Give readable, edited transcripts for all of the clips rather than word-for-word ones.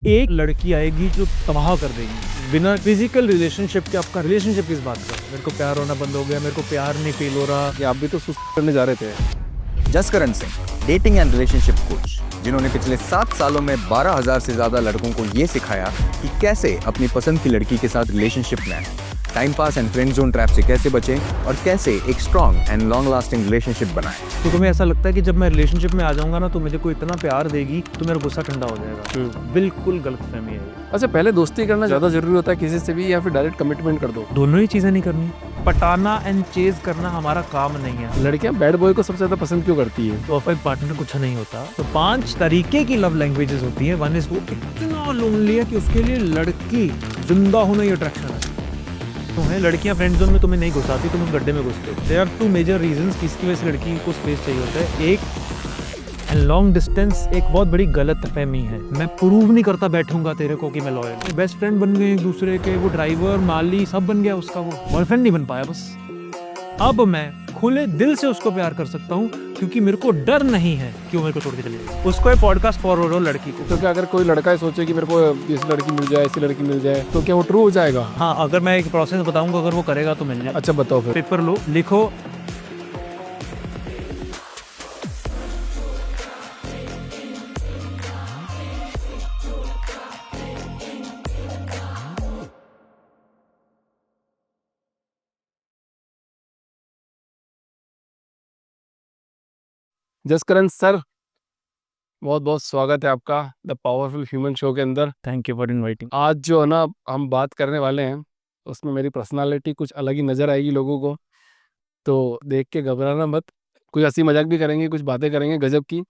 एक लड़की आएगी जो तबाह कर देगी बिना फिजिकल रिलेशनशिप के। आपका रिलेशनशिप किस बात का? मेरे को प्यार होना बंद हो गया, मेरे को प्यार नहीं फील हो रहा। कि आप भी तो सुसाइड करने जा रहे थे। Jaskaran Singh, dating and relationship coach, जिन्होंने पिछले 7 सालों में 12,000 से ज्यादा लड़कों को ये सिखाया कि कैसे अपनी पसंद की लड़की के साथ रिलेशनशिप में time pass and friend zone trap से कैसे बचें और कैसे एक strong and long lasting relationship बनाएं। तो तुम्हें ऐसा लगता है कि जब मैं रिलेशनशिप में आ जाऊंगा ना तो मुझे कोई इतना प्यार देगी तो मेरा गुस्सा ठंडा हो जाएगा। बिल्कुल गलत फहमी है। अच्छा, पहले दोस्ती करना ज्यादा जरूरी होता है किसी से भी, या फिर डायरेक्ट कमिटमेंट कर दो? दोनों ही चीजें नहीं करनी। पटाना एंड चेज करना हमारा काम नहीं है। लड़कियां बैड बॉय को सबसे ज्यादा पसंद क्यों करती है? परफेक्ट पार्टनर कुछ नहीं होता। तो 5 तरीके की लव लैंग्वेजेस होती है। वन इज वो इतना लोनली है कि उसके लिए लड़की जिंदा होना ही अट्रैक्शन है। तो है लड़कियां फ्रेंड जोन में तुम्हें नहीं घुसाती, तुम उस गड्ढे में घुसते हो। देयर आर 2 मेजर रीजंस किसकी वजह से लड़की को स्पेस चाहिए होता है। एक लॉन्ग डिस्टेंस एक बहुत बड़ी गलत फहमी है। मैं प्रूव नहीं करता बैठूंगा तेरे को कि मैं लॉयल। बेस्ट फ्रेंड बन गए एक दूसरे के, वो ड्राइवर माली सब बन गया उसका, वो बॉयफ्रेंड नहीं बन पाया बस। अब मैं खुले दिल से उसको प्यार कर सकता हूँ क्योंकि मेरे को डर नहीं है कि वो मेरे को छोड़ के चली जाए। उसको एक पॉडकास्ट फॉरवर्ड हो लड़की को। तो क्या अगर कोई लड़का सोचे कि मेरे को ऐसी लड़की मिल जाए, ऐसी लड़की मिल जाए, तो क्या वो ट्रू हो जाएगा? हाँ, अगर मैं एक प्रोसेस बताऊंगा, अगर वो करेगा तो मिल जाए। अच्छा बताओ फिर। पेपर लो, लिखो। जसकरण सर, बहुत बहुत स्वागत है आपका द पावरफुल ह्यूमन शो के अंदर। Thank you for inviting. आज जो है ना हम बात करने वाले हैं उसमें मेरी पर्सनालिटी कुछ अलग ही नज़र आएगी लोगों को, तो देख के घबराना मत। कुछ हंसी मजाक भी करेंगे, कुछ बातें करेंगे गजब की।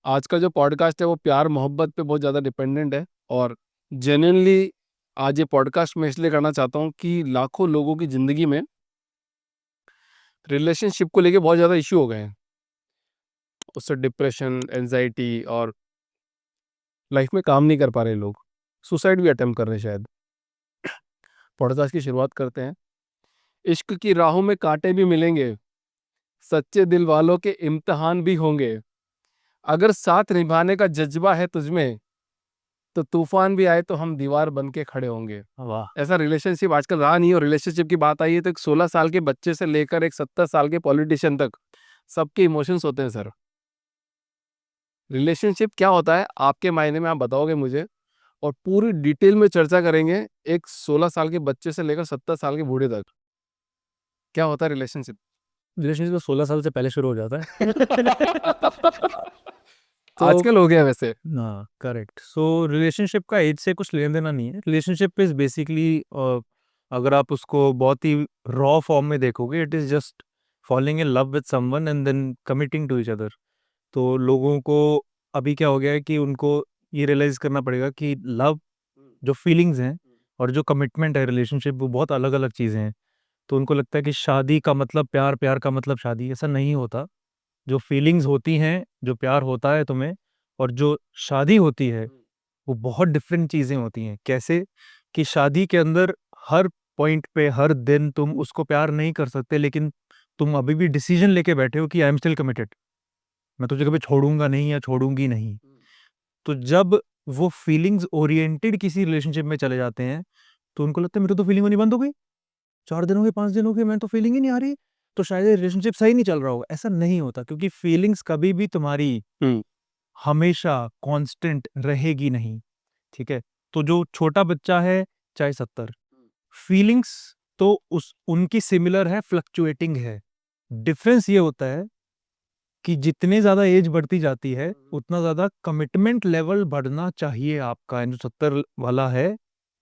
आज का जो पॉडकास्ट है वो प्यार मोहब्बत पे बहुत ज़्यादा डिपेंडेंट है, और जेन्युइनली आज ये पॉडकास्ट मैं इसलिए करना चाहता हूँ कि लाखों लोगों की ज़िंदगी में रिलेशनशिप को लेके बहुत ज़्यादा इश्यू हो गए हैं। उससे डिप्रेशन, एंजाइटी, और लाइफ में काम नहीं कर पा रहे लोग, सुसाइड भी अटेम्प्ट कर रहे हैं शायद। पॉडकास्ट की शुरुआत करते हैं। इश्क की राहों में कांटे भी मिलेंगे, सच्चे दिल वालों के इम्तिहान भी होंगे। अगर साथ निभाने का जज्बा है तुझमें, तो तूफान भी आए तो हम दीवार बन के खड़े होंगे। वाह। ऐसा रिलेशनशिप आजकल रहा नहीं। और रिलेशनशिप की बात आई है तो एक 16 साल के बच्चे से लेकर एक 70 साल के पॉलिटिशियन तक सबके इमोशंस होते हैं सर। रिलेशनशिप क्या होता है आपके मायने में, आप बताओगे मुझे, और पूरी डिटेल में चर्चा करेंगे। एक 16 साल के बच्चे से लेकर 70 साल के बूढ़े तक क्या होता है रिलेशनशिप। रिलेशनशिप तो 16 साल से पहले शुरू हो जाता है। तो आजकल हो गया वैसे। हाँ, करेक्ट। सो रिलेशनशिप का एज से कुछ लेन देना नहीं है। रिलेशनशिप इज बेसिकली, अगर आप उसको बहुत ही रॉ फॉर्म में देखोगे, it is just falling in love with someone and then committing to each other. तो लोगों को अभी क्या हो गया है कि उनको ये रियलाइज करना पड़ेगा कि लव, जो फीलिंग्स हैं और जो कमिटमेंट है रिलेशनशिप, वो बहुत अलग अलग चीज़ें हैं। तो उनको लगता है कि शादी का मतलब प्यार, प्यार का मतलब शादी। ऐसा नहीं होता। जो फीलिंग्स होती हैं, जो प्यार होता है तुम्हें, और जो शादी होती है, वो बहुत डिफरेंट चीज़ें होती हैं। कैसे कि शादी के अंदर हर पॉइंट पे हर दिन तुम उसको प्यार नहीं कर सकते, लेकिन तुम अभी भी डिसीजन लेके बैठे हो कि आई एम स्टिल कमिटेड, मैं तुझे कभी छोड़ूंगा नहीं या छोड़ूंगी नहीं। तो जब वो फीलिंग्स ओरिएंटेड किसी रिलेशनशिप में चले जाते हैं तो उनको लगता है मेरे तो फीलिंग होनी बंद हो गई, 4 दिन हो गए, 5 दिन हो गए, मैं तो फीलिंग ही नहीं आ रही, तो शायद ये रिलेशनशिप सही नहीं चल रहा होगा। ऐसा नहीं होता, क्योंकि फीलिंग्स कभी भी तुम्हारी हमेशा कांस्टेंट रहेगी नहीं। ठीक है? तो जो छोटा बच्चा है, चाहे 70, फीलिंग्स तो उस उनकी सिमिलर है, फ्लक्चुएटिंग है। डिफरेंस ये होता है कि जितने ज्यादा एज बढ़ती जाती है उतना ज्यादा कमिटमेंट लेवल बढ़ना चाहिए आपका। जो 70 वाला है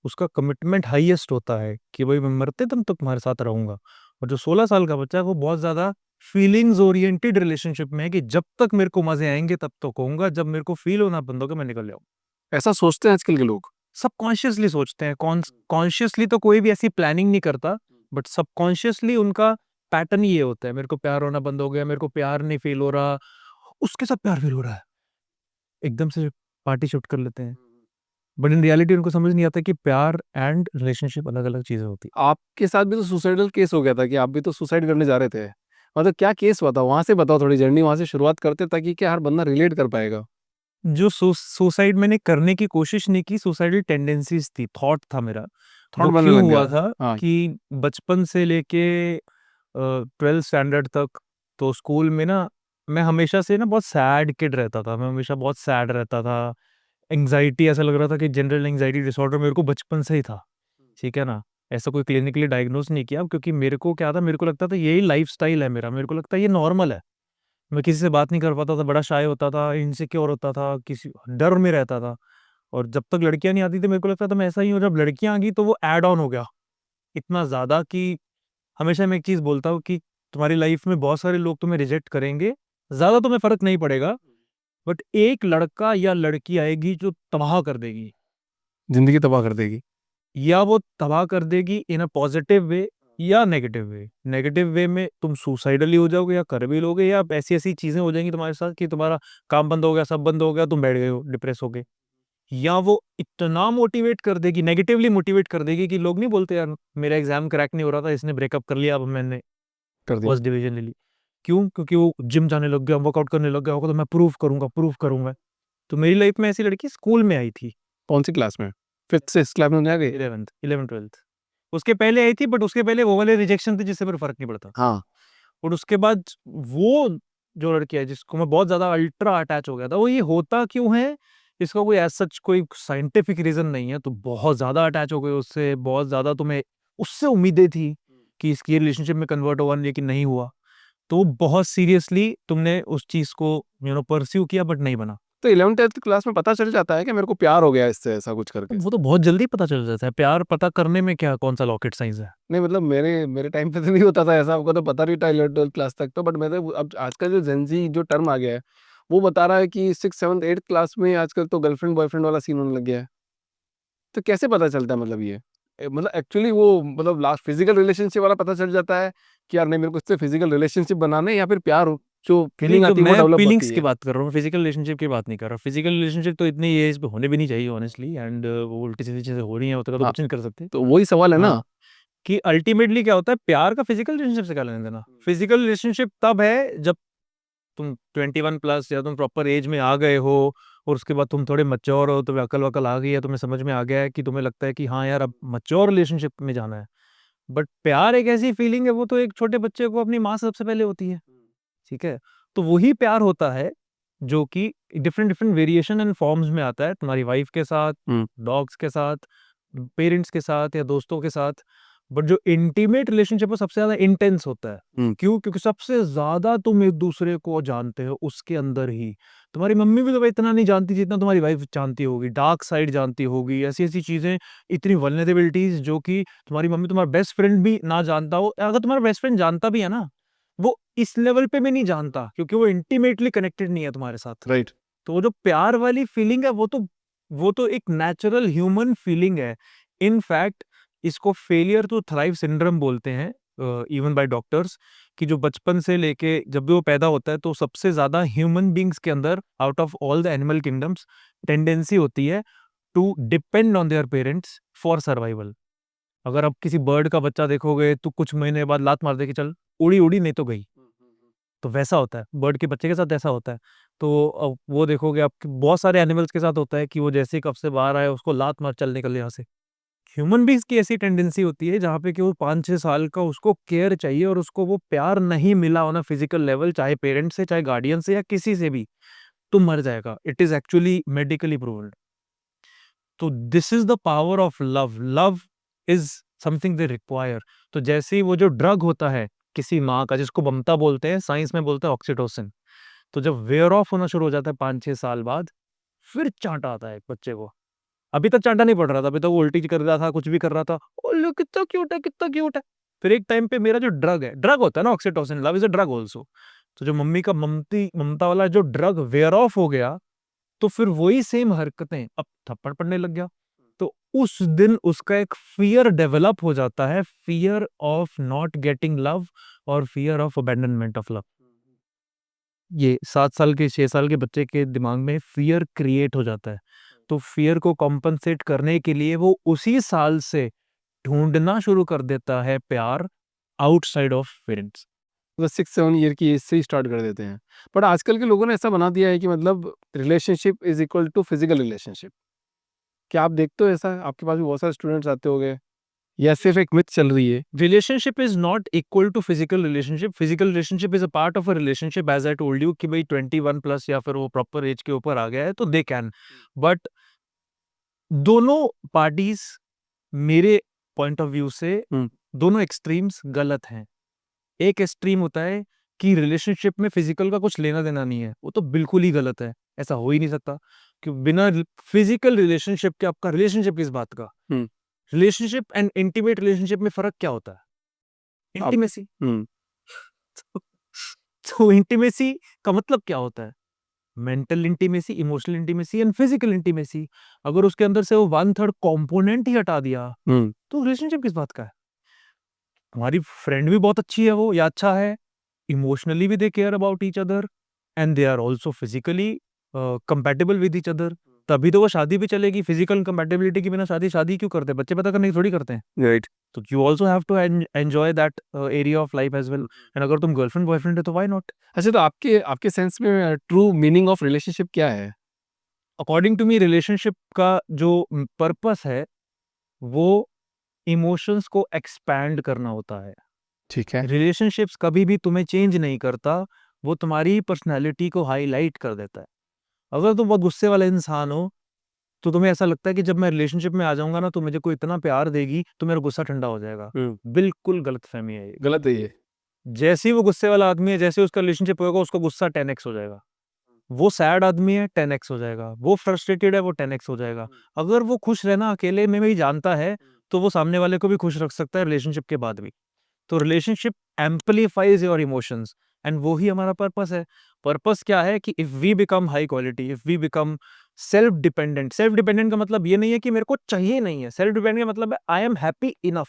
उसका कमिटमेंट हाईएस्ट होता है कि भाई मैं मरते दम तक तुम्हारे साथ रहूंगा। और जो 16 साल का बच्चा है वो बहुत ज्यादा फीलिंग्स ओरिएंटेड रिलेशनशिप में है कि जब तक मेरे को मजे आएंगे तब तो कहूंगा, जब मेरे को फील होना बंद होगा मैं निकल जाऊंगा। ऐसा सोचते हैं आजकल के लोग। सबकॉन्शियसली सोचते हैं। कॉन्शियसली तो कोई भी ऐसी प्लानिंग नहीं करता, बट सबकॉन्शियसली उनका पैटर्न ये होता है, मेरे को प्यार होना बंद हो गया, मेरे को प्यार नहीं फील हो रहा, उसके साथ प्यार फील हो रहा है, एकदम से पार्टी शिफ्ट कर लेते हैं। बट इन रियलिटी उनको समझ नहीं आता कि प्यार एंड रिलेशनशिप अलग अलग चीजें होती आपके साथ भी तो सुसाइडल केस हो गया था कि आप भी तो सुसाइड करने जा रहे थे। मतलब क्या केस हुआ था, वहां से बताओ, थोड़ी जर्नी वहां से शुरुआत करते ताकि क्या हर बंदा रिलेट कर पाएगा। जो सुसाइड मैंने करने की कोशिश नहीं की, सुसाइडल टेंडेंसीज थी, थॉट था मेरा। थॉट वो बनने क्यों लग हुआ गया। था हाँ। कि बचपन से लेके 12th स्टैंडर्ड तक तो स्कूल में ना मैं हमेशा से ना बहुत सैड किड रहता था, मैं हमेशा बहुत सैड रहता था। एंग्जाइटी, ऐसा लग रहा था कि जनरल एंग्जाइटी डिसऑर्डर मेरे को बचपन से ही था, ठीक है ना? ऐसा कोई क्लिनिकली डायग्नोज नहीं किया, क्योंकि मेरे को क्या था, मेरे को लगता था यही लाइफ़स्टाइल है मेरा, मेरे को लगता है ये नॉर्मल है। मैं किसी से बात नहीं कर पाता था, बड़ा शाय होता था, इनसिक्योर होता था, किसी डर में रहता था। और जब तक लड़कियाँ नहीं आती थी मेरे को लगता था मैं ऐसा ही हूँ, जब लड़कियाँ आ गई तो वो ऐड ऑन हो गया, इतना ज़्यादा कि हमेशा मैं एक चीज़ बोलता हूँ कि तुम्हारी लाइफ में बहुत सारे लोग तुम्हें रिजेक्ट करेंगे, ज़्यादा तुम्हें फ़र्क नहीं पड़ेगा, बट एक लड़का या लड़की आएगी जो तबाह कर देगी। ज़िंदगी तबाह कर देगी। या वो तबाह कर देगी इन अ पॉजिटिव वे या नेगेटिव वे। नेगेटिव वे में तुम सुसाइडली हो जाओगे या कर भी लोगे, या ऐसी-ऐसी चीज़ें हो जाएँगी तुम्हारे साथ कि तुम्हारा काम बंद हो गया, सब बंद हो गया, तुम बैठ गए हो डिप्रेस होके। या वो इतना मोटिवेट कर देगी, नेगेटिवली मोटिवेट कर देगी कि लोग नहीं बोलते यार मेरा एग्ज़ाम क्रैक नहीं हो रहा था, इसने ब्रेकअप कर लिया, अब मैंने कर दिया। फर्स्ट डिवीज़न ले ली। क्यों? क्योंकि वो जिम जाने लग गया, वर्कआउट करने लग गया होगा, तो मैं प्रूव करूँगा। तो मेरी लाइफ़ में ऐसी लड़की स्कूल में आई थी। कौन-सी क्लास में? 5th 6th क्लास में आ गए? 11th 11th-12th उसके पहले आई थी, बट उसके पहले वो वाले रिजेक्शन थे जिससे फिर फ़र्क नहीं पड़ता। हाँ। और उसके बाद वो जो लड़की है जिसको मैं बहुत ज़्यादा अल्ट्रा अटैच हो गया था, वो ये होता क्यों है? इसका कोई एज़ सच कोई साइंटिफिक रीज़न नहीं है। तो बहुत ज़्यादा अटैच हो गए उससे, बहुत ज़्यादा तुम्हें उससे उम्मीदें थी कि इसकी रिलेशनशिप में कन्वर्ट होगा, लेकिन नहीं हुआ। तो बहुत सीरियसली तुमने उस चीज़ को परस्यू किया, बट नहीं बना। तो 11th-12th क्लास में पता चल जाता है कि मेरे को प्यार हो गया इससे, ऐसा कुछ करके? वो तो बहुत जल्दी पता चल जाता है, प्यार पता करने में क्या कौन-सा रॉकेट साइंस है। नहीं मतलब मेरे मेरे टाइम पे तो नहीं होता था ऐसा, आपको तो पता नहीं था 11th-12th क्लास तक तो, बट मैं तो अब आजकल जो जेन ज़ी जो टर्म आ गया है, वो बता रहा है कि 6th 7th 8th क्लास में आजकल तो गर्लफ्रेंड बॉयफ्रेंड वाला सीन होने लग गया है। तो कैसे पता चलता है मतलब ये? मतलब एक्चुअली वो मतलब लास्ट फिजिकल रिलेशनशिप वाला पता चल जाता है कि यार नहीं मेरे को इससे फिजिकल रिलेशनशिप बनाना है, या फिर प्यार जो नहीं, फीलिंग तो आती है वो मैं डेवलप फीलिंग्स होती की है? बात कर रहा हूँ, फिजिकल रिलेशनशिप की बात नहीं कर रहा। फिजिकल रिलेशनशिप तो इतनी एज पे होने भी नहीं चाहिए ऑनेस्टली, एंड वो उल्टी-सीधी चीज़ें हो रही हैं, उसका तो हाँ, कुछ नहीं कर सकते। तो वही सवाल है ना। हाँ, कि अल्टीमेटली क्या होता है, प्यार का फिजिकल रिलेशनशिप से क्या लेना-देना? फिजिकल रिलेशनशिप तब है जब तुम 21 प्लस या तुम प्रॉपर एज में आ गए हो, और उसके बाद तुम थोड़े मैच्योर हो, तुम्हें अकल-वकल आ गई है, तुम्हें समझ में आ गया है कि तुम्हें लगता है कि हाँ यार, अब मैच्योर रिलेशनशिप में जाना है। बट प्यार एक ऐसी फीलिंग है, वो तो एक छोटे बच्चे को अपनी माँ से सबसे पहले होती है, ठीक है? तो वही प्यार होता है जो कि different different variation and forms में आता है, तुम्हारी वाइफ के साथ, हुँ। डॉग्स के साथ, पेरेंट्स के साथ या दोस्तों के साथ। बट जो इंटीमेट रिलेशनशिप है सबसे ज़्यादा इंटेंस होता है। हुँ। क्यों? क्योंकि सबसे ज़्यादा तुम एक-दूसरे को जानते हो उसके अंदर ही। तुम्हारी मम्मी भी तुम्हें इतना नहीं जानती जितना तुम्हारी वाइफ जानती होगी, डार्क साइड जानती होगी, ऐसी-ऐसी चीज़ें, इतनी वल्नरेबिलिटीज़ जो कि तुम्हारी मम्मी तुम्हारा बेस्ट फ्रेंड भी ना जानता हो। अगर तुम्हारा बेस्ट फ्रेंड जानता भी है ना, वो इस लेवल पे भी नहीं जानता, क्योंकि वो इंटीमेटली कनेक्टेड नहीं है तुम्हारे साथ। राइट। तो वो जो प्यार वाली फीलिंग है, वो तो एक नेचुरल ह्यूमन फीलिंग है। इन फैक्ट इसको फेलियर टू थ्राइव सिंड्रोम बोलते हैं, इवन बाय डॉक्टर्स, कि जो बचपन से लेके जब भी वो पैदा होता है, तो सबसे ज़्यादा ह्यूमन बीइंग्स के अंदर out of all the animal kingdoms tendency होती है to depend on their parents for survival. अगर आप किसी बर्ड का बच्चा देखोगे तो कुछ महीने बाद लात मार दे कि चल, उड़ी उड़ी नहीं तो गई। तो वैसा होता है, बर्ड के बच्चे के साथ ऐसा होता है। तो वो देखोगे आप कि बहुत सारे एनिमल्स के साथ होता है कि वो जैसे ही कफ से बाहर आए, उसको लात मार, चल निकल यहाँ से। ह्यूमन बीइंग्स की ऐसी टेंडेंसी होती है जहाँ पे कि वो 5-6 साल का उसको केयर चाहिए, और उसको वो प्यार नहीं मिला ऑन अ फिजिकल लेवल, चाहे पेरेंट्स से, चाहे गार्डियन से, या किसी से भी, तो मर जाएगा। It is actually medically proved. तो this is the power of love. Love is something they require. तो जैसे ही वो जो ड्रग होता है किसी माँ का, जिसको ममता बोलते हैं, साइंस में बोलते हैं ऑक्सीटोसिन, तो जब वेयर ऑफ होना शुरू हो जाता है 5-6 साल बाद, फिर चाँटा आता है एक बच्चे को। अभी तक चाँटा नहीं पड़ रहा था, अभी तक वो उल्टी कर रहा था, कुछ भी कर रहा था। ओह! लो कितना क्यूट है, कितना क्यूट है। फिर एक टाइम पे मेरा जो ड्रग है, ड्रग होता है ना oxytocin, love is a drug also. तो जो मम्मी का ममता वाला जो ड्रग वेयर ऑफ हो गया, तो फिर वही सेम हरकतें, अब थप्पड़ पड़ने लग गया। तो उस दिन उसका एक फ़ियर डेवलप हो जाता है, fear of not getting love और fear of abandonment of love. ये 7 साल के 6 साल के बच्चे के दिमाग में फ़ियर क्रिएट हो जाता है। तो फ़ियर को कॉम्पेंसेट करने के लिए वो उसी साल से ढूँढना शुरू कर देता है प्यार आउटसाइड ऑफ पेरेंट्स। मतलब 6-7 ईयर की एज से ही स्टार्ट कर देते हैं। बट आजकल के लोगों ने ऐसा बना दिया है कि मतलब relationship is equal to physical relationship. क्या आप देखते हो ऐसा? आपके पास भी बहुत सारे स्टूडेंट्स आते होंगे या सिर्फ़ एक मिथ चल रही है? Relationship is not equal to physical relationship. Physical relationship is a part of a relationship, as I told you कि भाई 21 प्लस या फिर वो प्रॉपर एज के ऊपर आ गया है तो दे कैन, बट दोनों पार्टीज मेरे पॉइंट ऑफ व्यू से हुँ। दोनों एक्सट्रीम्स गलत हैं। एक एक्सट्रीम होता है कि रिलेशनशिप में फिजिकल का कुछ लेना देना नहीं है, वो तो बिल्कुल ही गलत है, ऐसा हो ही नहीं सकता कि बिना फिजिकल रिलेशनशिप के आपका रिलेशनशिप किस बात का। हुँ। रिलेशनशिप एंड इंटीमेट रिलेशनशिप में फर्क क्या होता है? आप इंटीमेसी। हुँ। तो इंटीमेसी का मतलब क्या होता है? Mental intimacy, emotional intimacy and physical intimacy. अगर उसके अंदर से वो 1/3 कंपोनेंट ही हटा दिया हुँ। तो रिलेशनशिप किस बात का है? हमारी फ्रेंड भी बहुत अच्छी है वो या अच्छा है, इमोशनली भी they care about each other and they are also physically compatible with each other, तभी तो वो शादी भी चलेगी। फिजिकल कंपैटिबिलिटी के बिना शादी शादी क्यों करते हैं? बच्चे पैदा करने की थोड़ी करते हैं। राइट। तो you also have to enjoy that area of life as well, and अगर तुम गर्लफ्रेंड बॉयफ्रेंड है तो व्हाई नॉट? अच्छा, तो आपके आपके सेंस में ट्रू मीनिंग ऑफ रिलेशनशिप क्या है? अकॉर्डिंग टू मी रिलेशनशिप का जो पर्पस है वो इमोशंस को एक्सपैंड करना होता है। ठीक है। रिलेशनशिप्स कभी भी तुम्हें चेंज नहीं करता, वो तुम्हारी पर्सनैलिटी को हाईलाइट कर देता है। अगर तुम बहुत गुस्से वाले इंसान हो, तो तुम्हें ऐसा लगता है कि जब मैं रिलेशनशिप में आ जाऊँगा ना, तो मुझे कोई इतना प्यार देगी, तो मेरा गुस्सा ठंडा हो जाएगा। हुँ। बिल्कुल गलतफ़हमी है ये। गलत है ये। जैसे ही वो गुस्से वाला आदमी है, जैसे ही उसका रिलेशनशिप होगा, उसका गुस्सा 10x हो जाएगा। वो सैड आदमी है, 10x हो जाएगा। वो फ्रस्ट्रेटेड है, वो 10x हो जाएगा। अगर वो खुश रहना अकेले में भी जानता है, तो वो सामने वाले को भी खुश रख सकता है रिलेशनशिप के बाद भी। तो relationship amplifies your emotions and वो ही हमारा पर्पस है। पर्पस क्या है कि if we become high quality, if we become self dependent का मतलब ये नहीं है कि मेरे को चाहिए नहीं है। सेल्फ डिपेंडेंट का मतलब है I am happy enough.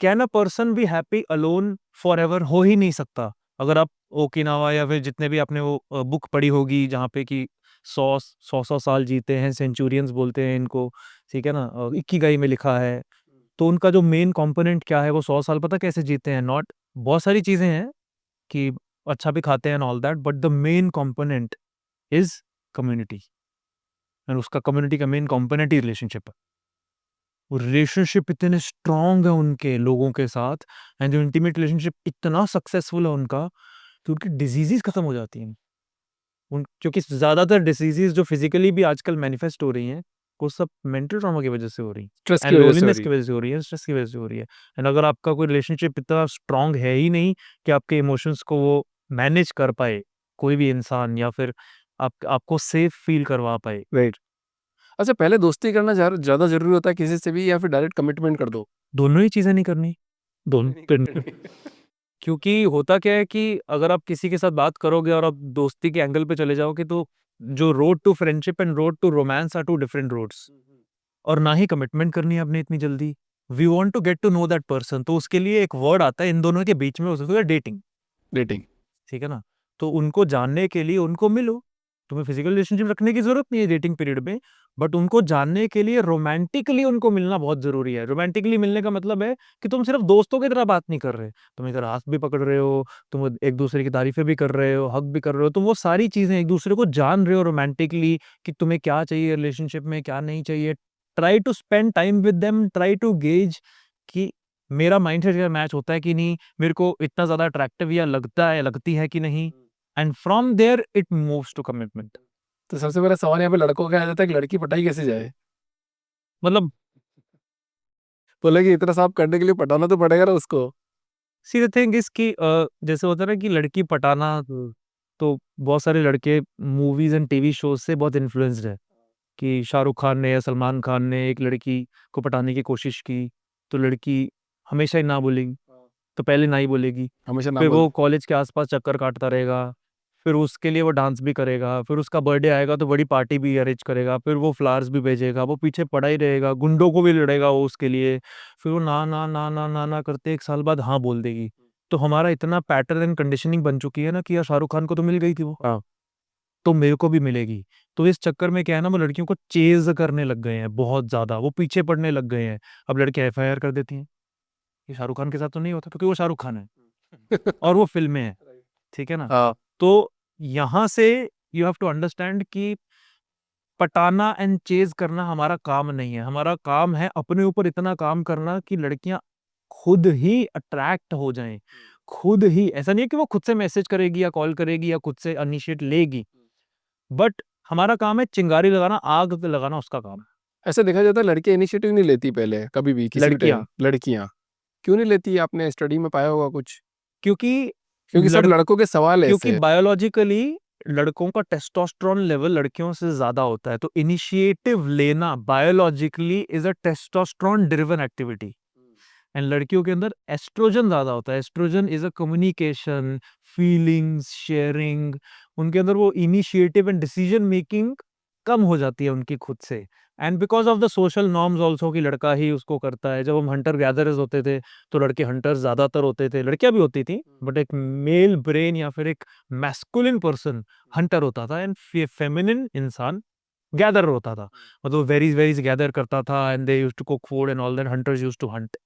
Can a person be happy alone forever? हो ही नहीं सकता। अगर आप ओकिनावा या फिर जितने भी आपने वो बुक पढ़ी होगी जहाँ पे कि 100 साल जीते हैं, सेंचुरियंस बोलते हैं इनको, ठीक है ना? इकिगाई में लिखा है। तो उनका जो मेन कंपोनेंट क्या है, वो 100 साल पता कैसे जीते हैं? नॉट बहुत सारी चीज़ें हैं कि अच्छा भी खाते हैं and all that, but the main component is community, and उसका कम्युनिटी का मेन कंपोनेंट ही रिलेशनशिप है। वो रिलेशनशिप इतने स्ट्रॉन्ग है उनके लोगों के साथ, एंड जो इंटीमेट रिलेशनशिप इतना सक्सेसफुल है उनका, कि उनकी डिजीज़ेज़ खत्म हो जाती हैं। उन क्योंकि ज़्यादातर डिसीज़ेज़ जो फिज़िकली भी आजकल मैनिफेस्ट हो रही हैं, वो सब मेंटल ट्रॉमा की वजह से हो रही हैं, स्ट्रेस की एंड वज़ह से हो लोनलीनेस रही की है। वजह से हो रही है, स्ट्रेस की वजह से हो रही है। एंड अगर आपका कोई रिलेशनशिप इतना स्ट्रॉन्ग है ही नहीं कि आपके इमोशंस को वो मैनेज कर पाए, कोई भी इंसान, या फिर आपको सेफ फील करवा पाए। राइट। अच्छा, पहले दोस्ती करना ज़्यादा ज़रूरी होता है किसी से भी या फिर डायरेक्ट कमिटमेंट कर दो? दोनों ही चीज़ें नहीं करनी, दोनों करनी। क्योंकि होता क्या है कि अगर आप किसी के साथ बात करोगे और आप दोस्ती के एंगल पे चले जाओगे, तो जो road to friendship and road to romance are two different roads. और ना ही कमिटमेंट करनी है आपने इतनी जल्दी। We want to get to know that person, तो उसके लिए एक वर्ड आता है इन दोनों के बीच में, उसको डेटिंग, डेटिंग। ठीक है ना? तो उनको जानने के लिए उनको मिलो। तुम्हें फिजिकल रिलेशनशिप रखने की जरूरत नहीं है डेटिंग पीरियड में, बट उनको जानने के लिए रोमांटिकली उनको मिलना बहुत जरूरी है। रोमांटिकली मिलने का मतलब है कि तुम सिर्फ दोस्तों की तरह बात नहीं कर रहे, तुम इधर हाथ भी पकड़ रहे हो, तुम एक दूसरे की तारीफें भी कर रहे हो, हक भी कर रहे हो, तुम वो सारी चीजें एक दूसरे को जान रहे हो रोमांटिकली, कि तुम्हें क्या चाहिए रिलेशनशिप में, क्या नहीं चाहिए। Try to spend time with them, try to gauge कि मेरा माइंडसेट या मैच होता है कि नहीं, मेरे को इतना ज्यादा अट्रैक्टिव या लगता है, लगती है कि नहीं, and from there it moves to commitment. तो सबसे पहला सवाल यहाँ पे लड़कों का आ जाता है कि लड़की पटाई कैसे जाए? मतलब बोले कि इतना साफ करने के लिए पटाना तो पड़ेगा ना उसको। सी द थिंग इज कि जैसे होता है ना कि लड़की पटाना, तो बहुत सारे लड़के मूवीज एंड टीवी शोज से बहुत इन्फ्लुएंस्ड है कि शाहरुख खान ने या सलमान खान ने एक लड़की को पटाने की कोशिश की, तो लड़की हमेशा ही ना बोलेगी, तो पहले ना ही बोलेगी, हमेशा ना फिर बोल। वो कॉलेज के आसपास चक्कर काटता रहेगा, फिर उसके लिए वो डांस भी करेगा, फिर उसका बर्थडे आएगा तो बड़ी पार्टी भी अरेंज करेगा, फिर वो फ्लावर्स भी भेजेगा, वो पीछे पड़ा ही रहेगा, गुंडों को भी लड़ेगा वो उसके लिए, फिर वो ना ना ना ना ना ना करते 1 साल बाद हाँ बोल देगी। तो हमारा इतना पैटर्न एंड कंडीशनिंग बन चुकी है ना कि यार शाहरुख खान को तो मिल गई थी वो, हाँ। तो मेरे को भी मिलेगी। तो इस चक्कर में क्या है ना, वो लड़कियों को चेज़ करने लग गए हैं बहुत ज़्यादा, वो पीछे पड़ने लग गए हैं। अब लड़के एफआईआर कर देती हैं, ये शाहरुख खान के साथ तो नहीं होता क्योंकि वो शाहरुख खान है। और वो फिल्में हैं, ठीक है ना? हाँ तो यहाँ से यू हैव टू अंडरस्टैंड कि पटाना एंड चेज करना हमारा काम नहीं है। हमारा काम है अपने ऊपर इतना काम करना कि लड़कियां खुद ही अट्रैक्ट हो जाएं। खुद ही, ऐसा नहीं है कि वो खुद से मैसेज करेगी या कॉल करेगी या खुद से इनिशिएट लेगी, बट हमारा काम है चिंगारी लगाना, आग लगाना उसका काम है। ऐसा देखा जाता है लड़के इनिशिएटिव नहीं लेती पहले कभी भी किसी भी लड़कियां, टाइम। लड़कियां क्यों नहीं लेती? आपने स्टडी में पाया होगा कुछ? क्योंकि क्योंकि सब लड़कों के सवाल है क्योंकि ऐसे। बायोलॉजिकली लड़कों का टेस्टोस्टेरोन लेवल लड़कियों से ज्यादा होता है, तो इनिशिएटिव लेना biologically is a testosterone driven activity. And लड़कियों के अंदर एस्ट्रोजन ज्यादा होता है। Estrogen is a communication, feelings, sharing. उनके अंदर वो इनिशिएटिव एंड डिसीजन मेकिंग कम हो जाती है उनकी खुद से। And because of the social norms also कि लड़का ही उसको करता है। जब हम हंटर गैदरर्स होते थे तो लड़के हंटर्स ज्यादातर होते थे, लड़कियां भी होती थी, बट एक मेल ब्रेन या फिर एक मैस्कुलिन पर्सन हंटर होता था, एंड फेमिनिन इंसान गैदरर होता था। मतलब वेरीज वेरीज गैदर करता था, and they used to cook food and all that, hunters used to hunt.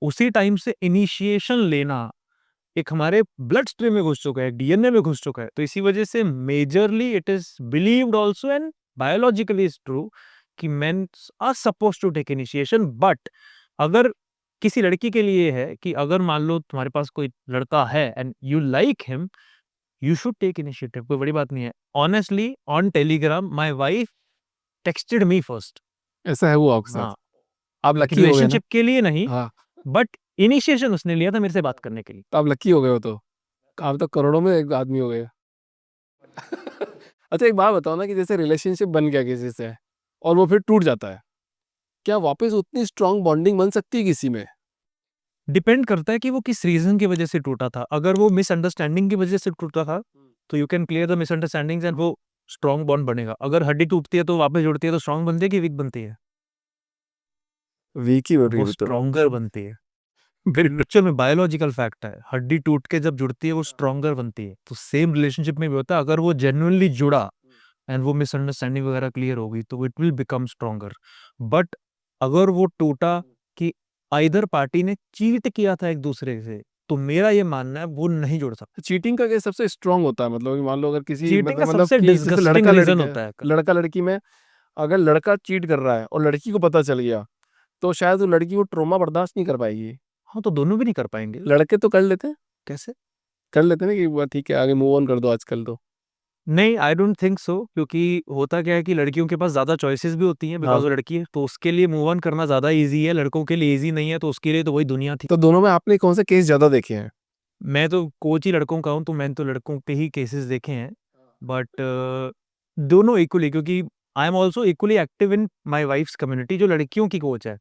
उसी टाइम से इनिशिएशन लेना एक हमारे ब्लड स्ट्रीम में घुस चुका है, डीएनए में घुस चुका है। तो इसी वजह से majorly it is believed also and biologically is true कि men are supposed to take initiation. But अगर किसी लड़की के लिए है कि अगर मान लो तुम्हारे पास कोई लड़का है and you like him, you should take initiative, कोई बड़ी बात नहीं है। Honestly on Telegram my wife texted me first. ऐसा है हुआ आपके साथ? हाँ, आप लकी हो गए ना? रिलेशनशिप के लिए नहीं, हाँ बट इनिशिएशन उसने लिया था मेरे से बात करने के लिए। तो आप लकी हो गए हो। तो आप तो करोड़ों में एक आदमी हो गए। अच्छा एक बात बताओ ना कि जैसे रिलेशनशिप बन गया किसी से और वो फिर टूट जाता है, क्या वापस उतनी स्ट्रांग बॉन्डिंग बन सकती है किसी में? डिपेंड करता है कि वो किस रीजन की वजह से टूटा था। अगर वो मिसअंडरस्टैंडिंग की वजह से टूटा था तो you can clear the misunderstandings and वो स्ट्रॉन्ग बॉन्ड बनेगा। अगर हड्डी टूटती है तो वापस जुड़ती है, तो स्ट्रॉन्ग बनती है कि वीक बनती है? वीक ही बन रही वो है तो। स्ट्रॉन्गर बनती है। एक्चुअल में बायोलॉजिकल फैक्ट है, हड्डी टूट के जब जुड़ती है वो स्ट्रॉन्गर बनती है। तो सेम रिलेशनशिप में भी होता है, अगर वो जेन्युइनली जुड़ा एंड वो मिसअंडरस्टैंडिंग वगैरह क्लियर हो गई तो it will become stronger. But अगर वो टूटा कि आइदर पार्टी ने चीट किया था एक दूसरे से, तो मेरा ये मानना है वो नहीं जुड़ सकता। चीटिंग का केस सबसे स्ट्रांग होता है, मतलब कि मान लो अगर किसी चीटिंग का मतलब सबसे कि जैसे डिस्गस्टिंग रीजन होता है। लड़का लड़की में, अगर लड़का चीट कर रहा है और लड़की को पता चल गया तो शायद वो लड़की वो ट्रॉमा बर्दाश्त नहीं कर पाएगी। हाँ, तो दोनों भी नहीं कर पाएंगे। लड़के तो कर लेते हैं, कैसे? कर लेते हैं ना कि वो ठीक है आगे मूव ऑन कर दो आजकल तो। नहीं, आई डोंट थिंक सो, क्योंकि होता क्या है कि लड़कियों के पास ज्यादा चॉइसेस भी होती हैं, बिकॉज हाँ वो लड़की है, तो उसके लिए मूव ऑन करना ज्यादा इजी है। लड़कों के लिए इजी नहीं है, तो उसके लिए तो वही दुनिया थी। तो दोनों में आपने कौन से केस ज्यादा देखे हैं? मैं तो कोच ही लड़कों का हूँ, तो मैंने तो लड़कों के ही केसेस देखे हैं। बट दोनों इक्वली, क्योंकि I am also equally active in my wife's community, जो लड़कियों की कोच है।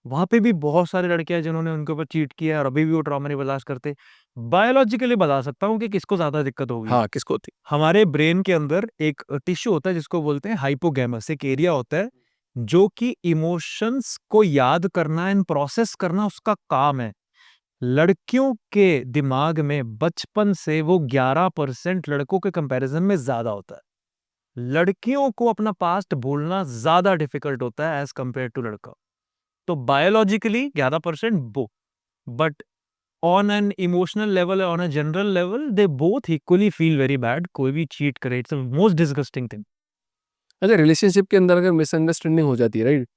वहां पे भी बहुत सारे लड़के हैं जिन्होंने उनके ऊपर चीट किया है और अभी भी वो ट्रॉमा नहीं बर्दाश्त करते। बायोलॉजिकली बता सकता हूँ कि किसको ज्यादा दिक्कत होगी। हाँ किसको होती? हमारे ब्रेन के अंदर एक टिश्यू होता है जिसको बोलते हैं हाइपोगैमस। एक एरिया होता है जो कि इमोशंस को याद करना एंड प्रोसेस करना उसका काम है। लड़कियों के दिमाग में बचपन से वो 11% लड़कों के कंपैरिजन में ज्यादा होता है। लड़कियों को अपना पास्ट भूलना ज्यादा डिफिकल्ट होता है एज कंपेयर टू लड़का। तो बायोलॉजिकली 11% वो, but on an emotional level, on a general level, they both equally feel very bad. कोई भी चीट करे, इट्स मोस्ट डिस्गस्टिंग थिंग। अच्छा रिलेशनशिप के अंदर अगर मिसअंडरस्टैंडिंग हो जाती है राइट,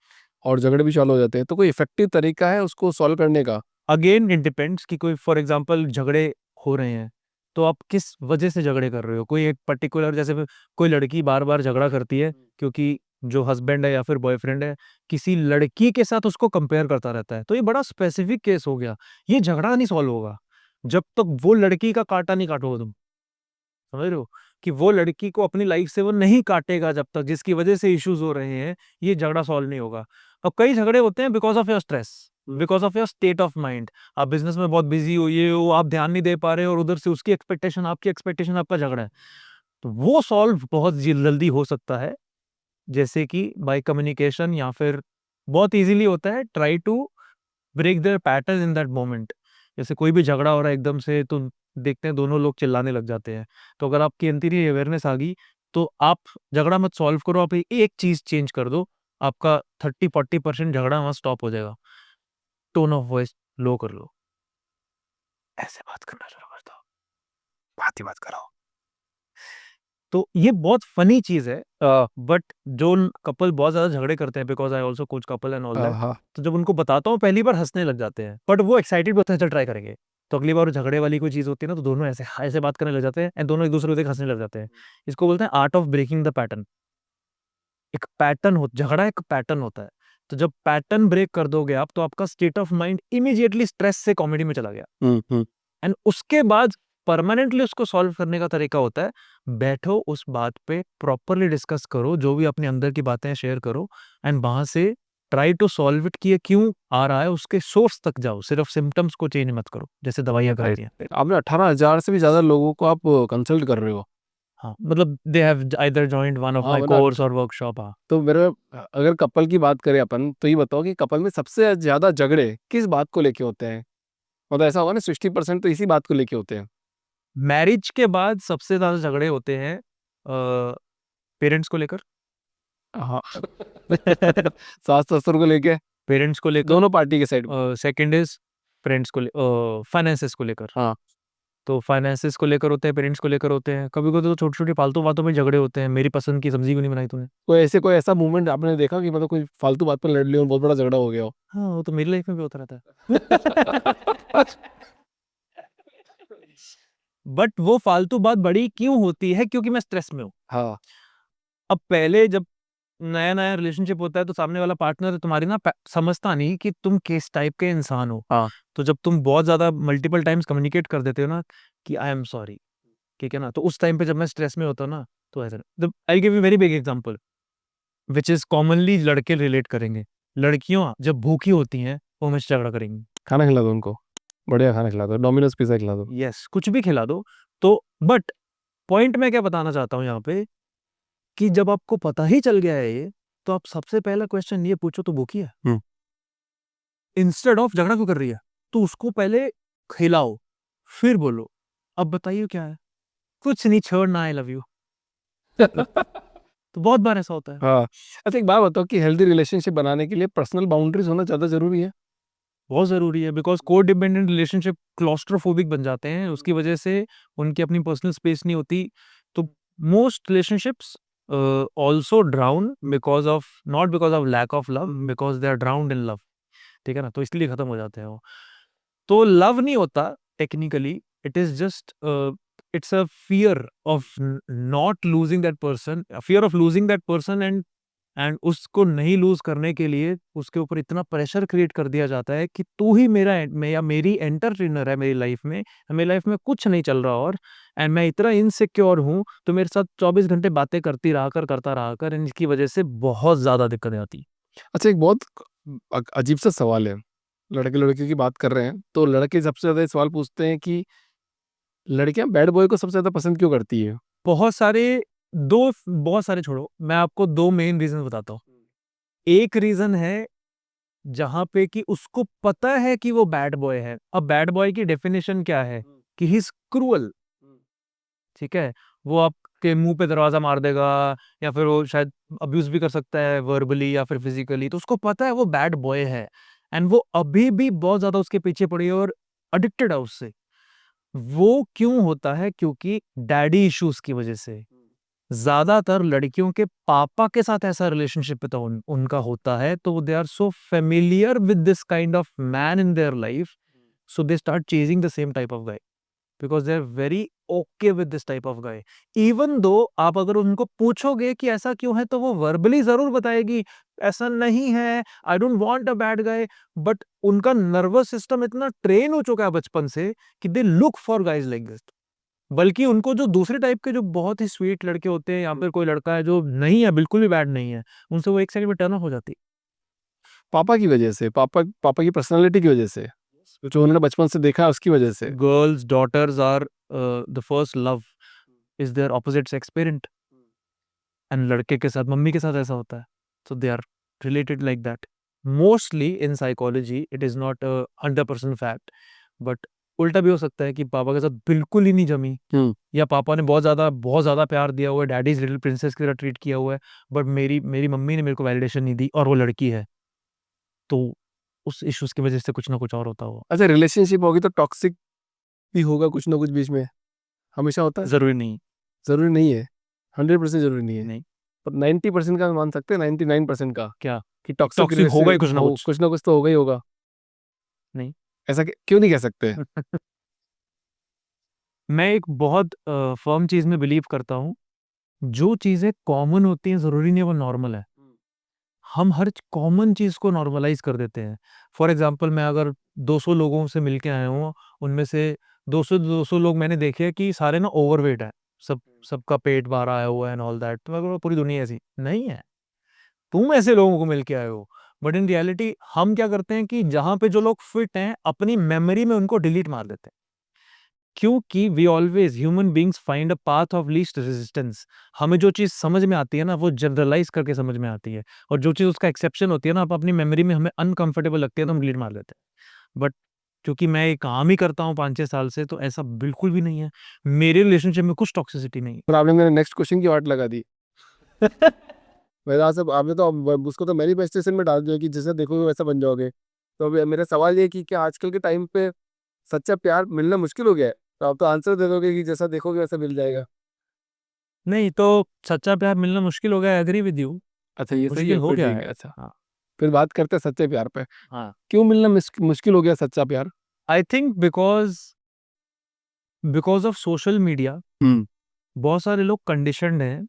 और झगड़े भी चालू हो जाते हैं, तो कोई इफेक्टिव तरीका है उसको सॉल्व करने का? अगेन इट डिपेंड्स कि कोई फॉर एग्जांपल झगड़े हो रहे हैं तो आप किस वजह से झगड़े कर रहे हो। कोई एक पर्टिकुलर, जैसे कोई लड़की बार बार झगड़ा करती है क्योंकि जो हस्बैंड है या फिर बॉयफ्रेंड है किसी लड़की के साथ उसको कंपेयर करता रहता है, तो ये बड़ा स्पेसिफिक केस हो गया। ये झगड़ा नहीं सॉल्व होगा जब तक वो लड़की का कांटा नहीं काटोगे तुम। समझ रहे हो कि वो लड़की को अपनी लाइफ से वो नहीं काटेगा जब तक, जिसकी वजह से इश्यूज हो रहे हैं, ये झगड़ा सॉल्व नहीं होगा। अब कई झगड़े होते हैं because of your stress, because of your state of mind. आप बिजनेस में बहुत बिजी हो, ये हो, आप ध्यान नहीं दे पा रहे हो, और उधर से उसकी एक्सपेक्टेशन, आपकी एक्सपेक्टेशन, आपका झगड़ा है। तो वो सॉल्व बहुत जल्दी हो सकता है, जैसे कि बाय कम्युनिकेशन, या फिर बहुत इजीली होता है try to break their pattern in that moment. जैसे कोई भी झगड़ा हो रहा है एकदम से, तो देखते हैं दोनों लोग चिल्लाने लग जाते हैं, तो अगर आपके अंदर ये अवेयरनेस आ गई तो आप झगड़ा मत सॉल्व करो, आप एक चीज चेंज कर दो, आपका 30-40% झगड़ा वहां स्टॉप हो जाएगा। टोन ऑफ वॉइस लो कर लो। ऐसे बात करना शुरू कर दो, बात ही बात कराओ। तो ये बहुत फनी चीज है, बट जो कपल बहुत ज्यादा झगड़े करते हैं, because I also coach couple and all that, हाँ तो जब उनको बताता हूँ पहली बार हंसने लग जाते हैं, बट वो एक्साइटेड होते हैं, चल ट्राई करेंगे। तो अगली बार वो झगड़े वाली कोई चीज होती है ना, तो दोनों ऐसे ऐसे बात करने लग जाते हैं, एंड दोनों एक दूसरे को देख हंसने लग जाते हैं। इसको बोलते हैं art of breaking the pattern. एक पैटर्न हो, झगड़ा एक पैटर्न होता है, तो जब पैटर्न ब्रेक कर दोगे आप, तो आपका state of mind immediately stress से कॉमेडी में चला गया, एंड उसके बाद परमानेंटली उसको सॉल्व करने का तरीका होता है, बैठो उस बात पे प्रॉपरली डिस्कस करो, जो भी अपने अंदर की बातें शेयर करो, एंड वहां से ट्राई टू सॉल्व इट, कि ये क्यों आ रहा है, उसके सोर्स तक जाओ, सिर्फ सिम्टम्स को चेंज मत करो जैसे दवाइयां करती हैं। आपने 18,000 से भी ज्यादा लोगों को आप कंसल्ट कर रहे हो। हाँ, मतलब they have either joined one of हाँ, माय मतलब कोर्स और वर्कशॉप। हाँ, तो मेरे अगर कपल की बात करें अपन, तो ये बताओ कि कपल में सबसे ज्यादा झगड़े किस बात को लेके होते हैं? मतलब ऐसा होगा ना 60% तो इसी बात को लेके होते हैं। मैरिज के बाद सबसे ज्यादा झगड़े होते हैं पेरेंट्स को लेकर, हाँ सास ससुर को लेके, पेरेंट्स को लेकर, दोनों पार्टी के साइड। सेकंड इज फ्रेंड्स को, फाइनेंसेस को लेकर। हाँ। तो फाइनेंसेस को लेकर होते हैं, पेरेंट्स को लेकर होते हैं, कभी कभी तो छोटी छोटी फालतू बातों में झगड़े होते हैं, मेरी पसंद की सब्जी क्यों नहीं बनाई तूने। कोई ऐसा मूवमेंट आपने देखा कि मतलब कोई फालतू बात पर लड़ लिया और बहुत बड़ा झगड़ा हो गया हो? हाँ, वो तो मेरी लाइफ में भी होता रहता है। बट वो फालतू बात बड़ी क्यों होती है, क्योंकि मैं स्ट्रेस में हूँ। हाँ। अब पहले जब नया नया रिलेशनशिप होता है, तो सामने वाला पार्टनर तुम्हारी ना समझता नहीं कि तुम किस टाइप के इंसान हो। हाँ। तो जब तुम बहुत ज्यादा मल्टीपल टाइम्स कम्युनिकेट कर देते हो ना कि आई एम सॉरी, ठीक है ना, तो उस टाइम पे जब मैं स्ट्रेस में होता हूँ ना, तो ऐसा I give you very big example which is commonly लड़के रिलेट करेंगे। लड़कियां जब भूखी होती हैं, वो हमेशा झगड़ा करेंगी। खाना खिला दो उनको, बढ़िया खाना खिला दो, डोमिनोज पिज्जा खिला दो। यस, कुछ भी खिला दो। तो बट पॉइंट मैं क्या बताना चाहता हूँ यहाँ पे, कि जब आपको पता ही चल गया है ये, तो आप सबसे पहला क्वेश्चन ये पूछो, तो भूखी है? इंस्टेड ऑफ झगड़ा क्यों कर रही है, तो उसको पहले खिलाओ, फिर बोलो अब बताइए क्या है। कुछ नहीं, छोड़ना, आई लव यू। तो बहुत बार ऐसा होता है। हाँ। अच्छा, एक बात बताओ कि हेल्दी रिलेशनशिप बनाने के लिए पर्सनल बाउंड्रीज होना ज़्यादा ज़रूरी है? बहुत जरूरी है, बिकॉज को डिपेंडेंट रिलेशनशिप क्लॉस्ट्रोफोबिक बन जाते हैं, उसकी वजह से उनकी अपनी पर्सनल स्पेस नहीं होती। तो most relationships also drown because of, not because of lack of love, because they are drowned in love, ठीक है ना, तो इसलिए खत्म हो जाते हैं वो। तो लव नहीं होता technically, it is just it's a fear of not losing that person, fear of losing that person, and उसको नहीं लूज करने के लिए उसके ऊपर इतना प्रेशर क्रिएट कर दिया जाता है कि तू ही मेरा या मेरी एंटरटेनर है मेरी लाइफ में कुछ नहीं चल रहा, और एंड मैं इतना इनसिक्योर हूँ, तो मेरे साथ 24 घंटे बातें करता रहा कर, इनकी वजह से बहुत ज्यादा दिक्कतें आती। अच्छा, एक बहुत अजीब सा सवाल है। लड़के लड़कियों की बात कर रहे हैं, तो लड़के सबसे ज़्यादा ये सवाल पूछते हैं कि लड़कियां बैड बॉय को सबसे ज़्यादा पसंद क्यों करती है? बहुत सारे छोड़ो, मैं आपको दो मेन रीजन बताता हूँ। एक रीजन है जहां पे कि उसको पता है कि वो बैड बॉय है। अब बैड बॉय की डेफिनेशन क्या है, कि ही इज क्रूअल, ठीक है, वो आपके मुंह पे दरवाजा मार देगा, या फिर वो शायद अब्यूज भी कर सकता है वर्बली या फिर फिजिकली, तो उसको पता है वो बैड बॉय है, एंड वो अभी भी बहुत ज्यादा उसके पीछे पड़ी है और एडिक्टेड है उससे। वो क्यों होता है, क्योंकि डैडी इश्यूज की वजह से। ज्यादातर लड़कियों के पापा के साथ ऐसा रिलेशनशिप तो उनका होता है, तो they are so familiar with this kind of man in their life, so they start chasing the same type of guy, because they are very okay with this type of guy. Even though आप अगर उनको पूछोगे कि ऐसा क्यों है, तो वो वर्बली जरूर बताएगी ऐसा नहीं है, आई don't want a bad guy, but उनका नर्वस सिस्टम इतना ट्रेन हो चुका है बचपन से कि they look for guys like this. बल्कि उनको जो दूसरे टाइप के जो बहुत ही स्वीट लड़के होते हैं, या फिर कोई लड़का है जो नहीं है, बिल्कुल भी बैड नहीं है, उनसे वो एक सेकंड में टर्न ऑफ हो जाती। पापा की वजह से, पापा की पर्सनालिटी की वजह से, जो उन्होंने बचपन से देखा है उसकी वजह से। Girls daughters are the first love is their opposite sex parent, and लड़के के साथ मम्मी के साथ ऐसा होता है, so they are related like that. Mostly in psychology it is not a 100% fact, but उल्टा भी हो सकता है कि पापा के साथ बिल्कुल ही नहीं जमी, या पापा ने बहुत ज्यादा प्यार दिया हुआ है, डैडीज लिटिल प्रिंसेस की तरह ट्रीट किया हुआ है, बट मेरी मम्मी ने मेरे को वैलिडेशन नहीं दी, और वो लड़की है, तो उस इश्यूज की वजह से कुछ ना कुछ और होता हुआ। अच्छा, रिलेशनशिप होगी तो टॉक्सिक भी होगा कुछ ना कुछ बीच में, हमेशा होता है, जरूरी नहीं जरूरी नहीं है, 100% जरूरी नहीं है, नहीं पर 90% का मान सकते हैं, 99% का क्या कि टॉक्सिक टॉक्सिक होगा ही कुछ ना कुछ ना कुछ तो होगा ही होगा। नहीं ऐसा क्यों नहीं कह सकते? मैं एक बहुत फर्म चीज में बिलीव करता हूँ, जो चीजें कॉमन होती हैं जरूरी नहीं है वो नॉर्मल है। हम हर कॉमन चीज को नॉर्मलाइज कर देते हैं। फॉर एग्जाम्पल, मैं अगर 200 लोगों से मिल के आया हूँ, उनमें से 200 लोग मैंने देखे हैं कि सारे ना ओवरवेट है, सबका पेट बाहर आया हुआ है एंड ऑल दैट, तो मैं पूरी दुनिया ऐसी नहीं है, तुम ऐसे लोगों को मिल के आए हो। बट इन रियलिटी हम क्या करते हैं कि जहां पे जो लोग फिट हैं अपनी मेमोरी में उनको डिलीट मार देते हैं, क्योंकि we always human beings find a path of least resistance. हमें जो चीज समझ में आती है ना वो जनरलाइज करके समझ में आती है, और जो चीज उसका एक्सेप्शन होती है ना, आप अपनी मेमोरी में हमें अनकंफर्टेबल लगती है तो हम डिलीट मार देते हैं। बट क्योंकि मैं ये काम ही करता हूँ 5-6 साल से, तो ऐसा बिल्कुल भी नहीं है, मेरे रिलेशनशिप में कुछ टॉक्सिसिटी नहीं पर आपने मेरे नेक्स्ट क्वेश्चन की वाट लगा दी। है। वैसे सब आपने तो उसको तो मैनिफेस्टेशन में डाल दिया कि जैसा देखोगे वैसा बन जाओगे। तो अभी मेरा सवाल ये है कि क्या आजकल के टाइम पे सच्चा प्यार मिलना मुश्किल हो गया है? तो आप तो आंसर दे दोगे कि जैसा देखोगे वैसा मिल जाएगा। नहीं तो सच्चा प्यार मिलना मुश्किल हो गया, एग्री विद यू, अच्छा, ये सही मुश्किल है, हो फिर गया ठीक है। है। अच्छा, हाँ फिर बात करते हैं सच्चे प्यार पे। हाँ। क्यों मिलना मुश्किल हो गया सच्चा प्यार? I think because of social media hmm. बहुत सारे लोग कंडीशनड हैं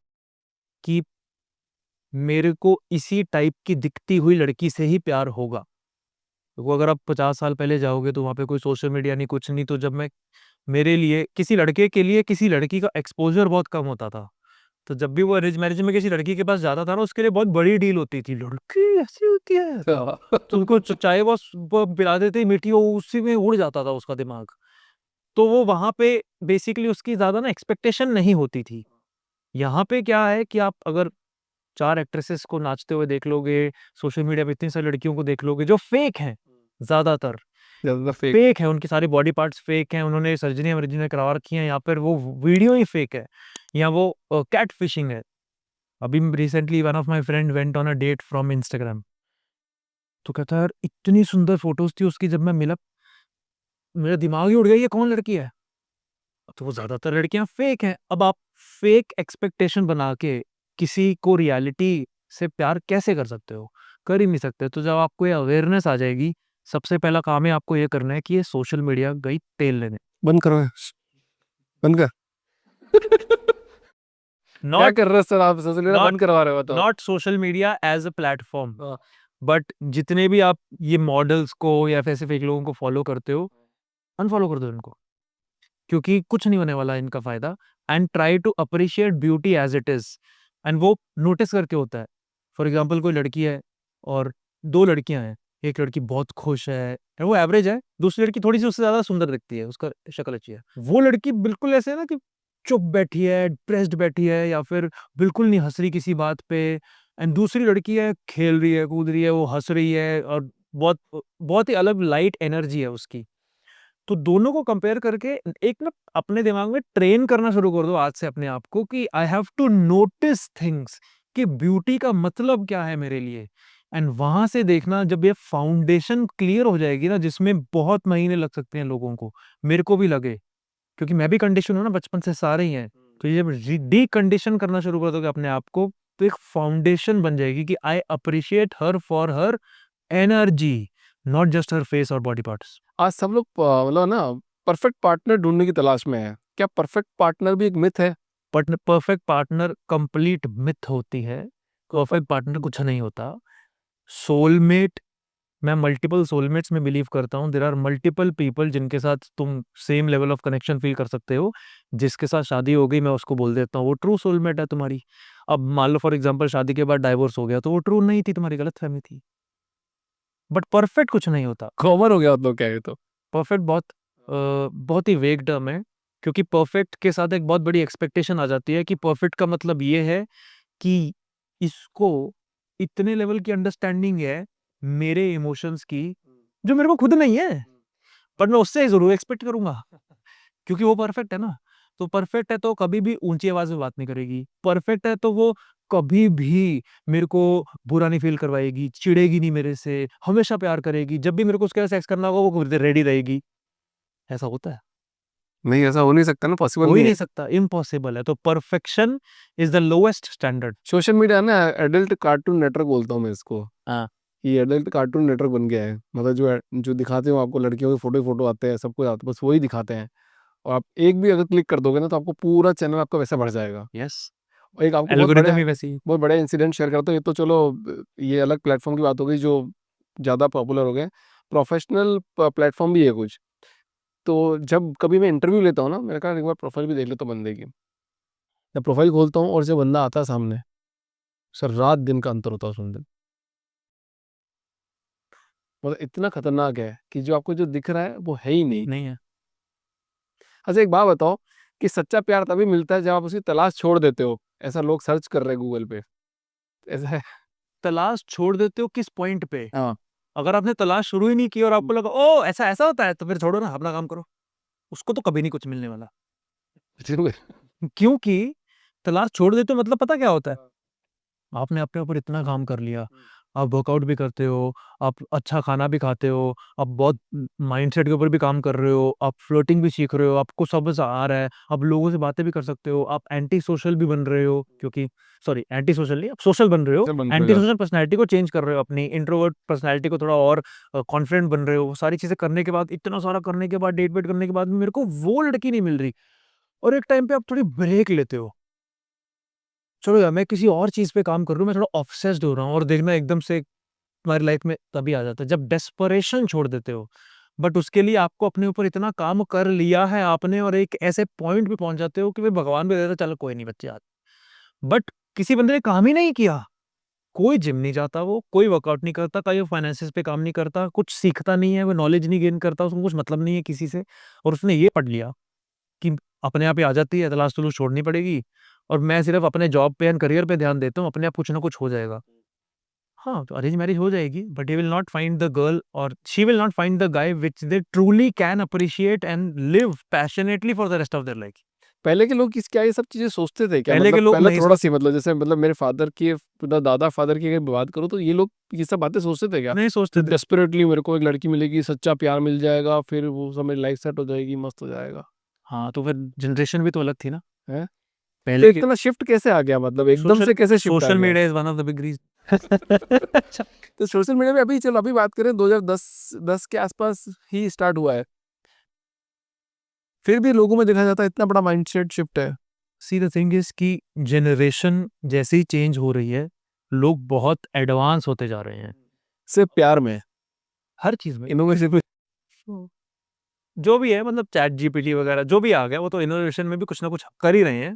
कि मेरे को इसी टाइप की दिखती हुई लड़की से ही प्यार होगा। तो अगर आप 50 साल पहले जाओगे तो वहाँ पे कोई सोशल मीडिया नहीं, कुछ नहीं, तो जब मैं मेरे लिए किसी लड़के के लिए किसी लड़की का एक्सपोजर बहुत कम होता था, तो जब भी वो अरेंज मैरिज में किसी लड़की के पास जाता था ना, उसके लिए बहुत बड़ी डील होती थी, लड़की ऐसी होती है, तो उसको चाहे वो पिला देते ही मीठी, वो उसी में उड़ जाता था उसका दिमाग। तो वो वहां पे बेसिकली उसकी ज्यादा ना एक्सपेक्टेशन नहीं होती थी। यहाँ पे क्या है कि आप अगर 4 एक्ट्रेसेस को नाचते हुए देख लोगे, सोशल मीडिया पे इतनी सारी लड़कियों को देख लोगे जो फेक हैं, ज्यादातर ज्यादा फेक। फेक है, उनकी सारी बॉडी पार्ट्स फेक हैं, उन्होंने सर्जरी वर्जरी करवा रखी है, या फिर वो वीडियो ही फेक है, या वो कैट फिशिंग है। अभी recently one of my friend went on a date from Instagram, तो कहता है यार इतनी सुंदर फोटोज थी उसकी, जब मैं मिला मेरा दिमाग ही उड़ गया, ये कौन लड़की है। तो वो ज्यादातर लड़कियां फेक हैं। अब आप फेक एक्सपेक्टेशन बना के किसी को रियलिटी से प्यार कैसे कर सकते हो? कर ही नहीं सकते। तो जब आपको ये अवेयरनेस आ जाएगी, सबसे पहला काम है आपको ये करना है कि ये सोशल मीडिया गई तेल लेने। बंद करो, बंद कर। क्या नॉट कर रहे हो सर? आप सोशल मीडिया नॉट बंद करवा रहे हो तो? Not social media as a platform, हाँ। बट जितने भी आप ये मॉडल्स को या फिर ऐसे फेक लोगों को फॉलो करते हो, अनफॉलो कर दो इनको, क्योंकि कुछ नहीं होने वाला है इनका फायदा। And try to appreciate beauty as it is, and वो नोटिस करके होता है। फॉर एग्जाम्पल, कोई लड़की है और 2 लड़कियां हैं, एक लड़की बहुत खुश है और वो एवरेज है, दूसरी लड़की थोड़ी सी उससे ज्यादा सुंदर दिखती है, उसका शक्ल अच्छी है, वो लड़की बिल्कुल ऐसे है ना कि चुप बैठी है, डिप्रेस्ड बैठी है, या फिर बिल्कुल नहीं हंस रही किसी बात पे। एंड दूसरी लड़की है, खेल रही है, कूद रही है, वो हंस रही है, और बहुत बहुत ही अलग लाइट एनर्जी है उसकी। तो दोनों को कंपेयर करके एक ना अपने दिमाग में ट्रेन करना शुरू कर दो आज से अपने आप को कि I have to notice things, कि ब्यूटी का मतलब क्या है मेरे लिए। एंड वहां से देखना, जब ये फाउंडेशन क्लियर हो जाएगी ना, जिसमें बहुत महीने लग सकते हैं लोगों को, मेरे को भी लगे, क्योंकि मैं भी कंडीशन हूं ना, बचपन से सारे ही हैं। तो ये जब डी कंडीशन करना शुरू कर दोगे अपने आप को, तो एक फाउंडेशन बन जाएगी कि I appreciate her for her energy, not just her face और बॉडी पार्ट्स। आज सब लोग मतलब ना परफेक्ट पार्टनर ढूंढने की तलाश में है। क्या परफेक्ट पार्टनर भी एक मिथ है? परफेक्ट पार्टनर कंप्लीट मिथ होती है। परफेक्ट पार्टनर कुछ नहीं होता। सोलमेट, मैं मल्टीपल सोलमेट्स में बिलीव करता हूँ। देयर आर मल्टीपल पीपल जिनके साथ तुम same level of connection feel कर सकते हो। जिसके साथ शादी हो गई, मैं उसको बोल देता हूँ वो ट्रू सोलमेट है तुम्हारी। अब मान लो फॉर एग्जांपल शादी के बाद डाइवोर्स हो गया, तो वो ट्रू नहीं थी, तुम्हारी गलत फहमी थी। बट परफेक्ट कुछ नहीं होता। कॉमन हो गया आप लोग कह रहे तो। परफेक्ट बहुत ही वेग टर्म है, क्योंकि परफेक्ट के साथ एक बहुत बड़ी एक्सपेक्टेशन आ जाती है कि परफेक्ट का मतलब ये है कि इसको इतने लेवल की अंडरस्टैंडिंग है मेरे इमोशंस की, जो मेरे को खुद नहीं है, पर मैं उससे जरूर एक्सपेक्ट करूंगा, क्योंकि वो परफेक्ट है ना। तो परफेक्ट है तो कभी भी ऊंची आवाज में बात नहीं करेगी, परफेक्ट है तो वो कभी भी मेरे को बुरा नहीं फील करवाएगी, चिढ़ेगी नहीं मेरे से, हमेशा प्यार करेगी, जब भी मेरे को उसके साथ सेक्स करना होगा वो रेडी रहेगी। ऐसा होता है। नहीं ऐसा हो नहीं सकता ना, पॉसिबल हो ही नहीं नहीं है। सकता, इम्पॉसिबल है। तो perfection is the lowest standard. Social media ना एडल्ट कार्टून नेटवर्क बोलता हूँ मैं इसको। हाँ। ये एडल्ट कार्टून नेटवर्क बन गया है। मतलब जो दिखाते हो आपको, लड़कियों के फोटो आते हैं, सब कुछ आता है, बस वही दिखाते हैं। और आप एक भी अगर क्लिक कर दोगे ना, तो आपको पूरा चैनल आपका वैसा भर जाएगा। यस, और एक आपको एल्गोरिदम ही वैसी। बहुत बड़ा इंसिडेंट शेयर करता हूँ। ये तो चलो ये अलग प्लेटफॉर्म की बात हो गई जो ज़्यादा पॉपुलर हो गए। प्रोफेशनल प्लेटफॉर्म भी है कुछ। तो जब कभी मैं इंटरव्यू लेता हूँ ना, मैंने कहा एक बार प्रोफाइल भी देख लेता हूँ बंदे की। मैं प्रोफाइल खोलता हूँ और जब बंदा आता है सामने, सर रात दिन का अंतर होता है उस बंदे में। मतलब इतना खतरनाक है कि जो आपको जो दिख रहा है वो है ही नहीं। नहीं है। अच्छा एक बात बताओ कि सच्चा प्यार तभी मिलता है जब आप उसकी तलाश छोड़ देते हो, ऐसा लोग सर्च कर रहे हैं गूगल पे, ऐसा है। तलाश छोड़ देते हो किस पॉइंट पे? हाँ। अगर आपने तलाश शुरू ही नहीं की और आपको लगा ओ ऐसा ऐसा होता है, तो फिर छोड़ो ना, अपना काम करो। उसको तो कभी नहीं कुछ मिलने वाला। क्योंकि तलाश छोड़ देते हो मतलब पता क्या होता है? आपने अपने ऊपर इतना काम कर लिया, आप वर्कआउट भी करते हो, आप अच्छा खाना भी खाते हो, आप बहुत माइंडसेट के ऊपर भी काम कर रहे हो, आप फ्लर्टिंग भी सीख रहे हो, आपको सब कुछ आ रहा है, आप लोगों से बातें भी कर सकते हो, आप एंटी सोशल भी बन रहे हो, क्योंकि सॉरी एंटी सोशल नहीं, आप सोशल बन रहे हो, सब बंद हो एंटी जाता सोशल पर्सनैलिटी को चेंज कर रहे हो, अपनी इंट्रोवर्ट पर्सनैलिटी को थोड़ा और कॉन्फिडेंट बन रहे हो। वो सारी चीज़ें करने के बाद, इतना सारा करने के बाद, डेट वेट करने के बाद भी मेरे को वो लड़की नहीं मिल रही, और एक टाइम पे आप थोड़ी ब्रेक लेते हो। चलो यार मैं किसी और चीज़ पे काम कर रहा हूँ, मैं थोड़ा ऑब्सेस्ड हो रहा हूँ, और देखना एकदम से तुम्हारी लाइफ में तभी आ जाता है जब डेस्परेशन छोड़ देते हो। बट उसके लिए आपको अपने ऊपर इतना काम कर लिया है आपने, और एक ऐसे पॉइंट पे पहुंच जाते हो कि भाई भगवान भी देता चलो कोई नहीं बच्चे आज। बट किसी बंदे ने काम ही नहीं किया, कोई जिम नहीं जाता, वो कोई वर्कआउट नहीं करता, कहीं फाइनेंसिस पे काम नहीं करता, कुछ सीखता नहीं है, वो नॉलेज नहीं गेन करता, उसको कुछ मतलब नहीं है किसी से, और उसने ये पढ़ लिया कि अपने आप ही आ जाती है, तलाश तलाश छोड़नी पड़ेगी, और मैं सिर्फ अपने जॉब पे एंड करियर पे ध्यान देता हूँ, अपने आप कुछ ना कुछ हो जाएगा। हाँ, तो अरेंज मैरिज हो जाएगी, but he will not find the girl, और she will not find the guy which they truly can appreciate and live passionately for the rest of their life. पहले के लोग क्या ये सब चीजें सोचते थे क्या? पहले मतलब के लोग पहले नहीं थोड़ा सी, मतलब जैसे मतलब मेरे फादर की, दादा फादर की अगर बात करूँ, तो ये लोग ये सब बातें सोचते थे क्या? नहीं सोचते थे। डेस्परेटली मेरे को एक लड़की मिलेगी, सच्चा प्यार मिल जाएगा, फिर वो सब मेरी लाइफ सेट हो जाएगी, मस्त हो जाएगा। हाँ, तो फिर जनरेशन भी तो अलग थी ना। है तो पहले के इतना शिफ्ट कैसे आ गया? मतलब एकदम सोशल से कैसे शिफ्ट आ सोशल गया? Media is one of the big reason. तो सोशल मीडिया में अभी, चलो अभी बात करें 2010 के आसपास ही स्टार्ट हुआ है, फिर भी लोगों में देखा जाता है इतना बड़ा माइंडसेट शिफ्ट है। सी द थिंग इज कि जनरेशन जैसे ही चेंज हो रही है, लोग बहुत एडवांस होते जा रहे हैं सिर्फ प्यार में, हर चीज में। इनोवेशन में। जो भी है, मतलब चैट जीपीटी वगैरह जो भी आ गया, वो तो इनोवेशन में भी कुछ ना कुछ कर ही रहे हैं,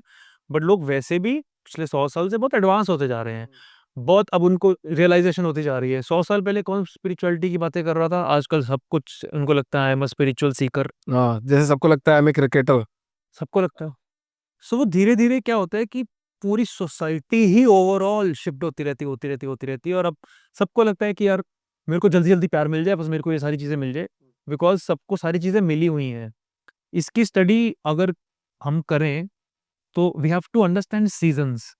बट लोग वैसे भी पिछले 100 साल से बहुत एडवांस होते जा रहे हैं। बहुत अब उनको रियलाइजेशन होती जा रही है। 100 साल पहले कौन स्पिरिचुअलिटी की बातें कर रहा था, आजकल सब कुछ उनको लगता है I am a spiritual Sikar, हाँ, जैसे सबको लगता है मैं क्रिकेटर। सबको लगता है। सो वो धीरे-धीरे क्या होता है कि पूरी सोसाइटी ही ओवरऑल शिफ्ट होती रहती है, और अब सबको लगता है कि यार मेरे को जल्दी-जल्दी प्यार मिल जाए, बस मेरे को ये सारी चीज़ें मिल जाए, बिकॉज़ सबको सारी चीज़ें मिली हुई हैं। इसकी स्टडी अगर हम करें, तो we have to understand seasons.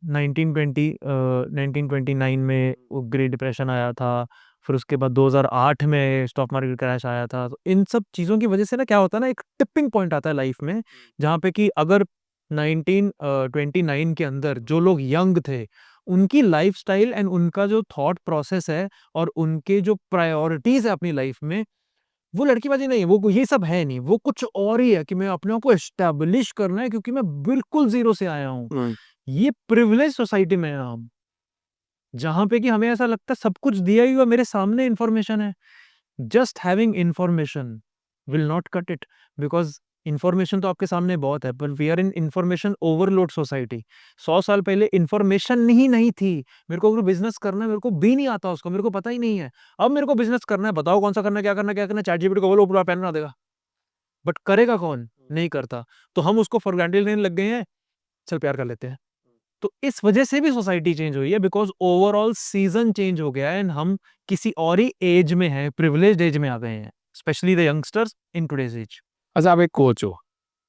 1929 में वो ग्रेट डिप्रेशन आया था, फिर उसके बाद 2008 में स्टॉक मार्केट क्रैश आया था। तो इन सब चीज़ों की वजह से ना क्या होता है ना, एक टिपिंग पॉइंट आता है लाइफ में, जहाँ पे कि अगर 1929 के अंदर जो लोग यंग थे, उनकी लाइफ़स्टाइल एंड उनका जो थॉट प्रोसेस है, और उनके जो प्रायोरिटीज़ है अपनी लाइफ में, वो लड़कीबाजी नहीं है, वो ये सब है नहीं, वो कुछ और ही है कि मैं अपने आप को एस्टेब्लिश करना है, क्योंकि मैं बिल्कुल ज़ीरो से आया हूँ। ये प्रिविलेज सोसाइटी में हैं हम, जहाँ पे कि हमें ऐसा लगता है सब कुछ दिया ही हुआ मेरे सामने इन्फॉर्मेशन है। Just having information will not cut it, because information तो आपके सामने बहुत है, पर we are in information overload society. 100 साल पहले इन्फॉर्मेशन ही नहीं थी। मेरे को अगर बिज़नेस करना है, मेरे को भी नहीं आता उसको, मेरे को पता ही नहीं है। अब मेरे को बिज़नेस करना है, बताओ कौन-सा करना है, क्या करना है, क्या करना है? चैटजीपीटी को बोलो पूरा प्लान बना देगा। बट करेगा कौन? नहीं करता। तो हम उसको फॉर ग्रांटेड लेने लग गए हैं, चल प्यार कर लेते हैं। तो इस वजह से भी सोसाइटी चेंज हुई है, बिकॉज़ ओवरऑल सीज़न चेंज हो गया है, एंड हम किसी और ही एज में हैं, प्रिविलेज्ड एज में आ गए हैं, specially the youngsters in today's age. अच्छा, आप एक कोच हो,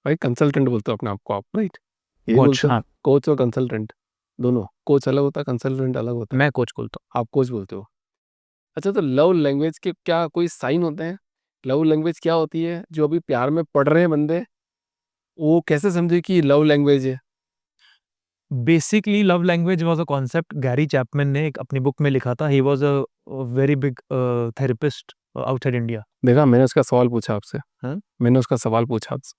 भाई कंसल्टेंट बोलते हो अपने आप को आप, राइट? ये कोच, बोलते हो हाँ। कोच और कंसल्टेंट, दोनों। कोच अलग होता है, कंसल्टेंट अलग होता है। मैं कोच बोलता आप कोच बोलते हो। अच्छा, तो लव लैंग्वेज के क्या कोई साइन होते हैं लव लैंग्वेज क्या होती है? जो अभी प्यार में पड़ रहे हैं बंदे, वो कैसे समझे कि लव लैंग्वेज है? Basically love language was a concept Gary Chapman ने एक अपनी बुक में लिखा था। He was a very big therapist outside India. देखा, मैंने उसका सवाल पूछा आपसे। हाँ? मैंने उसका सवाल पूछा आपसे।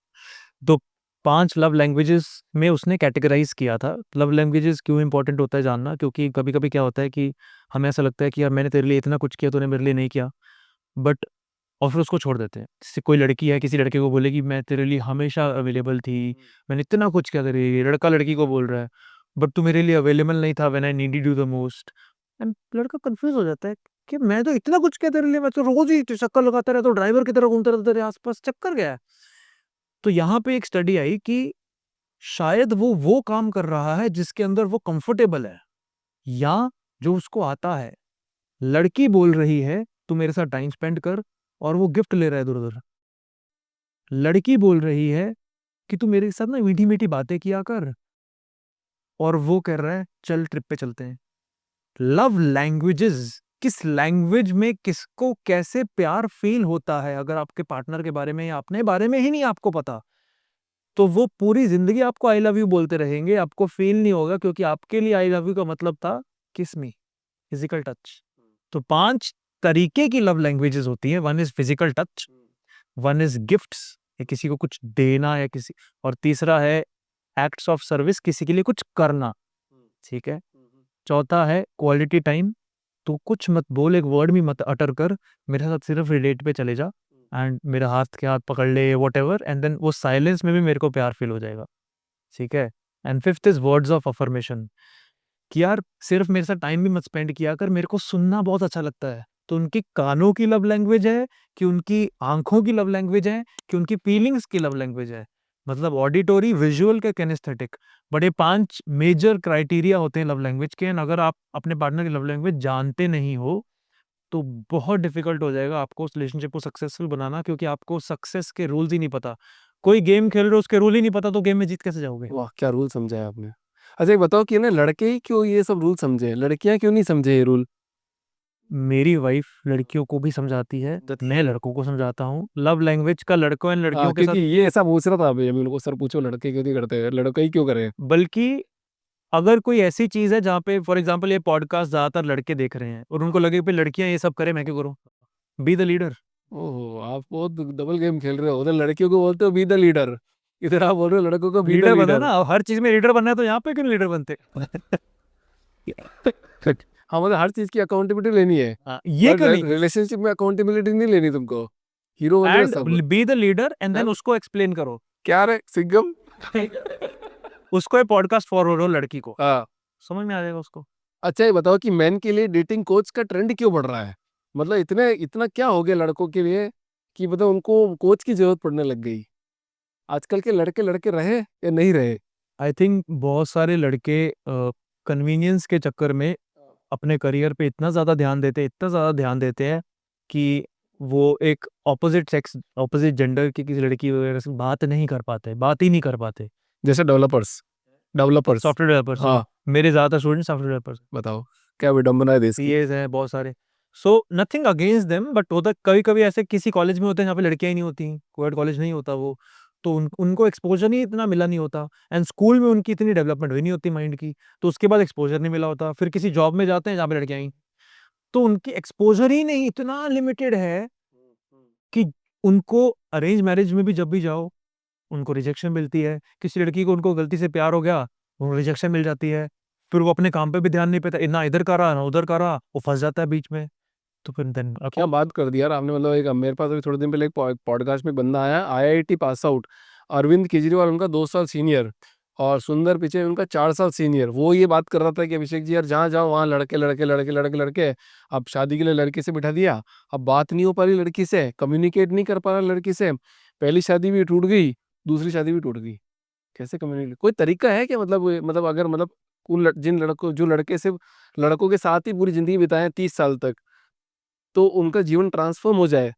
तो 5 लव लैंग्वेजेस में उसने कैटेगराइज किया था। लव लैंग्वेजेस क्यों इंपॉर्टेंट होता है जानना, क्योंकि कभी कभी क्या होता है कि हमें ऐसा लगता है कि यार मैंने तेरे लिए इतना कुछ किया, तूने मेरे लिए नहीं किया, बट और फिर उसको छोड़ देते हैं। जैसे कोई लड़की है किसी लड़के को बोले कि मैं तेरे लिए हमेशा अवेलेबल थी, मैंने इतना कुछ किया तेरे लिए, लड़का लड़की को बोल रहा है, बट तू मेरे लिए अवेलेबल नहीं था when I needed you the most. And लड़का कंफ्यूज हो जाता है कि मैं तो इतना कुछ किया तेरे लिए, मैं तो रोज ही चक्कर लगाता रहता हूँ, ड्राइवर की तरह घूमता रहता तेरे आसपास, चक्कर गया है। तो यहाँ पे एक स्टडी आई कि शायद वो काम कर रहा है जिसके अंदर वो कंफर्टेबल है, या जो उसको आता है। लड़की बोल रही है तू मेरे साथ टाइम स्पेंड कर, और वो गिफ्ट ले रहा है इधर-उधर। लड़की बोल रही है कि तू मेरे साथ ना मीठी-मीठी बातें किया कर, और वो कह रहा है चल ट्रिप पे चलते हैं। लव लैंग्वेजेस, किस लैंग्वेज में किसको कैसे प्यार फील होता है, अगर आपके पार्टनर के बारे में या अपने बारे में ही नहीं आपको पता, तो वो पूरी जिंदगी आपको आई लव यू बोलते रहेंगे, आपको फील नहीं होगा, क्योंकि आपके लिए आई लव यू का मतलब था किस मी, फिजिकल टच। तो 5 तरीके की लव लैंग्वेजेस होती हैं। One is physical touch, one is gifts, या किसी को कुछ देना, या किसी, और तीसरा है एक्ट्स ऑफ सर्विस, किसी के लिए कुछ करना, ठीक है। चौथा है क्वालिटी टाइम, तू कुछ मत बोल, एक वर्ड भी मत अटर कर, मेरे साथ सिर्फ रिलेट पे चले जा, एंड मेरा हाथ के हाथ पकड़ ले, वट एवर, एंड देन वो साइलेंस में भी मेरे को प्यार फील हो जाएगा, ठीक है। And fifth is words of affirmation, कि यार सिर्फ मेरे साथ टाइम भी मत स्पेंड किया कर, मेरे को सुनना बहुत अच्छा लगता है। तो उनकी कानों की लव लैंग्वेज है, कि उनकी आंखों की लव लैंग्वेज है, कि उनकी फीलिंग्स की लव लैंग्वेज है, मतलब ऑडिटोरी, विजुअल के किनेस्थेटिक। बड़े 5 मेजर क्राइटेरिया होते हैं लव लैंग्वेज के, एंड अगर आप अपने पार्टनर की लव लैंग्वेज जानते नहीं हो तो बहुत डिफिकल्ट हो जाएगा आपको उस रिलेशनशिप को सक्सेसफुल बनाना, क्योंकि आपको सक्सेस के रूल्स ही नहीं पता। कोई गेम खेल रहे हो उसके रूल ही नहीं पता, तो गेम में जीत कैसे जाओगे? वाह, क्या रूल समझा है आपने। अच्छा, ये बताओ कि ना लड़के ही क्यों ये सब रूल समझे, लड़कियां क्यों नहीं समझे ये रूल? मेरी वाइफ लड़कियों को भी समझाती है, मैं लड़कों को समझाता हूँ। लव लैंग्वेज का लड़कों एंड लड़कियों के क्योंकि साथ, ये ऐसा पूछ रहा था अभी अभी उनको, सर पूछो लड़के क्यों नहीं करते, लड़के ही क्यों करें? बल्कि अगर कोई ऐसी चीज है जहाँ पे फॉर एग्जांपल ये पॉडकास्ट ज्यादातर लड़के देख रहे हैं, और उनको लगे कि लड़कियां ये सब करें, मैं क्यों करूँ? B the leader. ओहो, आप बहुत डबल गेम खेल रहे हो। उधर लड़कियों को बोलते हो बी द लीडर, इधर आप बोल रहे हो लड़कों को बी द लीडर बना लीडर। ना, हर चीज में लीडर बनना है, तो यहाँ पे क्यों लीडर बनते? हाँ, मतलब हर चीज की अकाउंटेबिलिटी लेनी है, हाँ, ये क्यों नहीं? रिलेशनशिप में अकाउंटेबिलिटी नहीं लेनी तुमको, हीरो बन रहे हो एंड सब। Be the leader, and then हाँ? उसको एक्सप्लेन करो, क्या रे सिंगम? उसको ये पॉडकास्ट फॉरवर्ड हो लड़की को, हाँ। समझ में आ जाएगा उसको। अच्छा, ये बताओ कि मेन के लिए डेटिंग कोच का ट्रेंड क्यों बढ़ रहा है? मतलब इतने इतना क्या हो गया लड़कों के लिए कि मतलब उनको कोच की जरूरत पड़ने लग गई? आजकल के लड़के लड़के रहे या नहीं रहे? आई थिंक बहुत सारे लड़के कन्वीनियंस के चक्कर में अपने करियर पे इतना ज़्यादा ध्यान देते हैं, इतना ज़्यादा ध्यान देते हैं कि वो एक ऑपोजिट सेक्स, ऑपोजिट जेंडर की किसी लड़की वगैरह से बात नहीं कर पाते, बात ही नहीं कर पाते। जैसे डेवलपर्स डेवलपर्स सॉफ्टवेयर डेवलपर्स, हाँ, मेरे ज़्यादातर स्टूडेंट सॉफ्टवेयर डेवलपर्स, बताओ क्या विडंबना है देश की। सीएस हैं बहुत सारे। So nothing against them, but होता कभी कभी ऐसे किसी कॉलेज में होते हैं जहाँ पे लड़कियां ही नहीं होती, कोएड कॉलेज नहीं होता वो, तो उनको एक्सपोजर ही इतना मिला नहीं होता, एंड स्कूल में उनकी इतनी डेवलपमेंट हुई नहीं होती माइंड की, तो उसके बाद एक्सपोजर नहीं मिला होता, फिर किसी जॉब में जाते हैं जहाँ पे लड़कियां ही, तो उनकी एक्सपोजर ही नहीं, इतना लिमिटेड है कि उनको अरेंज मैरिज में भी जब भी जाओ उनको रिजेक्शन मिलती है। किसी लड़की को उनको गलती से प्यार हो गया, उनको रिजेक्शन मिल जाती है, फिर वो अपने काम पे भी ध्यान नहीं देता, ना इधर का रहा ना उधर का रहा, वो फंस जाता है बीच में। तो फिर देन क्या बात कर दी यार आपने। मतलब एक मेरे पास अभी थोड़े दिन पहले एक पॉडकास्ट में बंदा आया, IIT pass out, Arvind Kejriwal उनका 2 साल सीनियर और सुंदर पिचाई उनका 4 साल सीनियर। वो ये बात कर रहा था कि अभिषेक जी यार जहाँ जाओ वहाँ लड़के लड़के लड़के लड़के लड़के। अब शादी के लिए लड़के से बिठा दिया, अब बात नहीं हो पा रही लड़की से, कम्युनिकेट नहीं कर पा रहा लड़की से, पहली शादी भी टूट गई, दूसरी शादी भी टूट गई। कैसे कम्युनिकेट, कोई तरीका है क्या? मतलब अगर मतलब जिन लड़कों जो लड़के से लड़कों के साथ ही पूरी जिंदगी बिताए 30 साल तक, तो उनका जीवन ट्रांसफॉर्म हो जाए,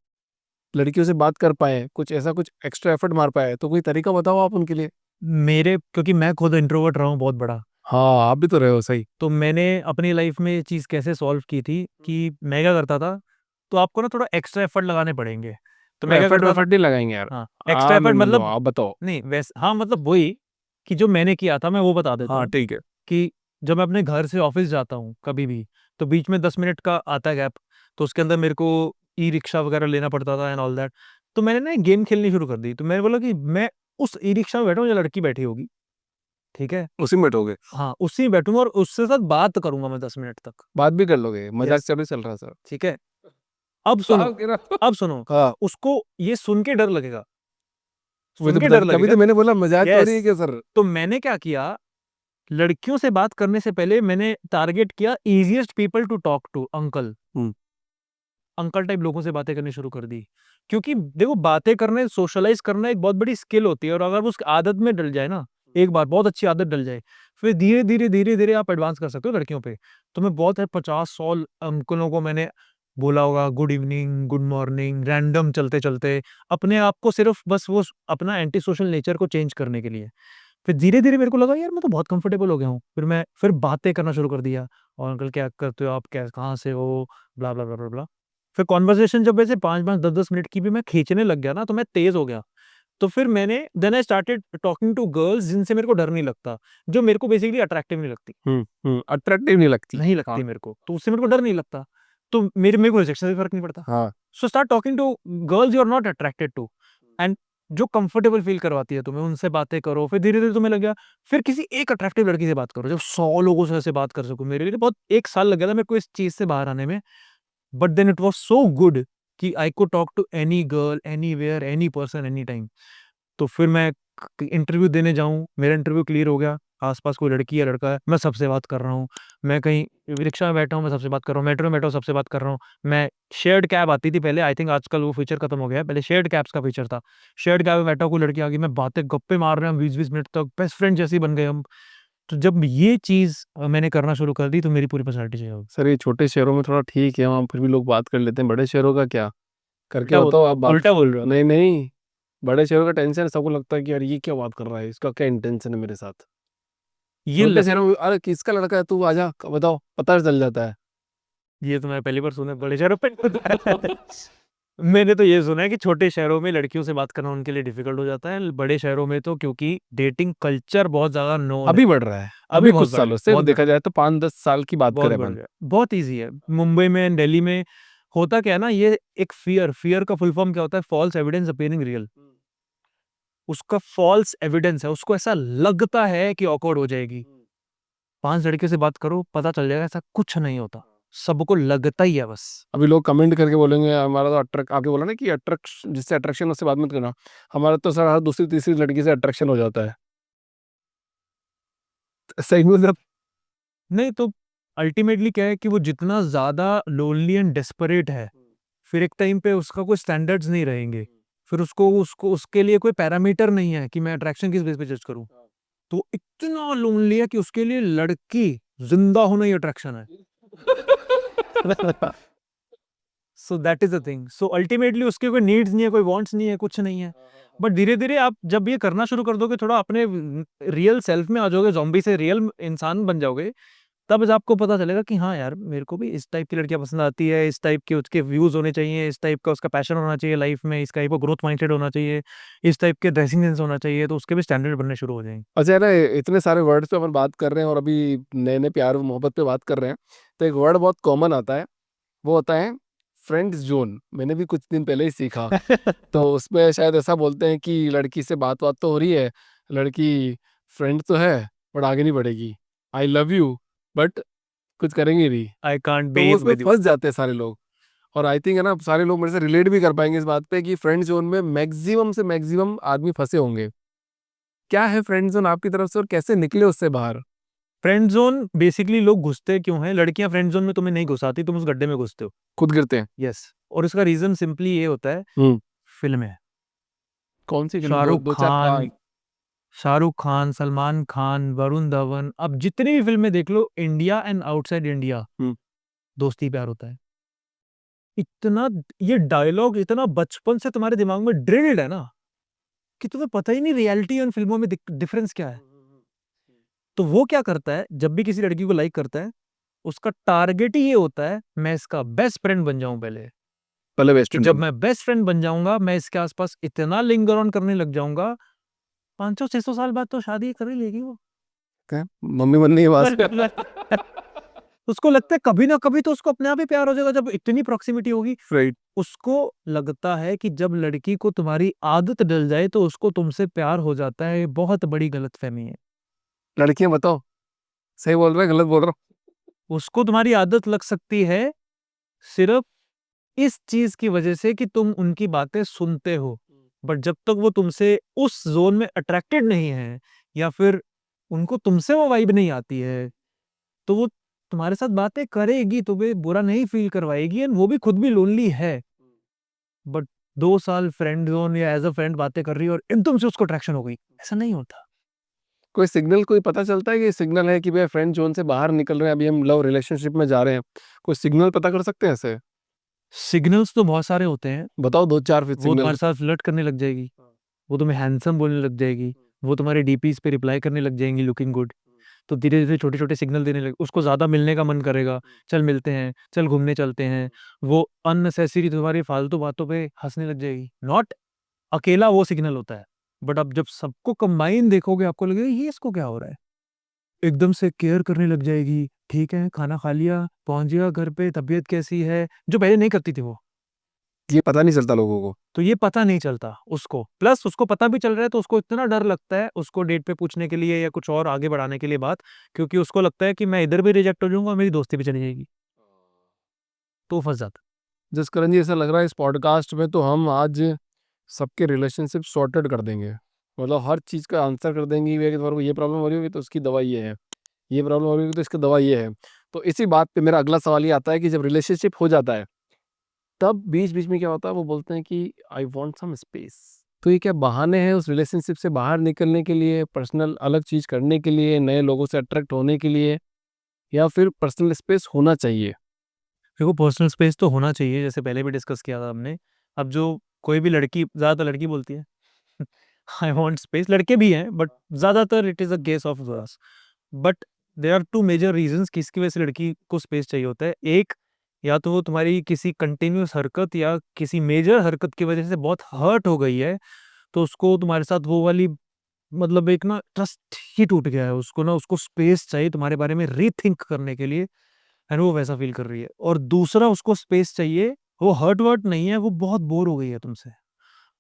लड़कियों से बात कर पाए, कुछ ऐसा कुछ एक्स्ट्रा एफर्ट मार पाए, तो कोई तरीका बताओ आप उनके लिए। मेरे, क्योंकि मैं खुद इंट्रोवर्ट रहा हूँ बहुत बड़ा, हाँ, आप भी तो रहे हो सही। तो मैंने अपनी लाइफ में ये चीज़ कैसे सॉल्व की थी कि मैं क्या करता था, तो आपको ना थोड़ा एक्स्ट्रा एफर्ट लगाने पड़ेंगे। तो मैं क्या एफर्ट करता था, वेफर्ट नहीं लगाएंगे यार। हाँ एक्स्ट्रा एफर्ट आनंद लो, मतलब आप बताओ। नहीं वैसे, हाँ मतलब वही कि जो मैंने किया था मैं वो बता देता हाँ हूँ ठीक है। कि जब मैं अपने घर से ऑफिस जाता हूँ कभी भी, तो बीच में 10 मिनट का आता है गैप, तो उसके अंदर मेरे को ई रिक्शा वगैरह लेना पड़ता था एंड ऑल दैट। तो मैंने ना गेम खेलनी शुरू कर दी, तो मैंने बोला कि मैं उस ई रिक्शा में बैठा हूँ जो लड़की बैठी होगी, ठीक है, उसी में बैठोगे, हाँ उसी में बैठूंगा और उससे साथ बात करूंगा मैं 10 मिनट तक, बात भी कर लोगे, मजाक यस, चल रहा सर। ठीक है। अब सुनो, अब सुनो, हाँ उसको ये सुन के डर लगेगा, वही सुन तो के बता, डर तभी लगेगा, तो मैंने बोला मजाक हो रही है यस। क्या सर। तो मैंने क्या किया, लड़कियों से बात करने से पहले मैंने टारगेट किया easiest people to talk to, uncle, हम्म। अंकल टाइप लोगों से बातें करनी शुरू कर दी। क्योंकि देखो बातें करने, सोशलाइज करना एक बहुत बड़ी स्किल होती है, और अगर वो उस आदत में डल जाए ना, एक बार बहुत अच्छी आदत डल जाए, फिर धीरे धीरे धीरे धीरे आप एडवांस कर सकते हो लड़कियों पे। तो मैं बहुत है 50-100 अंकलों को मैंने बोला होगा good evening, good morning, random चलते चलते, अपने आप को सिर्फ बस वो अपना एंटी सोशल नेचर को चेंज करने के लिए। फिर धीरे-धीरे मेरे को लगा यार मैं तो बहुत कंफर्टेबल हो गया हूँ। फिर बातें करना शुरू कर दिया, और अंकल क्या करते हो आप? क्या कहाँ से हो? ब्ला, ब्ला, ब्ला, ब्ला, ब्ला। फिर कन्वर्सेशन जब वैसे 5-5 10-10 मिनट की भी मैं खींचने लग गया ना, तो मैं तेज़ हो गया। तो फिर मैंने then I started talking to girls जिनसे मेरे को डर नहीं लगता, जो मेरे को बेसिकली अट्रैक्टिव नहीं लगती, अट्रैक्टिव नहीं लगती। नहीं लगती हाँ मेरे को, तो उससे मेरे को डर नहीं लगता। तो मेरे को रिजेक्शन से फ़र्क नहीं पड़ता। हाँ। So start talking to girls you are not attracted to, and जो कंफर्टेबल फील करवाती है तुम्हें, उनसे बातें करो। फिर धीरे-धीरे तुम्हें लग गया, फिर किसी एक अट्रैक्टिव लड़की से बात करो, जब 100 लोगों से ऐसे बात कर सकूँ। मेरे लिए बहुत 1 साल लग गया था मेरे को इस चीज़ से बाहर आने में, but then it was so good कि I could talk to any girl, anywhere, any person, any time. तो फिर मैं इंटरव्यू देने जाऊँ, मेरा इंटरव्यू क्लियर हो गया, आस-पास कोई लड़की या लड़का है, मैं सबसे बात कर रहा हूँ। मैं कहीं रिक्शा में बैठा हूँ, मैं सबसे बात कर रहा हूँ, मेट्रो में बैठा हूँ, सबसे बात कर रहा हूँ। मैं शेयर्ड कैब आती थी पहले, आई थिंक आजकल वो फीचर खत्म हो गया है, पहले शेयर्ड कैब्स का फीचर था। शेयर्ड कैब में बैठा हूँ, कोई लड़की आ गई, मैं बातें गप्पे मार रहे हैं हम 20-20 मिनट तक, बेस्ट फ्रेंड जैसे ही बन गए हम। तो जब ये चीज़ मैंने करना शुरू कर दी, तो मेरी पूरी पर्सनैलिटी चेंज हो गई। सर ये छोटे शहरों में थोड़ा ठीक है, वहाँ फिर भी लोग बात कर लेते हैं, बड़े शहरों का क्या करके उल्टा बोल बताओ आप बात। उल्टा बोल रहे हो। नहीं नहीं, बड़े शहरों का टेंशन है, सबको लगता है कि यार ये क्या बात कर रहा है, इसका क्या इंटेंशन है मेरे साथ। ये छोटे ल शहरों में अरे किसका लड़का है तू आजा बताओ, पता चल जाता है। ये तो मैंने पहली बार सुना है बड़े शहरों पे। मैंने तो ये सुना है कि छोटे शहरों में लड़कियों से बात करना उनके लिए डिफिकल्ट हो जाता है, बड़े शहरों में तो क्योंकि डेटिंग कल्चर बहुत ज़्यादा नोन है। अभी बढ़ रहा है, अभी अभी बहुत कुछ बढ़ गया, सालों से बहुत बढ़ देखा जाए तो 5-10 साल की बात बहुत करें बढ़ अपन। गया, बहुत ईज़ी है। मुंबई में, दिल्ली में होता क्या है ना, ये एक फ़ियर का फुल फॉर्म क्या होता है? False evidence appearing real. उसका फ़ॉल्स एविडेंस है, उसको ऐसा लगता है कि ऑकवर्ड हो जाएगी। 5 लड़कियों से बात करो, पता चल जाएगा ऐसा कुछ नहीं होता। सबको लगता ही है बस। अभी लोग कमेंट करके बोलेंगे हमारा तो अट्रैक्ट, आपके बोला ना कि अट्रैक्शन, जिससे अट्रैक्शन उससे बात मत करना, हमारा तो सर हर दूसरी तीसरी लड़की से अट्रैक्शन हो जाता है। सही में सर। नहीं तो अल्टीमेटली क्या है कि वो जितना ज़्यादा लोनली एंड डेस्परेट है, फिर एक टाइम पे उसका कोई स्टैंडर्ड्स नहीं रहेंगे। फिर उसको उसको उसके लिए कोई पैरामीटर नहीं है कि मैं अट्रैक्शन किस बेस पे जज करूँ। तो इतना लोनली है कि उसके लिए लड़की ज़िंदा होना ही अट्रैक्शन है। So that is the thing. So ultimately उसके कोई नीड्स नहीं है, कोई वांट्स नहीं है, कुछ नहीं है। बट धीरे-धीरे आप जब ये करना शुरू कर दोगे, थोड़ा अपने रियल सेल्फ में आ जाओगे, ज़ॉम्बी से रियल इंसान बन जाओगे, तब ज आपको पता चलेगा कि हाँ यार, मेरे को भी इस टाइप की लड़कियाँ पसंद आती है, इस टाइप के उसके व्यूज़ होने चाहिए, इस टाइप का उसका पैशन होना चाहिए लाइफ़ में, इस टाइप का ग्रोथ माइंडसेट होना चाहिए, इस टाइप के ड्रेसिंग सेंस होना चाहिए, तो उसके भी स्टैंडर्ड बनने शुरू हो जाएँगे। अच्छा है ना, इतने सारे वर्ड्स पे अपन बात कर रहे हैं और अभी नए नए प्यार मोहब्बत पे बात कर रहे हैं, तो एक वर्ड बहुत कॉमन आता है, वो होता है फ्रेंड्स जोन। मैंने भी कुछ दिन पहले ही सीखा। तो उसमें शायद ऐसा बोलते हैं कि लड़की से बात बात तो हो रही है, लड़की फ्रेंड तो है बट आगे नहीं बढ़ेगी, आई लव यू बट कुछ करेंगे नहीं। आई कांट तो बी वो उसमें विद यू। फंस जाते हैं सारे लोग। और आई थिंक है ना, सारे लोग मेरे से रिलेट भी कर पाएंगे इस बात पे कि फ्रेंड जोन में मैक्सिमम से मैक्सिमम आदमी फंसे होंगे। क्या है फ्रेंड जोन आपकी तरफ से और कैसे निकले उससे बाहर। फ्रेंड ज़ोन बेसिकली लोग घुसते क्यों हैं? लड़कियाँ फ्रेंड ज़ोन में तुम्हें नहीं घुसाती, तुम उस गड्ढे में घुसते हो। खुद गिरते हैं। यस, और इसका रीज़न सिंपली ये होता है, हम्म। फ़िल्में। कौन सी फिल्म, दो शाहरुख दो चार खान हाँ। शाहरुख खान, सलमान खान, वरुण धवन, अब जितनी भी फ़िल्में देख लो, इंडिया एंड आउटसाइड इंडिया, हम्म। दोस्ती प्यार होता है। इतना ये डायलॉग इतना बचपन से तुम्हारे दिमाग में ड्रिल्ड है ना, कि तुम्हें पता ही नहीं रियलिटी और फ़िल्मों में डिफ़रेंस क्या है। तो वो क्या करता है, जब भी किसी लड़की को लाइक करता है, उसका टारगेट ही ये होता है, मैं इसका बेस्ट फ्रेंड बन जाऊँ पहले। पहले बेस्ट कि फ्रेंड जब मैं बेस्ट फ्रेंड बन जाऊंगा मैं इसके आसपास इतना लिंगर ऑन करने लग जाऊंगा 500-600 साल बाद तो शादी कर ही लेगी वो। मम्मी बनने की बात उसको लगता है कभी ना कभी तो उसको अपने आप ही प्यार हो जाएगा जब इतनी प्रॉक्सिमिटी होगी। राइट। उसको लगता है कि जब लड़की को तुम्हारी आदत डल जाए तो उसको तुमसे प्यार हो जाता है। ये बहुत बड़ी गलतफहमी है। लड़कियां बताओ, सही बोल रहा है गलत बोल रहा हूँ? उसको तुम्हारी आदत लग सकती है सिर्फ इस चीज की वजह से कि तुम उनकी बातें सुनते हो, बट जब तक वो तुमसे उस जोन में अट्रैक्टेड नहीं है या फिर उनको तुमसे वो वाइब नहीं आती है तो वो तुम्हारे साथ बातें करेगी, तुम्हें बुरा नहीं फील करवाएगी एंड वो भी खुद भी लोनली है। बट 2 साल फ्रेंड जोन या एज अ फ्रेंड बातें कर रही है और एकदम से उसको अट्रैक्शन हो गई, ऐसा नहीं होता। कोई सिग्नल कोई पता चलता है कि सिग्नल है कि भैया फ्रेंड जोन से बाहर निकल रहे हैं, अभी हम लव रिलेशनशिप में जा रहे हैं, कोई सिग्नल पता कर सकते हैं ऐसे? सिग्नल्स तो बहुत सारे होते हैं। बताओ 2-4 फिर वो सिग्नल। तुम्हारे साथ फ्लर्ट करने लग जाएगी, वो तुम्हें हैंडसम बोलने लग जाएगी, वो तुम्हारे डीपीज पे रिप्लाई करने लग जाएंगी लुकिंग गुड। तो धीरे धीरे छोटे छोटे सिग्नल देने लगे, उसको ज्यादा मिलने का मन करेगा, चल मिलते हैं, चल घूमने चलते हैं। वो अननेसेसरी तुम्हारी फालतू बातों पे हंसने लग जाएगी। नॉट अकेला वो सिग्नल होता है, बट अब जब सबको कंबाइन देखोगे आपको लगेगा ये इसको क्या हो रहा है। एकदम से केयर करने लग जाएगी, ठीक है खाना खा लिया, पहुंच गया घर पे, तबीयत कैसी है, जो पहले नहीं करती थी वो। ये पता नहीं चलता लोगों को। तो ये पता नहीं चलता उसको, प्लस उसको पता भी चल रहा है तो उसको इतना डर लगता है उसको डेट पे पूछने के लिए या कुछ और आगे बढ़ाने के लिए बात, क्योंकि उसको लगता है कि मैं इधर भी रिजेक्ट हो जाऊंगा, मेरी दोस्ती भी चली जाएगी, तो वो फंस जाता जसकरण जी, ऐसा लग रहा है इस पॉडकास्ट में तो हम आज सबके रिलेशनशिप सॉर्टेड कर देंगे, मतलब हर चीज़ का आंसर कर देंगे कि तुम्हारे को ये प्रॉब्लम हो रही होगी तो उसकी दवा ये है, ये प्रॉब्लम हो रही होगी तो इसकी दवा ये है। तो इसी बात पे मेरा अगला सवाल ये आता है कि जब रिलेशनशिप हो जाता है तब बीच बीच में क्या होता है, वो बोलते हैं कि आई वॉन्ट सम स्पेस। तो ये क्या बहाने हैं उस रिलेशनशिप से बाहर निकलने के लिए, पर्सनल अलग चीज़ करने के लिए, नए लोगों से अट्रैक्ट होने के लिए, या फिर पर्सनल स्पेस होना चाहिए? देखो पर्सनल स्पेस तो होना चाहिए, जैसे पहले भी डिस्कस किया था हमने। अब जो कोई भी लड़की, ज्यादातर लड़की बोलती है आई वांट स्पेस, लड़के भी हैं बट ज्यादातर it is a case of girls. But there are two major reasons किसकी वजह से लड़की को स्पेस चाहिए होता है। एक, या तो वो तुम्हारी किसी कंटिन्यूअस हरकत या किसी मेजर हरकत की वजह से बहुत हर्ट हो गई है, तो उसको तुम्हारे साथ वो वाली, मतलब एक ना ट्रस्ट ही टूट गया है, उसको ना उसको स्पेस चाहिए तुम्हारे बारे में रीथिंक करने के लिए, एंड वो वैसा फील कर रही है। और दूसरा, उसको स्पेस चाहिए, वो हर्ट वर्ट नहीं है, वो बहुत बोर हो गई है तुमसे।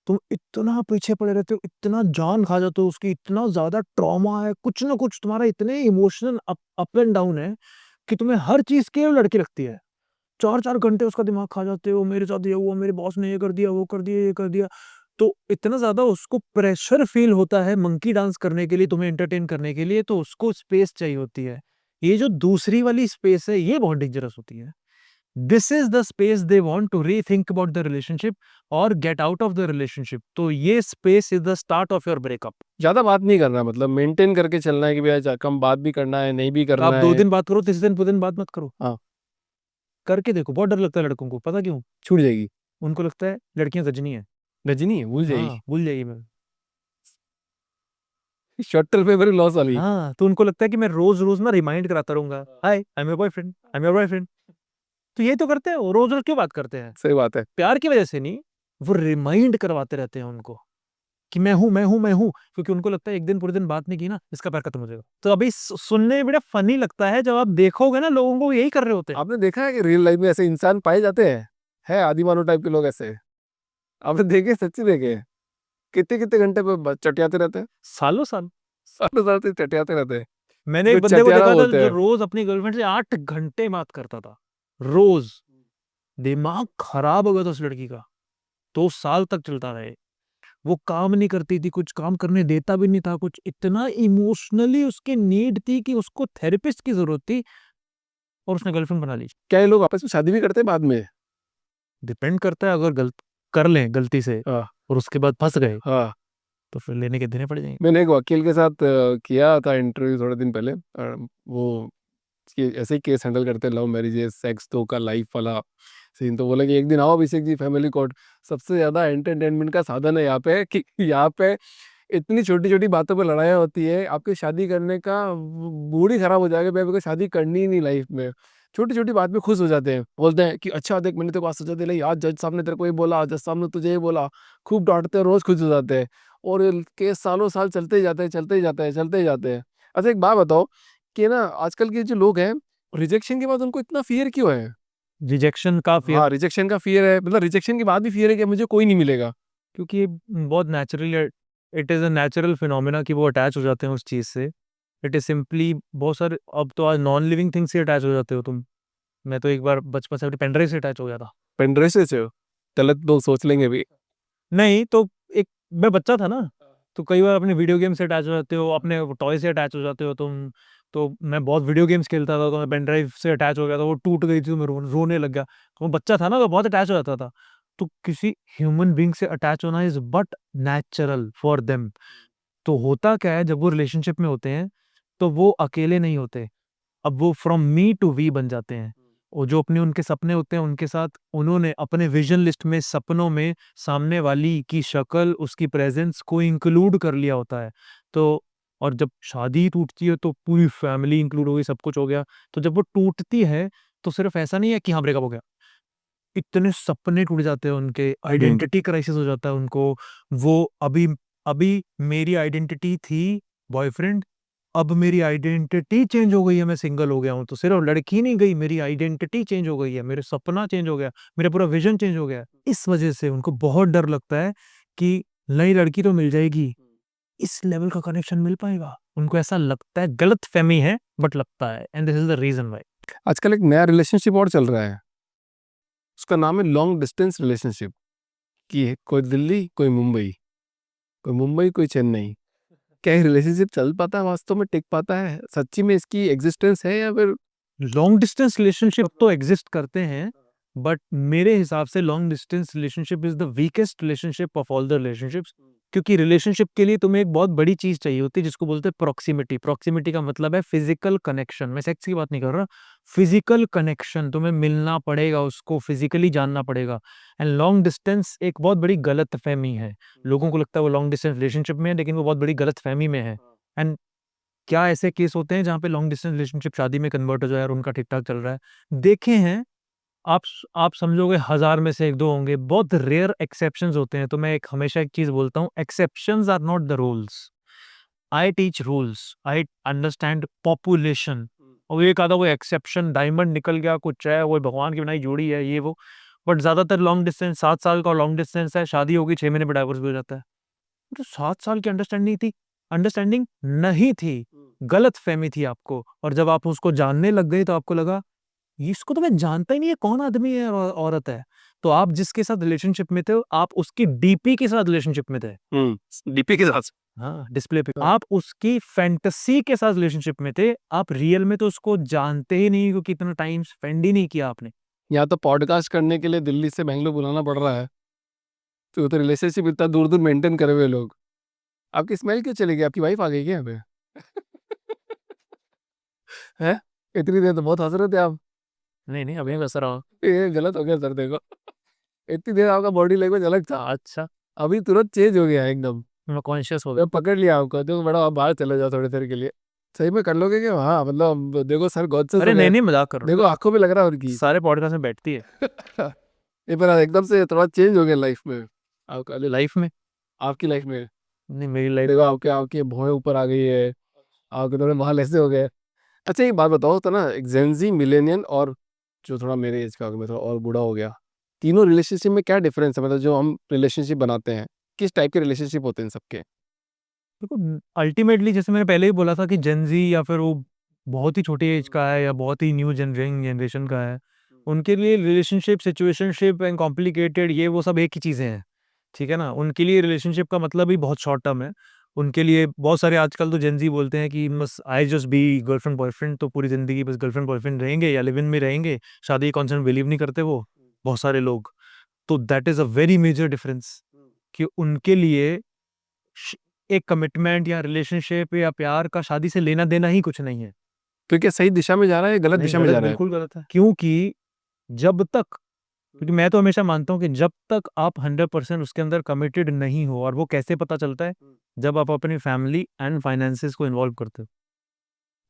तुम इतना पीछे पड़े रहते हो, इतना जान खा जाते हो उसकी, इतना ज्यादा ट्रॉमा है, कुछ ना कुछ तुम्हारा इतने इमोशनल अप एंड डाउन है कि तुम्हें हर चीज के लड़की लगती है। 4-4 घंटे उसका दिमाग खा जाते हो, मेरे साथ ये हुआ, मेरे बॉस ने ये कर दिया, वो कर दिया, ये कर दिया। तो इतना ज्यादा उसको प्रेशर फील होता है मंकी डांस करने के लिए, तुम्हें एंटरटेन करने के लिए, तो उसको स्पेस चाहिए होती है। ये जो दूसरी वाली स्पेस है ये बहुत डेंजरस होती है। This is the space they want to rethink about the relationship और get out of the relationship. तो ये space is the start of your breakup. ज़्यादा बात नहीं करना, मतलब मेंटेन करके चलना है कि भैया कम बात भी करना है, नहीं भी तो करना आप है। 2 दिन बात करो, तीसरे दिन बात मत करो। हाँ। करके देखो, बहुत डर लगता है लड़कों को, पता क्यों? छूट जाएगी। उनको लगता है लड़कियां गजनी है। गजनी है, भूल जाएगी। हाँ, भूल जाएगी मैं। शॉर्टर पेपर लॉस वाली। हाँ, तो उनको लगता है कि मैं रोज रोज ना रिमाइंड कराता रहूंगा, hi I am your boyfriend, I am your boyfriend. तो ये तो करते हैं, वो रोज रोज क्यों बात करते हैं? सही बात है। प्यार की वजह से नहीं, वो रिमाइंड करवाते रहते हैं उनको कि मैं हूं, मैं हूं, मैं हूं, क्योंकि उनको लगता है एक दिन पूरे दिन बात नहीं की ना, इसका प्यार खत्म हो जाएगा। तो अभी सुनने में बड़ा फनी लगता है, जब आप देखोगे ना लोगों को यही कर रहे होते हैं। आपने देखा है कि रियल लाइफ में ऐसे इंसान पाए जाते हैं? है आदि मानव टाइप के लोग ऐसे? आपने देखे, सच्ची देखे? कितने कितने घंटे पे चटियाते रहते हैं, सालों साल। सालों साल से चटियाते रहते हैं। मैंने एक जो बंदे को चटियारा देखा था बोलते जो हैं। रोज अपनी गर्लफ्रेंड से 8 घंटे बात करता था रोज। दिमाग खराब हो गया था उस लड़की का। 2 साल तक चलता रहे। वो काम नहीं करती थी, कुछ काम करने देता भी नहीं था, कुछ इतना इमोशनली उसकी नीड थी कि उसको थेरेपिस्ट की जरूरत थी, और उसने गर्लफ्रेंड बना ली। क्या ये लोग आपस में शादी भी करते हैं बाद में? डिपेंड करता है, अगर गलत कर लें गलती से हाँ। और उसके बाद फंस गए हाँ। तो फिर लेने के देने पड़ जाएंगे। मैंने एक वकील के साथ किया था इंटरव्यू थोड़े दिन पहले। वो ऐसे ही केस हैंडल करते हैं, लव मैरिजेस, सेक्स तो का लाइफ वाला सीन। तो बोले कि एक दिन आओ अभिषेक जी फैमिली कोर्ट, सबसे ज़्यादा एंटरटेनमेंट का साधन है यहाँ पे, कि यहाँ पे इतनी छोटी छोटी बातों पे लड़ाइयाँ होती है, आपकी शादी करने का मूड ही खराब हो जाएगा, भाई मेरे को शादी करनी ही नहीं लाइफ में। छोटी-छोटी बात पे खुश हो जाते हैं। बोलते हैं कि अच्छा देख मैंने तेरे को आज सज़ा दिलाई, आज जज साहब ने तेरे को ये बोला, आज जज साहब ने तुझे ये बोला। खूब डाँटते हैं, रोज़ खुश हो जाते हैं और ये केस सालों-साल चलते ही जाते हैं, चलते ही जाते हैं, चलते ही जाते हैं। अच्छा एक बात बताओ कि ना आजकल के जो लोग हैं, रिजेक्शन के बाद उनको इतना फ़ियर क्यों है? रिजेक्शन का फियर, हाँ, रिजेक्शन का फ़ियर है, मतलब रिजेक्शन के बाद भी फ़ियर है कि मुझे कोई नहीं मिलेगा। क्योंकि ये बहुत naturally, it is a natural phenomena कि वो अटैच हो जाते हैं उस चीज़ से। इट इज़ सिंपली बहुत सारे, अब तो आज नॉन लिविंग थिंग से अटैच हो जाते हो तुम। मैं तो एक बार बचपन से अपने पेन ड्राइव से अटैच हो गया था। पेन ड्राइव से हो? गलत लोग सोच लेंगे भी। नहीं, तो एक मैं बच्चा था ना, तो कई बार अपने वीडियो गेम से अटैच हो जाते हो, अपने टॉय से अटैच हो जाते हो तुम। तो मैं बहुत वीडियो गेम्स खेलता था, तो मैं पेन ड्राइव से अटैच हो गया था, वो टूट गई थी तो मैं रोने लग गया। तो मैं बच्चा था ना, तो बहुत अटैच हो जाता था। तो किसी ह्यूमन बीइंग से अटैच होना is but natural for them. तो होता क्या है, जब वो रिलेशनशिप में होते हैं, तो वो अकेले नहीं होते। अब वो फ्रॉम मी टू वी बन जाते हैं। और जो अपने उनके सपने होते हैं, उनके साथ उन्होंने अपने विज़न लिस्ट में, सपनों में सामने वाली की शक्ल, उसकी प्रेज़ेंस को इंक्लूड कर लिया होता है। तो और जब शादी टूटती है, तो पूरी फैमिली इंक्लूड हो गई, सब कुछ हो गया। तो जब वो टूटती है, तो सिर्फ़ ऐसा नहीं है कि हाँ, ब्रेकअप हो गया। इतने सपने टूट जाते हैं उनके, आइडेंटिटी क्राइसिस हो जाता है उनको। वो अभी अभी मेरी आइडेंटिटी थी बॉयफ्रेंड, अब मेरी आइडेंटिटी चेंज हो गई है, मैं सिंगल हो गया हूँ। तो सिर्फ लड़की नहीं गई, मेरी आइडेंटिटी चेंज हो गई है, मेरे सपना चेंज हो गया, मेरा पूरा विज़न चेंज हो गया है। इस वजह से उनको बहुत डर लगता है कि नई लड़की तो मिल जाएगी, इस लेवल का कनेक्शन मिल पाएगा? उनको ऐसा लगता है, गलतफ़हमी है बट लगता है, and this is the reason why. आजकल एक नया रिलेशनशिप और चल रहा है, उसका नाम है लॉन्ग डिस्टेंस रिलेशनशिप। कि कोई दिल्ली, कोई मुंबई, कोई मुंबई, कोई चेन्नई। क्या ये रिलेशनशिप चल पाता है, वास्तव में टिक पाता है? सच्ची में इसकी एग्जिस्टेंस है या फिर लॉन्ग डिस्टेंस रिलेशनशिप तो एग्जिस्ट करते हैं, बट मेरे हिसाब से long distance relationship is the weakest relationship of all the relationships. क्योंकि रिलेशनशिप के लिए तुम्हें एक बहुत बड़ी चीज चाहिए होती है, जिसको बोलते हैं प्रॉक्सिमिटी। प्रॉक्सिमिटी का मतलब है फिजिकल कनेक्शन। मैं सेक्स की बात नहीं कर रहा, फिजिकल कनेक्शन। तुम्हें मिलना पड़ेगा, उसको फिजिकली जानना पड़ेगा। एंड लॉन्ग डिस्टेंस एक बहुत बड़ी गलत फहमी है। लोगों को लगता है वो लॉन्ग डिस्टेंस रिलेशनशिप में है, लेकिन वो बहुत बड़ी गलत फहमी में है। एंड क्या ऐसे केस होते हैं जहाँ पे लॉन्ग डिस्टेंस रिलेशनशिप शादी में कन्वर्ट हो जाए और उनका ठीक-ठाक चल रहा है? देखे हैं, आप समझोगे 1000 में से 1-2 होंगे, बहुत रेयर एक्सेप्शंस होते हैं। तो मैं एक हमेशा एक चीज़ बोलता हूँ, exceptions are not the rules. I teach rules, I understand population. और एक आधा कोई एक्सेप्शन डायमंड निकल गया, कुछ है, वो भगवान की बनाई जोड़ी है, ये वो। बट ज़्यादातर लॉन्ग डिस्टेंस 7 साल का लॉन्ग डिस्टेंस है, शादी होगी 6 महीने में डाइवोर्स भी हो जाता है। तो 7 साल की अंडरस्टैंडिंग नहीं थी, गलतफ़हमी थी आपको, और जब आप उसको जानने लग गए तो आपको लगा, इसको तो मैं जानता ही नहीं है, कौन आदमी है और औरत है। तो आप जिसके साथ रिलेशनशिप में थे, आप उसकी डीपी के साथ रिलेशनशिप में थे। डीपी के साथ? हाँ, डिस्प्ले पे। हाँ। आप उसकी फैंटेसी के साथ रिलेशनशिप में थे, आप रियल में तो उसको जानते ही नहीं, क्योंकि इतना टाइम स्पेंड ही नहीं किया आपने। यहाँ तो पॉडकास्ट करने के लिए दिल्ली से बैंगलोर बुलाना पड़ रहा है, तो रिलेशनशिप इतना दूर-दूर मेंटेन करे हुए लोग। आपकी स्मेल क्यों चली गई? आपकी वाइफ आ गई क्या यहाँ पे? हैं? इतनी देर तो बहुत हँस रहे थे आप। नहीं, नहीं, अभी मैं हँस रहा हूँ। ये गलत हो गया सर देखो। इतनी देर आपका बॉडी लैंग्वेज अलग था, अच्छा, अभी तुरंत चेंज हो गया है एकदम। मैं कॉन्शियस हो गया। मैं पकड़ लिया आपको, देखो मैडम आप बाहर चले जाओ थोड़ी देर के लिए। सही में कर लोगे क्या? हाँ, मतलब देखो सर गॉड अरे हो नहीं, गए। नहीं, मज़ाक कर रहा देखो आँखों में लग रहा है उनकी। हूँ। सारे पॉडकास्ट में बैठती है। ये पर एकदम से थोड़ा चेंज हो गया लाइफ में। आपका लाइफ में? आपकी लाइफ में नहीं, मेरी लाइफ। देखो आपके आपकी भौहें ऊपर आ गई है, आपके थोड़े बाल ऐसे हो गए। अच्छा एक बात बताओ तो ना, एक जेनज़ी, मिलेनियल और जो थोड़ा मेरे एज का, मैं थोड़ा और बूढ़ा हो गया, तीनों रिलेशनशिप में क्या डिफरेंस है? मतलब जो हम रिलेशनशिप बनाते हैं, किस टाइप के रिलेशनशिप होते हैं इन सबके? देखो, अल्टीमेटली जैसे मैंने पहले ही बोला था कि जेन ज़ी या फिर वो बहुत ही छोटी एज का है या बहुत ही न्यू जनरेशन का है, उनके लिए रिलेशनशिप, सिचुएशनशिप एंड कॉम्प्लिकेटेड, ये वो सब एक ही चीज़ें हैं, ठीक है ना? उनके लिए रिलेशनशिप का मतलब ही बहुत शॉर्ट टर्म है। उनके लिए बहुत सारे आजकल तो जेन ज़ी बोलते हैं कि बस I just be girlfriend boyfriend, तो पूरी ज़िंदगी बस गर्लफ्रेंड बॉयफ्रेंड रहेंगे या लिव इन में रहेंगे, शादी के कॉन्सेप्ट बिलीव नहीं करते वो, बहुत सारे लोग। तो that is a very major difference कि उनके लिए श एक कमिटमेंट या रिलेशनशिप या प्यार का शादी से लेना-देना ही कुछ नहीं है। तो क्या सही दिशा में जा रहा है या गलत नहीं, दिशा में गलत, जा रहा है? बिल्कुल गलत है। क्योंकि जब तक, क्योंकि मैं तो हमेशा मानता हूँ कि जब तक आप 100% उसके अंदर कमिटेड नहीं हो, और वो कैसे पता चलता है? जब आप अपनी फैमिली एंड फाइनेंसेस को इन्वॉल्व करते हो।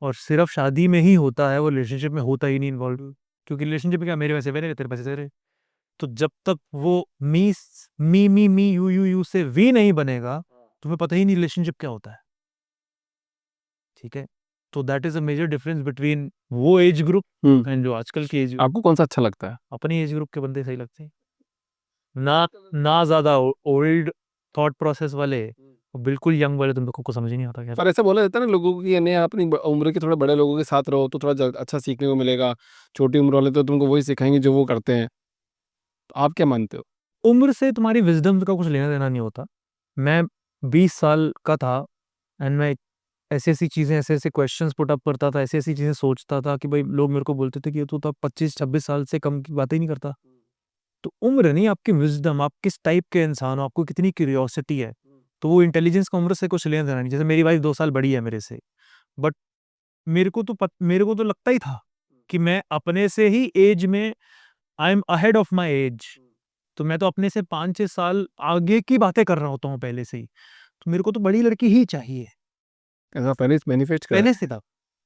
और सिर्फ शादी में ही होता है, वो रिलेशनशिप में होता ही नहीं इन्वॉल्व, क्योंकि रिलेशनशिप में क्या, मेरे वैसे मेरे तेरे पैसे तेरे। तो जब तक वो मी यू से वी नहीं बनेगा, तुम्हें पता ही नहीं रिलेशनशिप क्या होता है। ठीक है, तो that is a major difference between वो एज ग्रुप एंड जो आजकल की एज ग्रुप। आपको कौन सा अच्छा लगता है? अपनी एज ग्रुप के बंदे सही लगते हैं, ना ज्यादा ओल्ड थॉट प्रोसेस वाले, और बिल्कुल यंग वाले, तुम लोगों को समझ ही नहीं आता क्या। पर ऐसा बोला जाता है ना लोगों को कि यानी आप अपनी उम्र के थोड़े बड़े लोगों के साथ रहो तो थोड़ा अच्छा सीखने को मिलेगा, छोटी उम्र वाले तो तुमको वही सिखाएंगे जो वो करते हैं। तो आप क्या मानते हो? उम्र से तुम्हारी विजडम का कुछ लेना देना नहीं होता। मैं 20 साल का था एंड मैं ऐसी ऐसी चीज़ें, ऐसे ऐसे क्वेश्चंस पुट अप करता था, ऐसी ऐसी चीज़ें सोचता था कि भाई लोग मेरे को बोलते थे कि तू तो 25-26 साल से कम की बातें ही नहीं करता। तो उम्र नहीं, आपकी विजडम, आप किस टाइप के इंसान हो, आपको कितनी क्यूरियोसिटी है, तो वो इंटेलिजेंस का उम्र से कुछ लेना देना नहीं। जैसे मेरी वाइफ 2 साल बड़ी है मेरे से, बट मेरे को तो लगता ही था कि मैं अपने से ही एज में I am ahead of my age. तो मैं तो अपने से 5-6 साल आगे की बातें कर रहा होता हूँ पहले से ही। तो मेरे को तो बड़ी लड़की ही चाहिए, ऐसा पहले मैनिफेस्ट करा? पहले से था।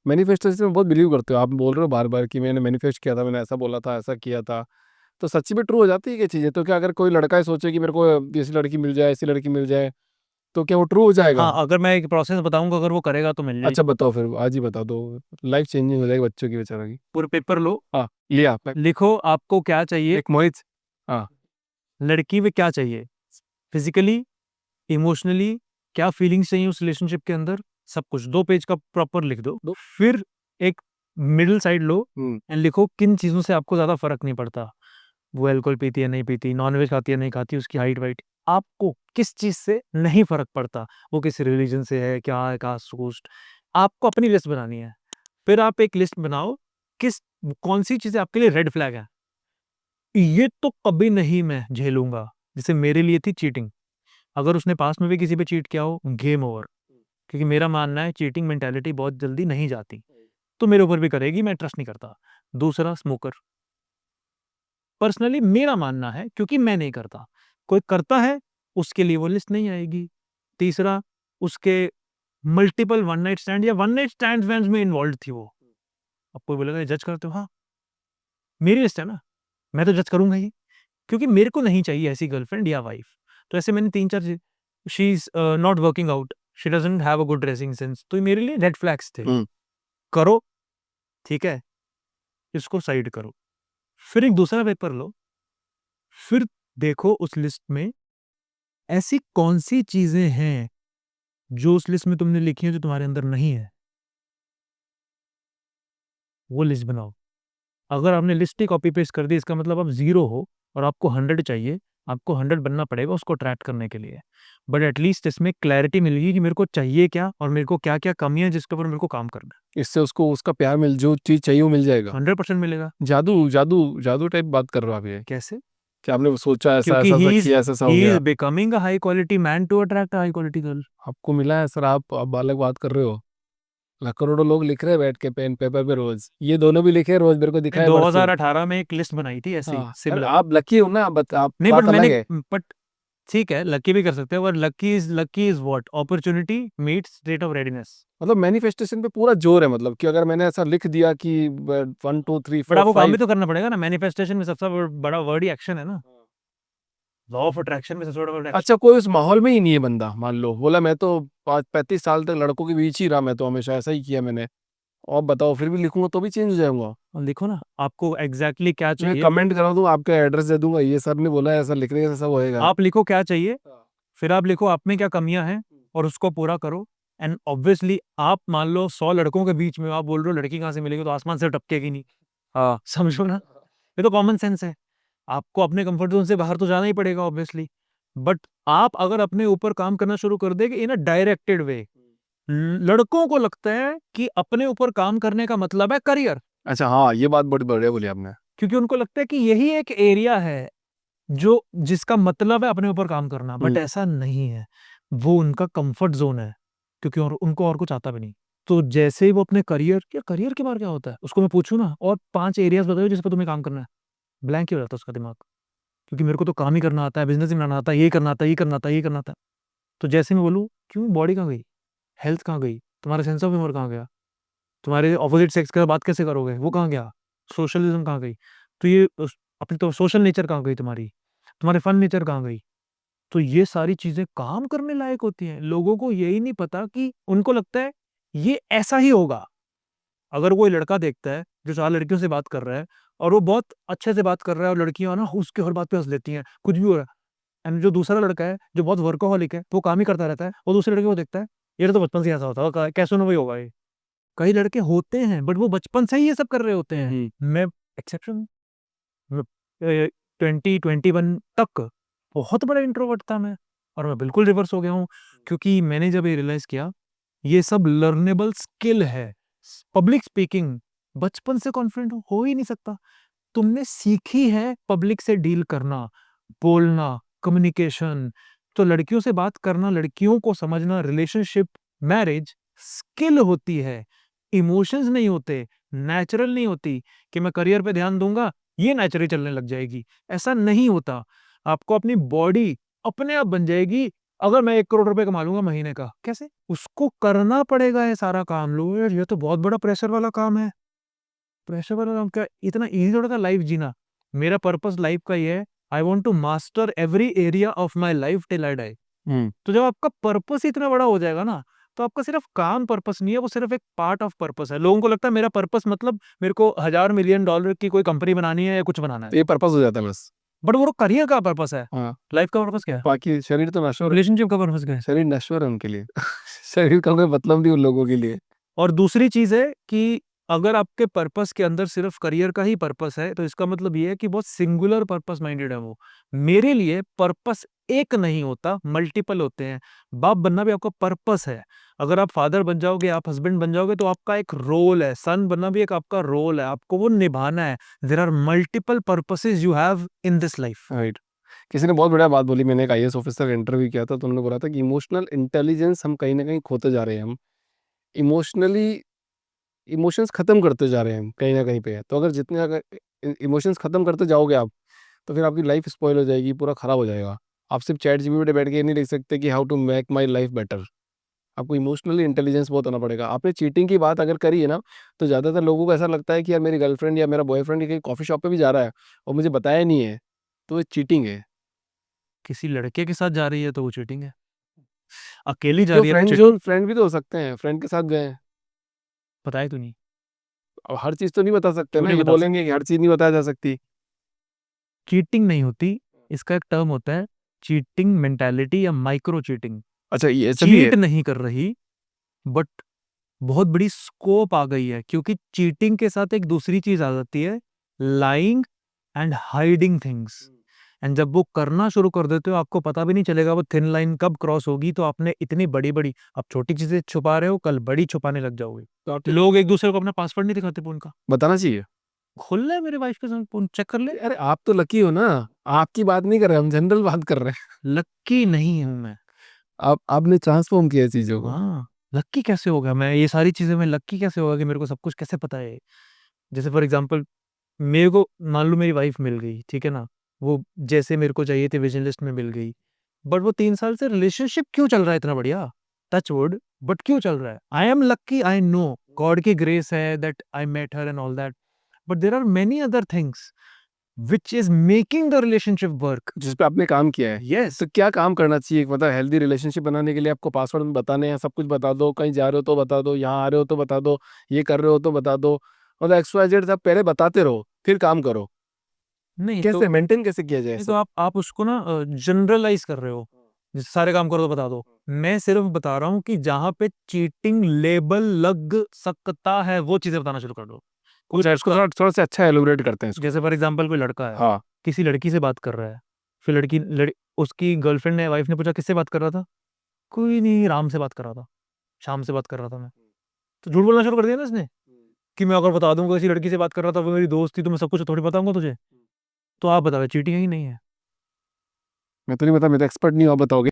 मैनिफेस्टेशन में बहुत बिलीव करते हो आप, बोल रहे हो बार बार कि मैंने मैनिफेस्ट किया था, मैंने ऐसा बोला था, ऐसा किया था, तो सच्ची में ट्रू हो जाती है क्या चीज़ें? तो क्या अगर कोई लड़का ही सोचे कि मेरे को ऐसी लड़की मिल जाए, ऐसी लड़की मिल जाए, तो क्या वो ट्रू हो जाएगा? हाँ, अगर मैं एक प्रोसेस बताऊंगा, अगर वो करेगा तो मिल जाएगी। अच्छा बताओ, फिर आज ही बता दो, लाइफ चेंजिंग हो जाएगी बच्चों की बेचारा की। पूरे पेपर लो, हाँ लिया लिखो आपको क्या चाहिए, एक मोहित। हाँ लड़की में क्या चाहिए, फिजिकली, इमोशनली, क्या फीलिंग्स चाहिए उस रिलेशनशिप के अंदर, सब कुछ 2 पेज का प्रॉपर लिख दो। फिर एक मिडिल साइड लो एंड लिखो किन चीज़ों से आपको ज़्यादा फर्क नहीं पड़ता। वो अल्कोहल पीती है नहीं पीती, नॉनवेज खाती है नहीं खाती, उसकी हाइट वाइट, आपको किस चीज़ से नहीं फर्क पड़ता, वो किस रिलीजन से है, क्या है, कास्ट कूस्ट, आपको अपनी लिस्ट बनानी है। फिर आप एक लिस्ट बनाओ किस कौन सी चीज़ें आपके लिए रेड फ्लैग है, ये तो कभी नहीं मैं झेलूंगा। जैसे मेरे लिए थी चीटिंग, अगर उसने पास में भी किसी पे चीट किया हो, गेम ओवर, क्योंकि मेरा मानना है चीटिंग मेंटालिटी बहुत जल्दी नहीं जाती, तो मेरे ऊपर भी करेगी, मैं ट्रस्ट नहीं करता। दूसरा, स्मोकर, पर्सनली मेरा मानना है, क्योंकि मैं नहीं करता, कोई करता है उसके लिए वो लिस्ट नहीं आएगी। तीसरा, उसके मल्टीपल वन नाइट स्टैंड या वन नाइट स्टैंड में इन्वॉल्व थी वो। अब कोई बोलेगा जज करते हो, हाँ मेरी लिस्ट है ना, मैं तो जज करूंगा ही, क्योंकि मेरे को नहीं चाहिए ऐसी गर्लफ्रेंड या वाइफ। तो ऐसे मैंने 3-4, she is not working out, she doesn't have a good dressing sense, तो ये मेरे लिए रेड फ्लैग्स थे। करो, ठीक है, इसको साइड करो, फिर एक दूसरा पेपर लो, फिर देखो उस लिस्ट में ऐसी कौन सी चीजें हैं जो उस लिस्ट में तुमने लिखी है जो तुम्हारे अंदर नहीं है, वो लिस्ट बनाओ। अगर आपने लिस्ट ही कॉपी पेस्ट कर दी, इसका मतलब आप 0 हो और आपको 100 चाहिए, आपको 100 बनना पड़ेगा उसको ट्रैक करने के लिए। बट एटलीस्ट इसमें क्लैरिटी मिलेगी कि मेरे को चाहिए क्या और मेरे को क्या क्या कमी है जिसके ऊपर मेरे को काम करना है। इससे उसको उसका प्यार मिल, जो चीज़ चाहिए वो मिल जाएगा। 100% मिलेगा। जादू जादू जादू टाइप बात कर रहे हो आप ये? कैसे? कि आपने सोचा ऐसा क्योंकि ऐसा ही ऐसा इज किया, ऐसा ऐसा हो ही गया, is becoming a high quality man to attract a high quality girl. आपको मिला है सर? आप अलग बात कर रहे हो। लाख करोड़ों लोग लिख रहे हैं बैठ के पेन पेपर पे रोज, ये दोनों भी लिखे रोज, मेरे को दिखाए परसों। 2018 में एक लिस्ट बनाई थी ऐसी हाँ अरे सिमिलर। आप लकी हो ना, आप नहीं, बट बात अलग मैंने, है। बट ठीक है, लकी भी कर सकते हैं, और lucky is what, opportunity meets state of readiness. मतलब मैनिफेस्टेशन पे पूरा जोर है, मतलब कि अगर मैंने ऐसा लिख दिया कि 1 2 3 बट 4 आपको काम भी 5। तो करना पड़ेगा ना, मैनिफेस्टेशन में सबसे बड़ा वर्ड ही एक्शन है ना, लॉ ऑफ अट्रैक्शन में सबसे बड़ा वर्ड एक्शन। अच्छा कोई उस माहौल में ही नहीं है बंदा, मान लो बोला मैं तो 35 साल तक लड़कों के बीच ही रहा, मैं तो हमेशा ऐसा ही किया मैंने, और बताओ फिर भी लिखूंगा तो भी चेंज हो जाऊंगा? और लिखो ना आपको एग्जैक्टली क्या मैं चाहिए, कमेंट करा दूं, आपका एड्रेस दे दूंगा, ये सर ने बोला है ऐसा लिखने से सब होएगा। आप लिखो क्या चाहिए, फिर आप लिखो आप में क्या कमियां हैं और उसको पूरा करो। एंड ऑब्वियसली आप मान लो 100 लड़कों के बीच में आप बोल रहे हो लड़की कहाँ से मिलेगी, तो आसमान से टपकेगी नहीं। हाँ, समझो ना, ये तो कॉमन सेंस है। आपको अपने कंफर्ट जोन से बाहर तो जाना ही पड़ेगा ऑब्वियसली, बट आप अगर अपने ऊपर काम करना शुरू कर देंगे इन अ डायरेक्टेड वे, लड़कों को लगता है कि अपने ऊपर काम करने का मतलब है करियर, अच्छा हाँ, ये बात बड़ी बढ़िया बोली आपने। क्योंकि उनको लगता है कि यही एक एरिया है जो जिसका मतलब है अपने ऊपर काम करना, बट ऐसा नहीं है, वो उनका कंफर्ट जोन है, क्योंकि और उनको और कुछ आता भी नहीं। तो जैसे ही वो अपने करियर के बारे क्या होता है, उसको मैं पूछूं ना और 5 एरियाज बताओ जिस पर तुम्हें काम करना है, ब्लैंक ही हो जाता है उसका दिमाग, क्योंकि मेरे को तो काम ही करना आता है, बिजनेस ही बनाना आता है, ये करना आता है, ये करना आता है, ये करना आता है। तो जैसे मैं बोलूँ क्यों, बॉडी कहाँ गई, हेल्थ कहाँ गई, तुम्हारा सेंस ऑफ ह्यूमर कहाँ गया, तुम्हारे ऑपोजिट सेक्स के साथ बात कैसे करोगे, वो कहाँ गया, सोशलिज्म कहाँ गई, तो ये अपनी तो सोशल नेचर कहाँ गई तुम्हारी, तुम्हारे फन नेचर कहाँ गई। तो ये सारी चीजें काम करने लायक होती हैं। लोगों को यही नहीं पता कि उनको लगता है ये ऐसा ही होगा। अगर कोई लड़का देखता है जो 4 लड़कियों से बात कर रहा है और वो बहुत अच्छे से बात कर रहा है और लड़कियां ना उसके हर बात पे हंस लेती हैं, कुछ भी हो रहा है, एंड जो दूसरा लड़का है जो बहुत वर्कोहॉलिक है, वो काम ही करता रहता है, वो दूसरे लड़के को देखता है, ये तो बचपन से ऐसा होता होगा, कैसे ना वही होगा ये। कई लड़के होते हैं बट वो बचपन से ही ये सब कर रहे होते हैं। मैं एक्सेप्शन, 2021 तक बहुत बड़ा इंट्रोवर्ट था मैं, और मैं बिल्कुल रिवर्स हो गया हूँ, क्योंकि मैंने जब ये रियलाइज किया ये सब लर्नेबल स्किल है। पब्लिक स्पीकिंग बचपन से कॉन्फिडेंट हो ही नहीं सकता। तुमने सीखी है पब्लिक से डील करना, बोलना, कम्युनिकेशन। तो लड़कियों से बात करना, लड़कियों को समझना, रिलेशनशिप, मैरिज स्किल होती है, इमोशंस नहीं होते, नेचुरल नहीं होती कि मैं करियर पे ध्यान दूंगा ये नेचुरली चलने लग जाएगी, ऐसा नहीं होता। आपको अपनी बॉडी अपने आप बन जाएगी। अगर मैं 1 करोड़ रुपए कमा लूंगा महीने का, कैसे, उसको करना पड़ेगा ये सारा काम। लो यार, ये तो बहुत बड़ा प्रेशर वाला काम है। प्रेशर वाला काम क्या, इतना इजी थोड़ा था लाइफ जीना। मेरा पर्पस लाइफ का ये है, I want to master every area of my life till I die. तो जब आपका पर्पस इतना बड़ा हो जाएगा ना, तो आपका सिर्फ काम पर्पस नहीं है, वो सिर्फ एक पार्ट ऑफ पर्पस है। लोगों को लगता है मेरा पर्पस मतलब मेरे को $1000 मिलियन की कोई कंपनी बनानी है या कुछ बनाना है, ये पर्पस हो जाता है बस। बट वो करियर का पर्पस है। हाँ, लाइफ का पर्पस क्या है, बाकी शरीर तो नश्वर है, रिलेशनशिप का पर्पस क्या है। शरीर नश्वर है उनके लिए शरीर का कोई मतलब नहीं उन लोगों के लिए। और दूसरी चीज है कि अगर आपके पर्पस के अंदर सिर्फ करियर का ही पर्पस है, तो इसका मतलब ये है कि बहुत सिंगुलर पर्पस माइंडेड है वो। मेरे लिए पर्पस एक नहीं होता, मल्टीपल होते हैं। बाप बनना भी आपका पर्पस है। अगर आप फादर बन जाओगे, आप हस्बैंड बन जाओगे, तो आपका एक रोल है। सन बनना भी एक आपका रोल है, आपको वो निभाना है। There are multiple purposes you have in this life. Right. किसी ने बहुत बढ़िया बात बोली, मैंने एक आईएएस ऑफिसर का इंटरव्यू किया था, तो उन्होंने बोला था कि इमोशनल इंटेलिजेंस हम कहीं ना कहीं खोते जा रहे हैं। हम इमोशनली इमोशंस खत्म करते जा रहे हैं हम कहीं ना कहीं पे। तो अगर जितने अगर इमोशंस खत्म करते जाओगे आप, तो फिर आपकी लाइफ स्पॉइल हो जाएगी, पूरा खराब हो जाएगा। आप सिर्फ चैट जीपीटी पे बैठ के ये नहीं लिख सकते कि how to make my life better. आपको इमोशनली इंटेलिजेंस बहुत होना पड़ेगा। आपने चीटिंग की बात अगर करी है ना, तो ज़्यादातर लोगों को ऐसा लगता है कि यार मेरी गर्लफ्रेंड या मेरा बॉयफ्रेंड कहीं कॉफ़ी शॉप पे भी जा रहा है और मुझे बताया नहीं है, तो ये चीटिंग है। किसी लड़के के साथ जा रही है तो वो चीटिंग है, अकेली जा जो रही है फ्रेंड तो जो फ्रेंड भी तो हो सकते हैं, फ्रेंड के साथ गए हैं। बताए तो नहीं। अब हर चीज़ तो नहीं बता सकते क्यों ना, नहीं ये बता बोलेंगे कि हर चीज़ नहीं बताया जा सकती। चीटिंग नहीं होती, इसका एक टर्म होता है चीटिंग मेंटालिटी या माइक्रो चीटिंग। अच्छा, ये ऐसा भी है। चीट नहीं कर रही, बट बहुत बड़ी स्कोप आ गई है, क्योंकि चीटिंग के साथ एक दूसरी चीज आ जाती है, lying and hiding things. And जब वो करना शुरू कर देते हो, आपको पता भी नहीं चलेगा वो थिन लाइन कब क्रॉस होगी। तो आपने इतनी बड़ी बड़ी, आप छोटी चीजें छुपा रहे हो, कल बड़ी छुपाने लग जाओगे। लोग एक दूसरे को अपना पासवर्ड नहीं दिखाते फोन का। बताना चाहिए। खोल ले मेरे वाइफ के साथ फोन, चेक कर ले। अरे आप तो लकी हो ना, आपकी बात नहीं कर रहे, हम जनरल बात कर रहे हैं। लक्की नहीं हूं मैं। आपने ट्रांसफॉर्म किया चीज़ों को। हाँ, लक्की कैसे होगा मैं, ये सारी चीजें में लक्की कैसे होगा कि मेरे को सब कुछ कैसे पता है। जैसे फॉर एग्जांपल, मेरे को मान लो मेरी वाइफ मिल गई, ठीक है ना, वो जैसे मेरे को चाहिए थी विजन लिस्ट में मिल गई, बट वो 3 साल से रिलेशनशिप क्यों चल रहा है इतना बढ़िया, टच वुड, बट क्यों चल रहा है। I am lucky, I know God की ग्रेस है that I met her and all that, but there are many other things which is making the relationship work. जिस पे आपने काम किया है। यस, तो क्या काम करना चाहिए, मतलब हेल्दी रिलेशनशिप बनाने के लिए? आपको पासवर्ड बताने हैं, सब कुछ बता दो, कहीं जा रहे हो तो बता दो, यहाँ आ रहे हो तो बता दो, ये कर रहे हो तो बता दो, मतलब XYZ सब पहले बताते रहो, फिर काम करो। नहीं कैसे मेंटेन कैसे किया जाए नहीं सब? तो आप उसको ना जनरलाइज कर रहे हो, जैसे सारे काम करो तो बता दो। मैं सिर्फ बता रहा हूँ कि जहां पे चीटिंग लेबल लग सकता है वो चीजें बताना शुरू कर दो। कुछ अच्छा, इसको थोड़ा थोड़ा सा अच्छा एलोबरेट करते हैं इसको। जैसे फॉर एग्जांपल कोई लड़का है, हाँ। किसी लड़की से बात कर रहा है, फिर उसकी गर्लफ्रेंड ने, वाइफ ने पूछा किससे बात कर रहा था, कोई नहीं, राम से बात कर रहा था, शाम से बात कर रहा था मैं। तो झूठ बोलना शुरू कर दिया ना इसने, कि मैं अगर बता दूंगा किसी लड़की से बात कर रहा था, वो मेरी दोस्त थी, तो मैं सब कुछ थोड़ी बताऊंगा तुझे। तो आप बताओ चीटिंग है कि नहीं है। मैं तो नहीं बता, मैं तो एक्सपर्ट नहीं हूँ, आप बताओगे।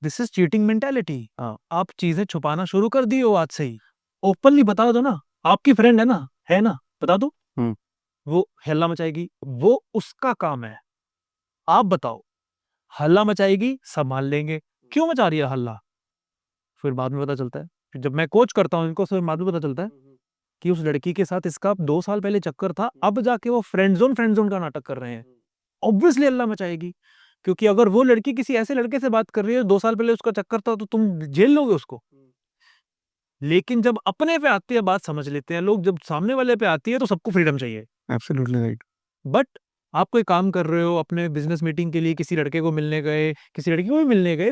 This is cheating mentality. आप चीजें छुपाना शुरू कर दी हो आज से ही, ओपनली बता दो ना। आपकी फ्रेंड है ना, बता दो। हम्म। वो हल्ला मचाएगी, वो उसका काम है। आप बताओ, हल्ला मचाएगी, संभाल लेंगे, क्यों मचा रही है हल्ला, फिर बाद में पता चलता है जब मैं कोच करता हूँ इनको, बाद में पता चलता है कि उस लड़की के साथ इसका 2 साल पहले चक्कर था, अब जाके वो फ्रेंड जोन का नाटक कर रहे हैं। ऑब्वियसली अल्लाह मचाएगी, क्योंकि अगर वो लड़की किसी ऐसे लड़के से बात कर रही है 2 साल पहले उसका चक्कर था, तो तुम झेल लोगे उसको। लेकिन जब अपने पे आती है बात, समझ लेते हैं लोग, जब सामने वाले पे आती है तो सबको फ्रीडम चाहिए। Absolutely right. बट आप कोई काम कर रहे हो, अपने बिजनेस मीटिंग के लिए किसी लड़के को मिलने गए, किसी लड़की को भी मिलने गए,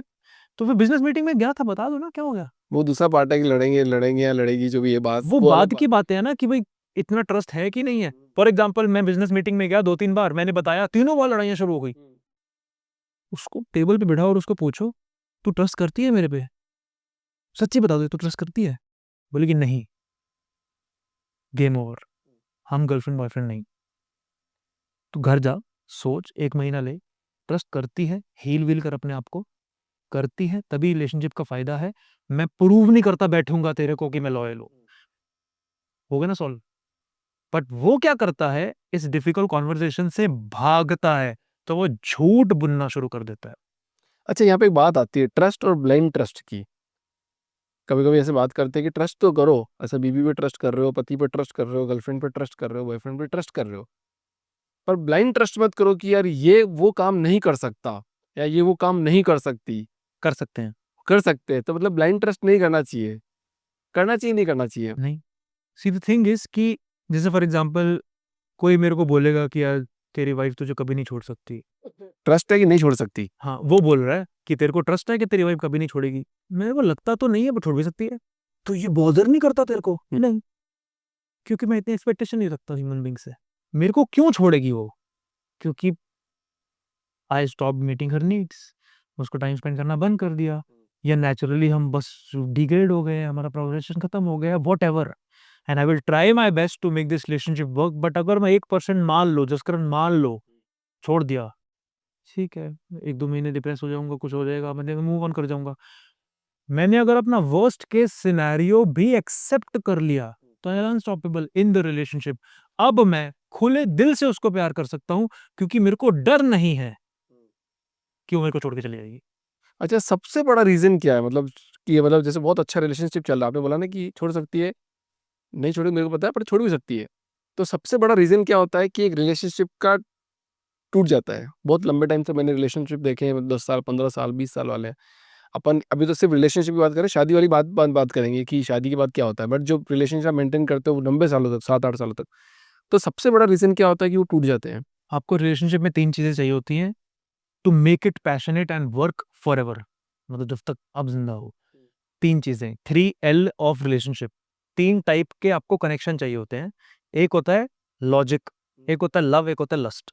तो फिर बिजनेस मीटिंग में गया था, बता दो ना क्या हो गया। वो दूसरा पार्ट है कि लड़ेंगे या लड़ेगी, जो भी ये बात वो अलग बाद की बातें है ना कि भाई इतना ट्रस्ट है कि नहीं है। फॉर एग्जाम्पल, मैं बिजनेस मीटिंग में गया 2-3 बार, मैंने बताया, तीनों बार लड़ाइयां शुरू हो गई। उसको टेबल पे बिठाओ और उसको पूछो, तू ट्रस्ट करती है मेरे पे? सच्ची बता दो, तू ट्रस्ट करती है? बोलेगी नहीं, गेम ओवर, हम गर्लफ्रेंड बॉयफ्रेंड नहीं। तू घर जा, सोच, 1 महीना ले, ट्रस्ट करती है, हील वील कर अपने आप को, करती है तभी रिलेशनशिप का फायदा है। मैं प्रूव नहीं करता बैठूंगा तेरे को कि मैं लॉयल हूं। हो गया ना सॉल्व। बट वो क्या करता है, इस डिफिकल्ट कॉन्वर्सेशन से भागता है, तो वो झूठ बुनना शुरू कर देता है। अच्छा, यहाँ पे एक बात आती है ट्रस्ट और ब्लाइंड ट्रस्ट की। कभी कभी ऐसे बात करते हैं कि ट्रस्ट तो करो, ऐसा बीवी पे ट्रस्ट कर रहे हो, पति पे ट्रस्ट कर रहे हो, गर्लफ्रेंड पे ट्रस्ट कर रहे हो, बॉयफ्रेंड पे ट्रस्ट कर रहे हो, पर ब्लाइंड ट्रस्ट मत करो कि यार ये वो काम नहीं कर सकता या ये वो काम नहीं कर सकती। कर सकते हैं, कर सकते हैं तो मतलब ब्लाइंड ट्रस्ट नहीं करना चाहिए, करना चाहिए नहीं करना चाहिए। नहीं। सी द थिंग इज कि जैसे फॉर एग्जांपल कोई मेरे को बोलेगा कि यार तेरी वाइफ तुझे कभी नहीं छोड़ सकती। ट्रस्ट है कि नहीं छोड़ सकती। हाँ, वो बोल रहा है कि तेरे को ट्रस्ट है कि तेरी वाइफ कभी नहीं छोड़ेगी। मेरे को लगता तो नहीं है, पर छोड़ भी सकती है। तो ये बॉदर नहीं करता तेरे को? नहीं, क्योंकि मैं इतनी एक्सपेक्टेशन नहीं रखता ह्यूमन बीइंग से। मेरे को क्यों छोड़ेगी वो? क्योंकि I stop meeting her needs, उसको टाइम स्पेंड करना बंद कर दिया, या नेचुरली हम बस डिग्रेड हो गए, हमारा प्रोग्रेशन खत्म हो गया, whatever. And I will try my best to make this relationship work. But अगर मैं 1% मान लो, जसकरण मान लो, छोड़ दिया, ठीक है, 1-2 महीने डिप्रेस हो जाऊंगा, कुछ हो जाएगा, मैंने मूव ऑन कर जाऊंगा। मैंने अगर अपना वर्स्ट केस सिनेरियो भी एक्सेप्ट कर लिया, तो I am unstoppable in the relationship. अब मैं खुले दिल से उसको प्यार कर सकता हूं, क्योंकि मेरे को डर नहीं है कि वो मेरे को छोड़ के चली जाएगी। अच्छा, सबसे बड़ा रीजन क्या है, मतलब कि ये मतलब जैसे बहुत अच्छा रिलेशनशिप चल रहा है, आपने बोला ना कि छोड़ सकती है, नहीं छोड़ी मेरे को पता है, पर छोड़ भी सकती है। तो सबसे बड़ा रीजन क्या होता है कि एक रिलेशनशिप का टूट जाता है? बहुत लंबे टाइम से मैंने रिलेशनशिप देखे हैं, 10 साल, 15 साल, 20 साल वाले हैं। अपन अभी तो सिर्फ रिलेशनशिप की बात करें, शादी वाली बात करेंगे कि शादी के बाद क्या होता है, बट जो रिलेशनशिप मेंटेन करते हो वो लंबे सालों तक, 7-8 सालों तक, तो सबसे बड़ा रीजन क्या होता है कि वो टूट जाते हैं? आपको रिलेशनशिप में 3 चीजें चाहिए होती हैं to make it passionate and work forever, मतलब जब तक आप जिंदा हो। 3 चीजें, 3L ऑफ रिलेशनशिप। 3 टाइप के आपको कनेक्शन चाहिए होते हैं। एक होता है लॉजिक, एक होता है लव, एक होता है लस्ट।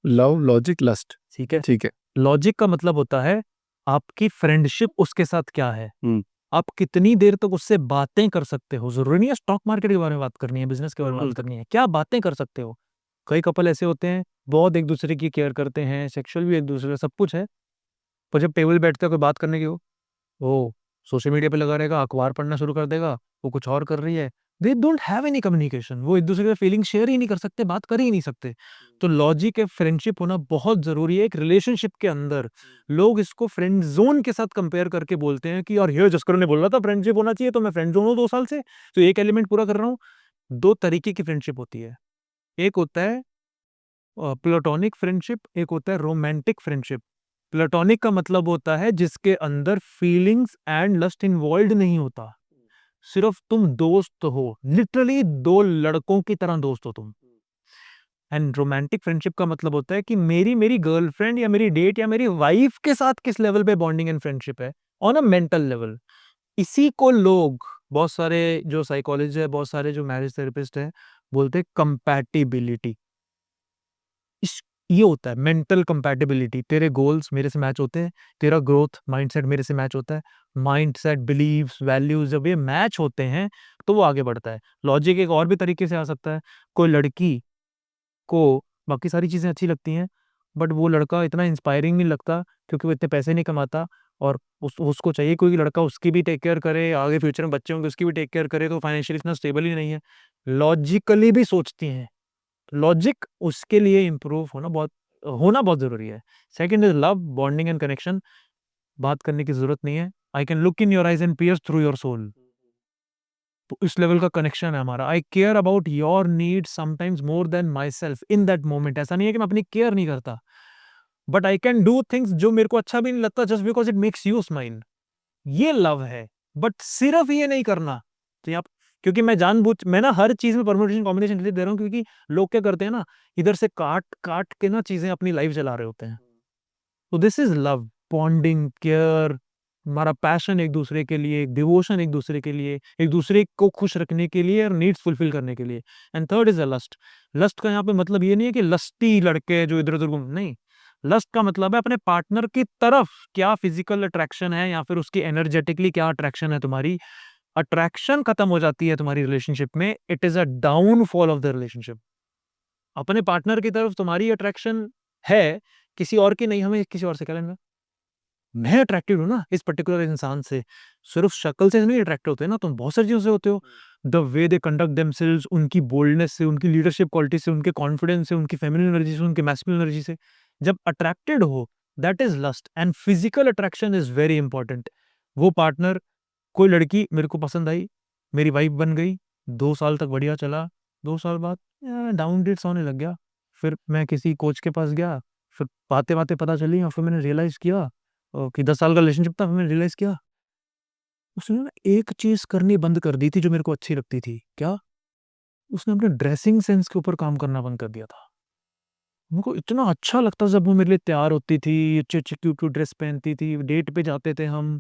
Love, logic, lust. ठीक है। ठीक है। लॉजिक का मतलब होता है आपकी फ्रेंडशिप उसके साथ क्या है, हम्म। आप कितनी देर तक उससे बातें कर सकते हो। जरूरी नहीं है स्टॉक मार्केट के बारे में बात करनी है, बिजनेस के बारे में बात करनी है, क्या बातें कर सकते हो। कई कपल ऐसे होते हैं, बहुत एक दूसरे की केयर करते हैं, सेक्सुअल भी एक दूसरे का, सब कुछ है, पर जब टेबल बैठते हैं कोई बात करने की हो, वो सोशल मीडिया पे लगा रहेगा, अखबार पढ़ना शुरू कर देगा, वो कुछ और कर रही है। दे डोंट हैव एनी कम्युनिकेशन, वो एक दूसरे के फीलिंग शेयर ही नहीं कर सकते, बात कर ही नहीं सकते। तो लॉजिक है, फ्रेंडशिप होना बहुत जरूरी है एक रिलेशनशिप के अंदर। लोग इसको फ्रेंड जोन के साथ कंपेयर करके बोलते हैं कि यार ये जस्कर ने बोला था फ्रेंडशिप होना चाहिए, तो मैं फ्रेंड जोन हूँ 2 साल से, तो एक एलिमेंट पूरा कर रहा हूँ। 2 तरीके की फ्रेंडशिप होती है, एक होता है प्लेटोनिक फ्रेंडशिप, एक होता है रोमांटिक फ्रेंडशिप। प्लेटोनिक का मतलब होता है जिसके अंदर फीलिंग्स एंड लस्ट इन्वॉल्व नहीं होता, सिर्फ तुम दोस्त हो, लिटरली 2 लड़कों की तरह दोस्त हो तुम। एंड रोमांटिक फ्रेंडशिप का मतलब होता है कि मेरी गर्लफ्रेंड या मेरी डेट या मेरी वाइफ के साथ किस लेवल पे बॉन्डिंग एंड फ्रेंडशिप है, ऑन अ मेंटल लेवल। इसी को लोग, बहुत सारे जो साइकोलॉजिस्ट है, बहुत सारे जो मैरिज थेरेपिस्ट है, बोलते हैं कंपैटिबिलिटी। इस ये होता है मेंटल कंपैटिबिलिटी। तेरे गोल्स मेरे से मैच होते हैं, तेरा ग्रोथ माइंडसेट मेरे से मैच होता है, माइंडसेट, बिलीव्स, वैल्यूज जब ये मैच होते हैं तो वो आगे बढ़ता है। लॉजिक एक और भी तरीके से आ सकता है। कोई लड़की को बाकी सारी चीजें अच्छी लगती हैं, बट वो लड़का इतना इंस्पायरिंग नहीं लगता क्योंकि वो इतने पैसे नहीं कमाता, और उसको चाहिए कोई लड़का उसकी भी टेक केयर करे, आगे फ्यूचर में बच्चे होंगे उसकी भी टेक केयर करे, तो फाइनेंशियली इतना स्टेबल ही नहीं है। लॉजिकली भी सोचती हैं, लॉजिक उसके लिए इम्प्रूव होना बहुत जरूरी है। Second is love, bonding and connection. बात करने की जरूरत नहीं है, I can look in your eyes and pierce through your soul. तो इस लेवल का कनेक्शन है हमारा। I care about your needs sometimes more than myself in that moment. ऐसा नहीं है कि मैं अपनी केयर नहीं करता, but I can do things जो मेरे को अच्छा भी नहीं लगता just because it makes you smile. ये लव है। बट सिर्फ ये नहीं करना तो आप, क्योंकि मैं ना हर चीज में परमुटेशन कॉम्बिनेशन इसलिए दे रहा हूँ क्योंकि लोग क्या करते हैं ना, इधर से काट काट के ना चीजें अपनी लाइफ चला रहे होते हैं। तो this is love, bonding, care, हमारा पैशन एक दूसरे के लिए, डिवोशन एक दूसरे के लिए, एक दूसरे को खुश रखने के लिए और नीड्स फुलफिल करने के लिए। And third is a lust. Lust का यहाँ पे मतलब ये नहीं है कि लस्टी लड़के जो इधर उधर घूम, नहीं। लस्ट का मतलब है अपने पार्टनर की तरफ क्या फिजिकल अट्रैक्शन है या फिर उसकी एनर्जेटिकली क्या अट्रैक्शन है तुम्हारी। अट्रैक्शन खत्म हो जाती है तुम्हारी रिलेशनशिप में, it is a downfall of the relationship. अपने पार्टनर की तरफ तुम्हारी अट्रैक्शन है, किसी और की नहीं। हमें किसी और से क्या लेना, मैं अट्रैक्टेड हूँ ना इस पर्टिकुलर इंसान से, सिर्फ शक्ल से नहीं अट्रैक्ट होते ना, तुम बहुत सारी चीजों से होते हो। The way they conduct themselves, उनकी बोल्डनेस से, उनकी लीडरशिप क्वालिटी से, उनके कॉन्फिडेंस से, उनकी फेमिनिन एनर्जी से, उनकी मैस्कुलिन एनर्जी से जब अट्रैक्टेड हो, that is lust. And physical attraction is very important. वो पार्टनर, कोई लड़की मेरे को पसंद आई, मेरी वाइफ बन गई, 2 साल तक बढ़िया चला, 2 साल बाद डाउन डेट्स होने लग गया। फिर मैं किसी कोच के पास गया, फिर बातें बातें पता चली और फिर मैंने रियलाइज किया कि 10 साल का रिलेशनशिप था। फिर मैंने रियलाइज किया उसने ना एक चीज करनी बंद कर दी थी जो मेरे को अच्छी लगती थी। क्या? उसने अपने ड्रेसिंग सेंस के ऊपर काम करना बंद कर दिया था। मेरे को इतना अच्छा लगता जब वो मेरे लिए तैयार होती थी, अच्छे अच्छे क्यूट क्यूट ड्रेस पहनती थी, डेट पे जाते थे हम।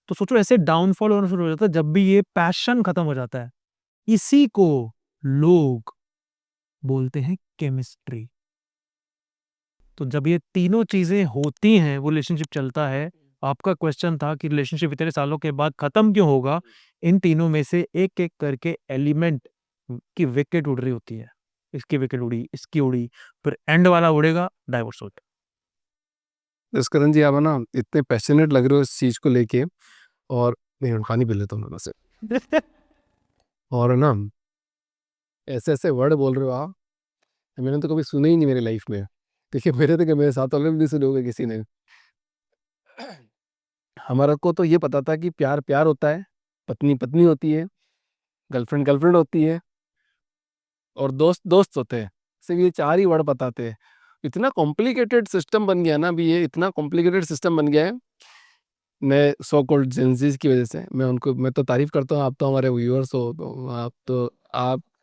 तो सोचो ऐसे डाउनफॉल होना शुरू हो जाता है जब भी ये पैशन खत्म हो जाता है। इसी को लोग बोलते हैं केमिस्ट्री। तो जब ये तीनों चीजें होती हैं वो रिलेशनशिप चलता है। आपका क्वेश्चन था कि रिलेशनशिप इतने सालों के बाद खत्म क्यों होगा। इन तीनों में से एक एक करके एलिमेंट की विकेट उड़ रही होती है। इसकी विकेट उड़ी, इसकी उड़ी, फिर एंड वाला उड़ेगा, डाइवोर्स होता जसकरण जी, आप है ना इतने पैशनेट लग रहे हो इस चीज को लेके, और नहीं, पानी पी लेता हूँ मैं से। है। और है ना ऐसे ऐसे वर्ड बोल रहे हो आप, मैंने तो कभी सुने ही नहीं मेरी लाइफ में। देखिए मेरे तो क्या, मेरे साथ वाले भी नहीं सुने होंगे किसी ने। हमारा को तो ये पता था कि प्यार प्यार होता है, पत्नी पत्नी होती है, गर्लफ्रेंड गर्लफ्रेंड होती है, और दोस्त दोस्त होते हैं। सिर्फ ये 4 ही वर्ड पता थे। इतना कॉम्प्लिकेटेड सिस्टम बन गया ना अभी, ये इतना कॉम्प्लिकेटेड सिस्टम बन गया है। मैं सो कॉल्ड जेंजीज की वजह से मैं तो तारीफ करता हूँ। आप तो हमारे व्यूअर्स हो, तो आप तो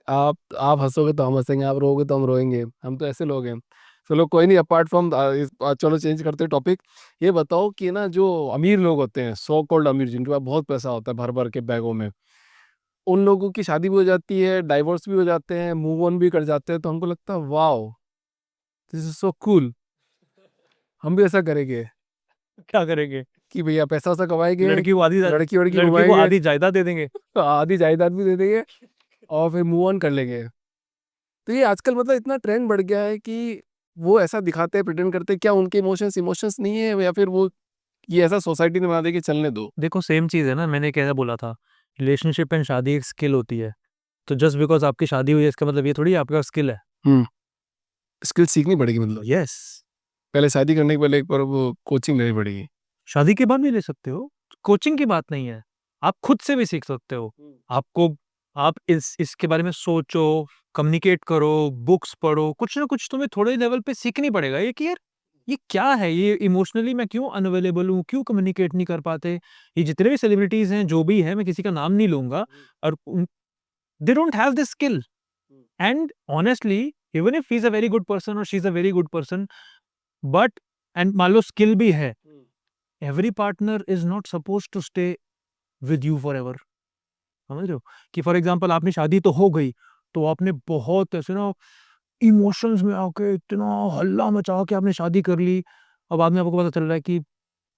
आप हंसोगे तो हम हंसेंगे, आप रोओगे तो हम रोएंगे। हम तो ऐसे लोग हैं। चलो कोई नहीं, अपार्ट फ्रॉम, चलो चेंज करते टॉपिक। ये बताओ कि ना जो अमीर लोग होते हैं, सो कॉल्ड अमीर, जिनके पास बहुत पैसा होता है भर भर के बैगों में, उन लोगों की शादी भी हो जाती है, डाइवोर्स भी हो जाते हैं, मूव ऑन भी कर जाते हैं। तो हमको लगता है wow, this is so cool, हम भी ऐसा करेंगे क्या करेंगे? कि भैया पैसा वैसा कमाएंगे, लड़की को आधी लड़की वड़की लड़की को घुमाएंगे, आधी जायदाद दे देंगे। आधी जायदाद भी दे देंगे, और फिर मूव ऑन कर लेंगे। तो ये आजकल मतलब इतना ट्रेंड बढ़ गया है कि वो ऐसा दिखाते हैं, प्रिटेंड करते हैं। क्या उनके इमोशंस नहीं है, या फिर वो ये ऐसा सोसाइटी ने बना दे कि चलने दो। देखो सेम चीज है ना, मैंने कैसा बोला था, रिलेशनशिप एंड शादी एक स्किल होती है। तो जस्ट बिकॉज आपकी शादी हुई है इसका मतलब ये थोड़ी आपका स्किल है। स्किल सीखनी पड़ेगी, मतलब यस। पहले शादी करने के पहले एक बार वो कोचिंग लेनी पड़ेगी। शादी के बाद भी ले सकते हो, कोचिंग की बात नहीं है। आप खुद से भी सीख सकते हो। आपको, आप इसके बारे में सोचो, कम्युनिकेट करो, बुक्स पढ़ो, कुछ ना कुछ तुम्हें थोड़े लेवल पे सीखनी पड़ेगा। ये कि यार ये क्या है, ये इमोशनली मैं क्यों अनअवेलेबल हूँ, क्यों कम्युनिकेट नहीं कर पाते। ये जितने भी सेलिब्रिटीज हैं, जो भी है, मैं किसी का नाम नहीं लूंगा, और they don't have this skill. And honestly even if he is a very good person और she is a very good person, but and मान लो स्किल भी है, every partner is not suppose to stay with you forever. समझ रहे हो कि for example आपने शादी तो हो गई, तो आपने बहुत ऐसे ना इमोशंस में आके इतना हल्ला मचा के आपने शादी कर ली। अब बाद में आपको पता चल रहा है कि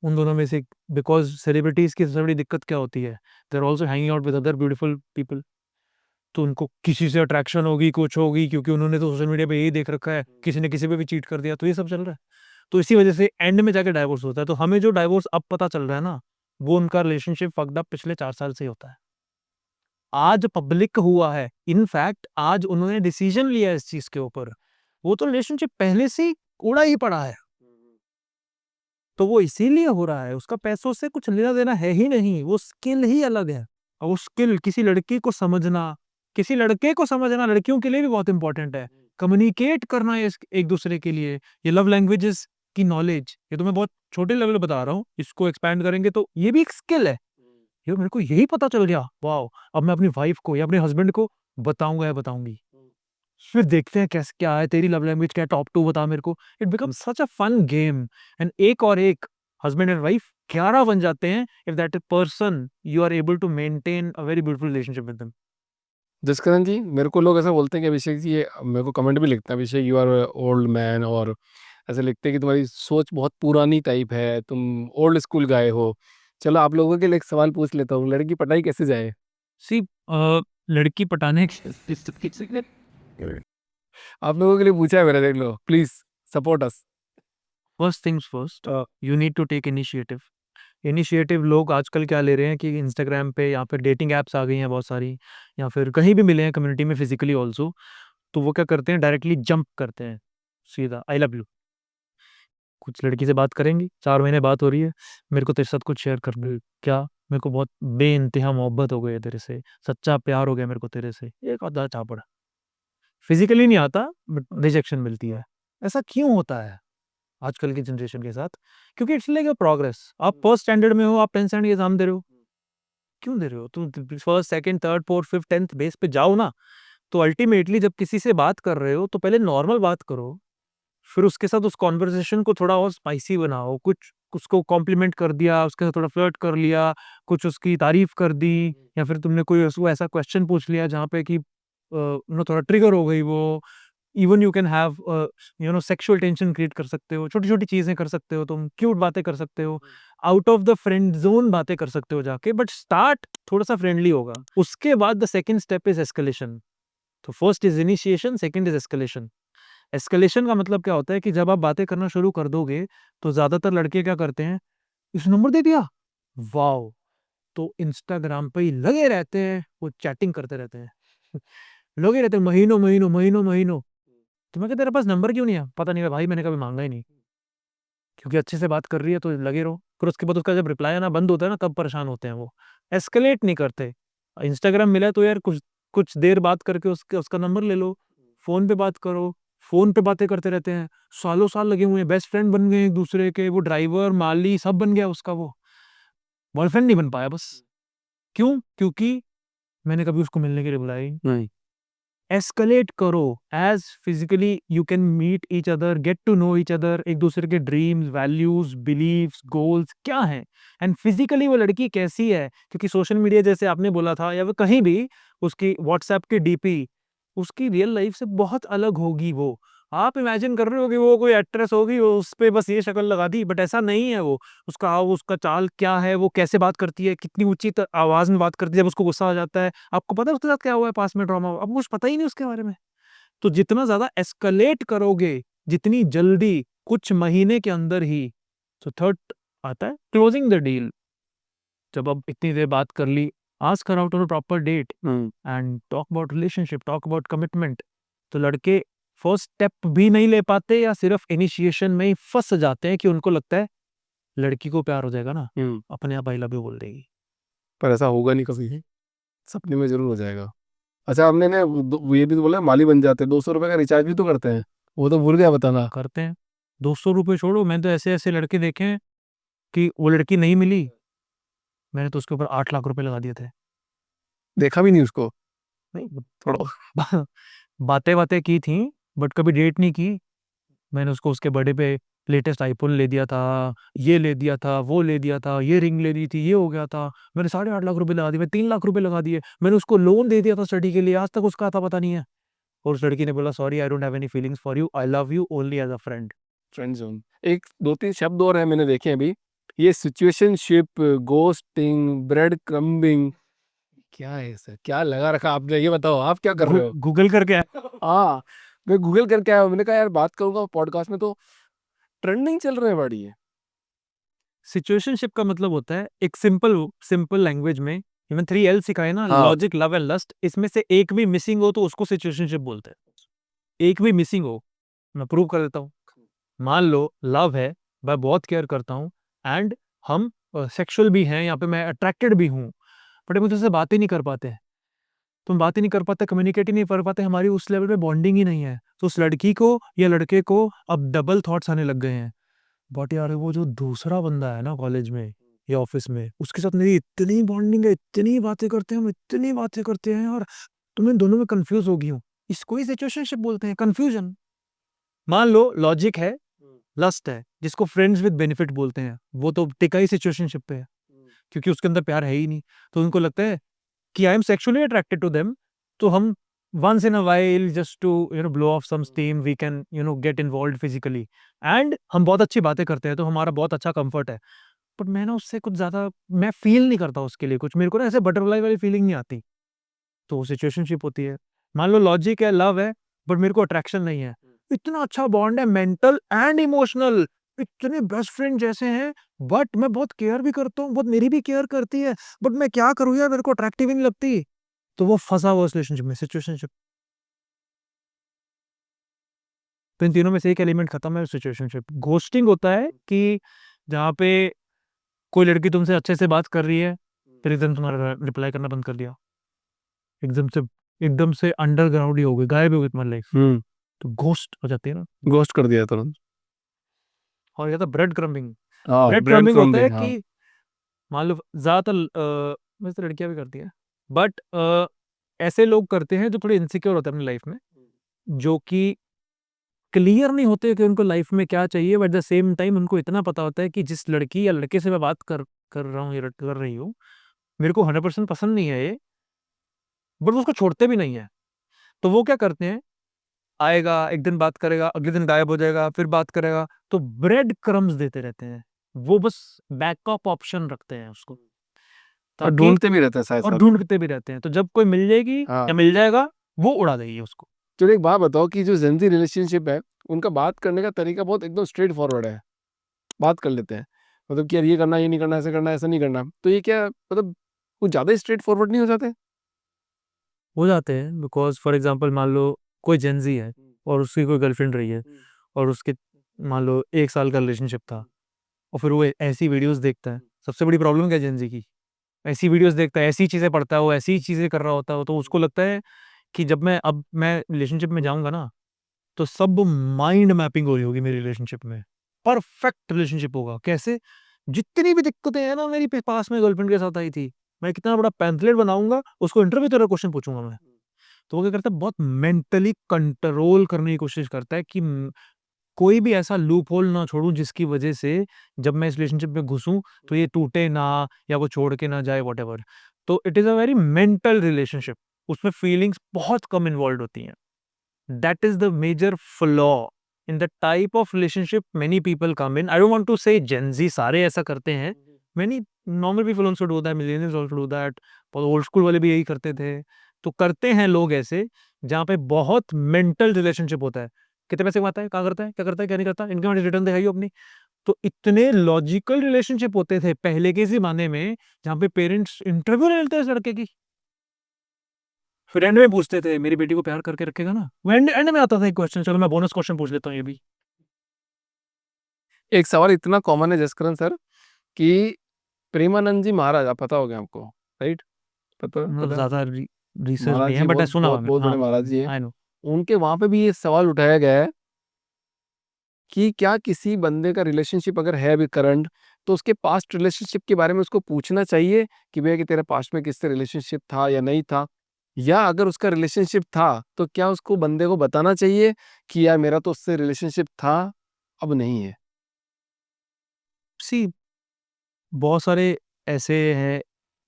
उन दोनों में से, बिकॉज सेलिब्रिटीज की सबसे बड़ी दिक्कत क्या होती है, they are also hanging out with other beautiful people. तो उनको किसी से अट्रैक्शन होगी, कुछ होगी, क्योंकि उन्होंने तो सोशल मीडिया पे यही देख रखा है, किसी ने किसी पे भी चीट कर दिया, तो ये सब चल रहा है। तो इसी वजह से एंड में जाके डाइवोर्स होता है। तो हमें जो डाइवोर्स अब पता चल रहा है ना, वो उनका रिलेशनशिप फक्ड अप पिछले 4 साल से ही होता है। आज पब्लिक हुआ है, इनफैक्ट आज उन्होंने डिसीजन लिया है इस चीज के ऊपर। वो तो रिलेशनशिप पहले से ही उड़ा ही पड़ा है, तो वो इसीलिए हो रहा है। उसका पैसों से कुछ लेना देना है ही नहीं, वो स्किल ही अलग है। और वो स्किल किसी लड़की को समझना, किसी लड़के को समझना लड़कियों के लिए भी बहुत इंपॉर्टेंट है। कम्युनिकेट करना एक दूसरे के लिए, ये लव लैंग्वेजेस की नॉलेज, ये तो मैं बहुत छोटे लेवल पे बता रहा हूँ, इसको एक्सपैंड करेंगे तो ये भी एक स्किल है। ये मेरे को यही पता चल गया, वाओ! अब मैं अपनी वाइफ को या अपने हस्बैंड को बताऊंगा या बताऊंगी, फिर देखते हैं कैसे क्या है, तेरी लव लैंग्वेज क्या है, टॉप 2 बता मेरे को। It becomes such a fun game and एक और एक हस्बैंड एंड वाइफ 11 बन जाते हैं if that person you are able to maintain a very beautiful relationship with them. Jaskaran ji, मेरे को लोग ऐसा बोलते हैं कि अभिषेक जी, ये मेरे को कमेंट भी लिखते हैं, अभिषेक यू आर ओल्ड मैन, और ऐसे लिखते हैं कि तुम्हारी सोच बहुत पुरानी टाइप है, तुम ओल्ड स्कूल गाए हो। चलो आप लोगों के लिए एक सवाल पूछ लेता हूँ, लड़की पटाई कैसे जाए? सी लड़की पटाने आप लोगों के लिए पूछा है मैंने, देख लो, please support us. First things first, you need to take initiative. Initiative लोग आजकल क्या ले रहे हैं कि इंस्टाग्राम पे या फिर डेटिंग ऐप्स आ गई हैं बहुत सारी, या फिर कहीं भी मिले हैं कम्युनिटी में फिजिकली ऑल्सो, तो वो क्या करते हैं, डायरेक्टली जंप करते हैं सीधा आई लव यू। कुछ लड़की से बात करेंगी, 4 महीने बात हो रही है, मेरे को तेरे साथ कुछ शेयर करना है। क्या? मेरे को बहुत बेइंतहा मोहब्बत हो गई है तेरे से, सच्चा प्यार हो गया मेरे को तेरे से, एक आधा चापड़। फिजिकली नहीं आता बट रिजेक्शन मिलती है। ऐसा क्यों होता है आजकल की जनरेशन के साथ? क्योंकि इट्स लाइक अ प्रोग्रेस। आप फर्स्ट स्टैंडर्ड में हो, आप 10th स्टैंडर्ड के एग्जाम दे रहे हो, क्यों दे रहे हो? तुम first, second, third, fourth, fifth, 10th base पे जाओ ना। तो अल्टीमेटली जब किसी से बात कर रहे हो तो पहले नॉर्मल बात करो, फिर उसके साथ उस कॉन्वर्सेशन को थोड़ा और स्पाइसी बनाओ, कुछ उसको कॉम्प्लीमेंट कर दिया, उसके साथ थोड़ा फ्लर्ट कर लिया, कुछ उसकी तारीफ कर दी, या फिर तुमने कोई उसको ऐसा क्वेश्चन पूछ लिया जहाँ पे कि थोड़ा ट्रिगर हो गई वो। Even you can have sexual tension create कर सकते हो, छोटी छोटी चीजें कर सकते हो, तुम क्यूट बातें कर सकते हो, out of the friend zone बातें कर सकते हो जाके, बट स्टार्ट थोड़ा सा फ्रेंडली होगा। उसके बाद the second step is escalation. तो first is initiation, second is escalation. Escalation का मतलब क्या होता है कि जब आप बातें करना शुरू कर दोगे तो ज्यादातर लड़के क्या करते हैं, इस नंबर दे दिया, वाओ, तो इंस्टाग्राम पे ही लगे रहते हैं, वो चैटिंग करते रहते हैं लगे रहते हैं महीनों महीनों महीनों महीनों। तो मैं कहता तेरे पास नंबर क्यों नहीं है? पता नहीं है भाई, मैंने कभी मांगा ही नहीं। क्योंकि अच्छे से बात कर रही है तो लगे रहो, फिर उसके बाद उसका जब रिप्लाई आना बंद होता है ना, तब परेशान होते हैं वो। एस्केलेट नहीं करते। इंस्टाग्राम मिला तो यार कुछ कुछ देर बात करके उसका नंबर ले लो, फोन पे बात करो। फोन पे बातें करते रहते हैं, सालों साल लगे हुए हैं, बेस्ट फ्रेंड बन गए एक दूसरे के, वो ड्राइवर माली सब बन गया उसका, वो बॉयफ्रेंड नहीं बन पाया बस। क्यों? क्योंकि मैंने कभी उसको मिलने के लिए बुलाया ही नहीं। एस्केलेट करो, as physically you can meet each other, get to know each other, एक दूसरे के ड्रीम्स, वैल्यूज, बिलीव्स, गोल्स क्या हैं, एंड फिजिकली वो लड़की कैसी है। क्योंकि सोशल मीडिया जैसे आपने बोला था, या वो कहीं भी उसकी व्हाट्सएप की डीपी उसकी रियल लाइफ से बहुत अलग होगी। वो आप इमेजिन कर रहे हो कि वो कोई एक्ट्रेस होगी, वो उस पे बस ये शक्ल लगा दी, बट ऐसा नहीं है। वो उसका चाल क्या है, वो कैसे बात करती है, कितनी ऊंची आवाज में बात करती है जब उसको गुस्सा आ जाता है। आपको पता है उसके साथ क्या हुआ है पास में ड्रामा? आपको कुछ पता ही नहीं उसके बारे में। तो जितना ज्यादा एस्केलेट करोगे, जितनी जल्दी, कुछ महीने के अंदर ही। तो थर्ड आता है क्लोजिंग द डील। जब अब इतनी देर बात कर ली, ask her out on a proper date and talk about relationship, talk about commitment. तो लड़के फर्स्ट स्टेप भी नहीं ले पाते, या सिर्फ इनिशिएशन में ही फंस जाते हैं कि उनको लगता है लड़की को प्यार हो जाएगा ना, अपने आप आई लव यू बोल देगी। पर ऐसा होगा नहीं कभी, सपने में जरूर हो जाएगा। अच्छा, हमने ने ये भी तो बोला माली बन जाते हैं, 200 रुपए का रिचार्ज भी तो करते हैं, वो तो भूल गया बताना। करते हैं। 200 रुपये छोड़ो, मैंने तो ऐसे ऐसे लड़के देखे हैं कि वो लड़की नहीं मिली, मैंने तो उसके ऊपर 8 लाख रुपए लगा दिए थे। देखा भी नहीं उसको। नहीं, थोड़ा बातें बातें की थी, बट कभी डेट नहीं की। मैंने उसको उसके बर्थडे पे लेटेस्ट आईफोन ले दिया था, ये ले दिया था, वो ले दिया था, ये रिंग ले दी थी, ये हो गया था। मैंने 8.5 लाख रुपए लगा दिए, मैं 3 लाख रुपए लगा दिए। मैंने उसको लोन दे दिया था स्टडी के लिए, आज तक उसका आता पता नहीं है। और उस लड़की ने बोला sorry, I don't have any feelings for you, I love you only as a friend. Friend zone. एक 2-3 शब्द और हैं मैंने देखे हैं अभी, ये सिचुएशनशिप, घोस्टिंग, ब्रेड क्रम्बिंग, क्या है सर? क्या लगा रखा आपने, ये बताओ आप क्या कर रहे हो? गूगल करके हाँ, मैं गूगल करके आया हूँ, मैंने कहा यार बात करूंगा पॉडकास्ट में, तो ट्रेंडिंग चल रहे हैं बड़ी है। सिचुएशनशिप का मतलब होता है एक सिंपल सिंपल लैंग्वेज में, इवन 3L सिखाए ना, हाँ। लॉजिक, लव एंड लस्ट, इसमें से एक भी मिसिंग हो तो उसको सिचुएशनशिप बोलते हैं। एक भी मिसिंग हो, मैं प्रूव कर देता हूँ। मान लो लव है, मैं बहुत केयर करता हूँ, एंड हम सेक्सुअल भी हैं, यहाँ पे मैं अट्रैक्टेड भी हूँ, बट हम मुझसे बात ही नहीं कर पाते हैं, तुम बात ही नहीं कर पाते, कम्युनिकेट ही नहीं कर पाते, हमारी उस लेवल पे बॉन्डिंग ही नहीं है, तो उस लड़की को या लड़के को अब डबल थॉट्स आने लग गए हैं, बट यार वो जो दूसरा बंदा है ना कॉलेज में या ऑफिस में, उसके साथ मेरी इतनी बॉन्डिंग है, इतनी बातें करते हैं हम, इतनी बातें करते हैं, और तुम्हें दोनों में कंफ्यूज हो गई हूँ, इसको ही सिचुएशनशिप बोलते हैं, कंफ्यूजन। मान लो लॉजिक है, लस्ट है, जिसको फ्रेंड्स विद बेनिफिट बोलते हैं, वो तो टिका ही सिचुएशनशिप पे है, क्योंकि उसके अंदर प्यार है ही नहीं, तो उनको लगता है कि I am sexually attracted to them, तो हम once in a while just to blow off some steam we can get involved physically, and हम बहुत अच्छी बातें करते हैं, तो हमारा बहुत अच्छा कंफर्ट है, बट मैं ना उससे कुछ ज्यादा मैं फील नहीं करता उसके लिए कुछ, मेरे को ना ऐसे बटरफ्लाई वाली फीलिंग नहीं आती, तो सिचुएशनशिप होती है। मान लो लॉजिक है, लव है, बट मेरे को अट्रैक्शन नहीं है, इतना अच्छा बॉन्ड है, मेंटल एंड इमोशनल, इतने बेस्ट फ्रेंड जैसे हैं, बट मैं बहुत केयर भी करता हूँ, बहुत मेरी भी केयर करती है, बट मैं क्या करूँ यार, मेरे को अट्रैक्टिव ही नहीं लगती, तो वो फंसा हुआ रिलेशनशिप में, सिचुएशनशिप। तो इन तीनों में से एक एलिमेंट खत्म है, सिचुएशनशिप। घोस्टिंग होता है कि जहाँ पे कोई लड़की तुमसे अच्छे से बात कर रही है, फिर एकदम तुम्हारा रिप्लाई करना बंद कर दिया, एकदम से अंडरग्राउंड ही हो गई, गायब हो गई तुम्हारी लाइफ, तो घोस्ट हो जाती है ना। घोस्ट कर दिया तुरंत। और या तो ब्रेड क्रम्बिंग, हाँ, ब्रेड ब्रेड क्रम्बिंग होता है क्रम्बिंग, कि मान लो ज्यादातर वैसे लड़कियां भी करती है, बट ऐसे लोग करते हैं जो थोड़े इनसिक्योर होते हैं अपनी लाइफ में, जो कि क्लियर नहीं होते कि उनको लाइफ में क्या चाहिए, बट द सेम टाइम उनको इतना पता होता है कि जिस लड़की या लड़के से मैं बात कर रहा हूँ या कर रही हूँ, मेरे को 100% पसंद नहीं है ये, बट वो उसको छोड़ते भी नहीं है, तो वो क्या करते हैं, आएगा एक दिन बात करेगा, अगले दिन गायब हो जाएगा, फिर बात करेगा, तो ब्रेड क्रम्स देते रहते हैं, वो बस बैकअप ऑप्शन रखते हैं उसको, और ताकि ढूंढते भी रहते हैं साथ और साथ। ढूंढते भी रहते हैं, तो जब कोई मिल जाएगी हाँ। या मिल जाएगा, वो उड़ा देगी उसको। चलो एक बात बताओ कि जो जेंजी रिलेशनशिप है, उनका बात करने का तरीका बहुत एकदम स्ट्रेट फॉरवर्ड है, बात कर लेते हैं, मतलब कि यार ये करना, ये नहीं करना, ऐसा करना, ऐसा नहीं करना, तो ये क्या मतलब कुछ ज़्यादा ही स्ट्रेट फॉरवर्ड नहीं हो जाते? हो जाते हैं, बिकॉज फॉर एग्जांपल मान लो कोई जेंजी है और उसकी कोई गर्लफ्रेंड रही है, और उसके मान लो 1 साल का रिलेशनशिप था, और फिर वो ऐसी वीडियोस देखता है, सबसे बड़ी प्रॉब्लम क्या है जेंजी की, ऐसी वीडियोस देखता है, ऐसी चीजें पढ़ता है, वो ऐसी चीजें कर रहा होता है, तो उसको लगता है कि जब मैं रिलेशनशिप में जाऊंगा ना, तो सब माइंड मैपिंग हो रही होगी मेरी रिलेशनशिप में, परफेक्ट रिलेशनशिप होगा, कैसे, जितनी भी दिक्कतें हैं ना मेरी पास में गर्लफ्रेंड के साथ आई थी, मैं कितना बड़ा पैम्फलेट बनाऊंगा, उसको इंटरव्यू तरह क्वेश्चन पूछूंगा मैं, तो वो क्या करता है, बहुत मेंटली कंट्रोल करने की कोशिश करता है कि कोई भी ऐसा लूप होल ना छोड़ूं जिसकी वजह से जब मैं इस रिलेशनशिप में घुसूं तो ये टूटे ना, या वो छोड़ के ना जाए, वॉट। तो it is a very mental relationship, उसमें फीलिंग्स बहुत कम इन्वॉल्व होती हैं, that is the major flaw in the type of relationship many people come in. I don't want to say Gen Z सारे ऐसा करते हैं, many normal people also do that, millennials also do that, old school वाले भी यही करते थे, तो करते हैं लोग ऐसे जहाँ पे बहुत मेंटल रिलेशनशिप होता है, कितने पैसे कमाता है, क्या करता है, क्या करता है, क्या नहीं करता, इनकम रिटर्न दिखाइए अपनी, तो इतने लॉजिकल रिलेशनशिप होते थे पहले के जमाने में, जहाँ पे पेरेंट्स इंटरव्यू ले लेते हैं इस लड़के की, फिर एंड में पूछते थे मेरी बेटी को प्यार करके रखेगा ना, वो एंड में आता था एक क्वेश्चन, चलो मैं बोनस क्वेश्चन पूछ लेता हूँ ये भी। एक सवाल इतना कॉमन है जसकरण सर, कि प्रेमानंद जी महाराज, आप पता हो गया आपको, राइट? पता मतलब पता ज्यादा रिसर्च महाराज नहीं है, जी बट बहुत सुना हुआ बहुत मैंने, बहुत हाँ, बड़े महाराज जी हैं। I know. उनके वहां पे भी ये सवाल उठाया गया है कि क्या किसी बंदे का रिलेशनशिप अगर है अभी करंट, तो उसके पास्ट रिलेशनशिप के बारे में उसको पूछना चाहिए कि भैया कि तेरा पास्ट में किससे रिलेशनशिप था या नहीं था, या अगर उसका रिलेशनशिप था तो क्या उसको बंदे को बताना चाहिए कि यार मेरा तो उससे रिलेशनशिप था, अब नहीं है? सी बहुत सारे ऐसे हैं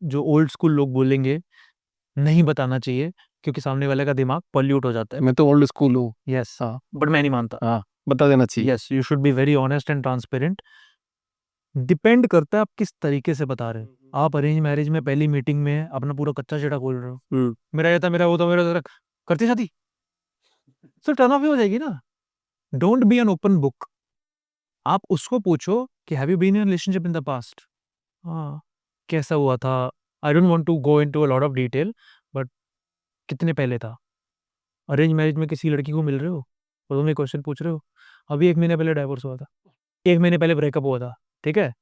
जो ओल्ड स्कूल लोग बोलेंगे नहीं बताना चाहिए, क्योंकि सामने वाले का दिमाग पॉल्यूट हो जाता है, मैं तो ओल्ड स्कूल हूँ। यस, हाँ। बट मैं नहीं मानता। हाँ, बता देना चाहिए। Yes, you should be very honest and transparent, depend करता है आप किस तरीके से बता रहे हो। आप अरेंज मैरिज में पहली मीटिंग में अपना पूरा कच्चा चिड़ा खोल रहे हो, मेरा ये था, मेरा वो था, मेरा था, करती शादी, तो टर्न ऑफ ही हो जाएगी ना। Don't be an open book, आप उसको पूछो कि have you been in relationship in the past, हाँ, कैसा हुआ था, I don't want to go into a lot of detail, but कितने पहले था, अरेंज मैरिज में किसी लड़की को मिल रहे हो और तुम ये क्वेश्चन पूछ रहे हो, अभी 1 महीने पहले डाइवोर्स हुआ था, 1 महीने पहले ब्रेकअप हुआ था, ठीक है,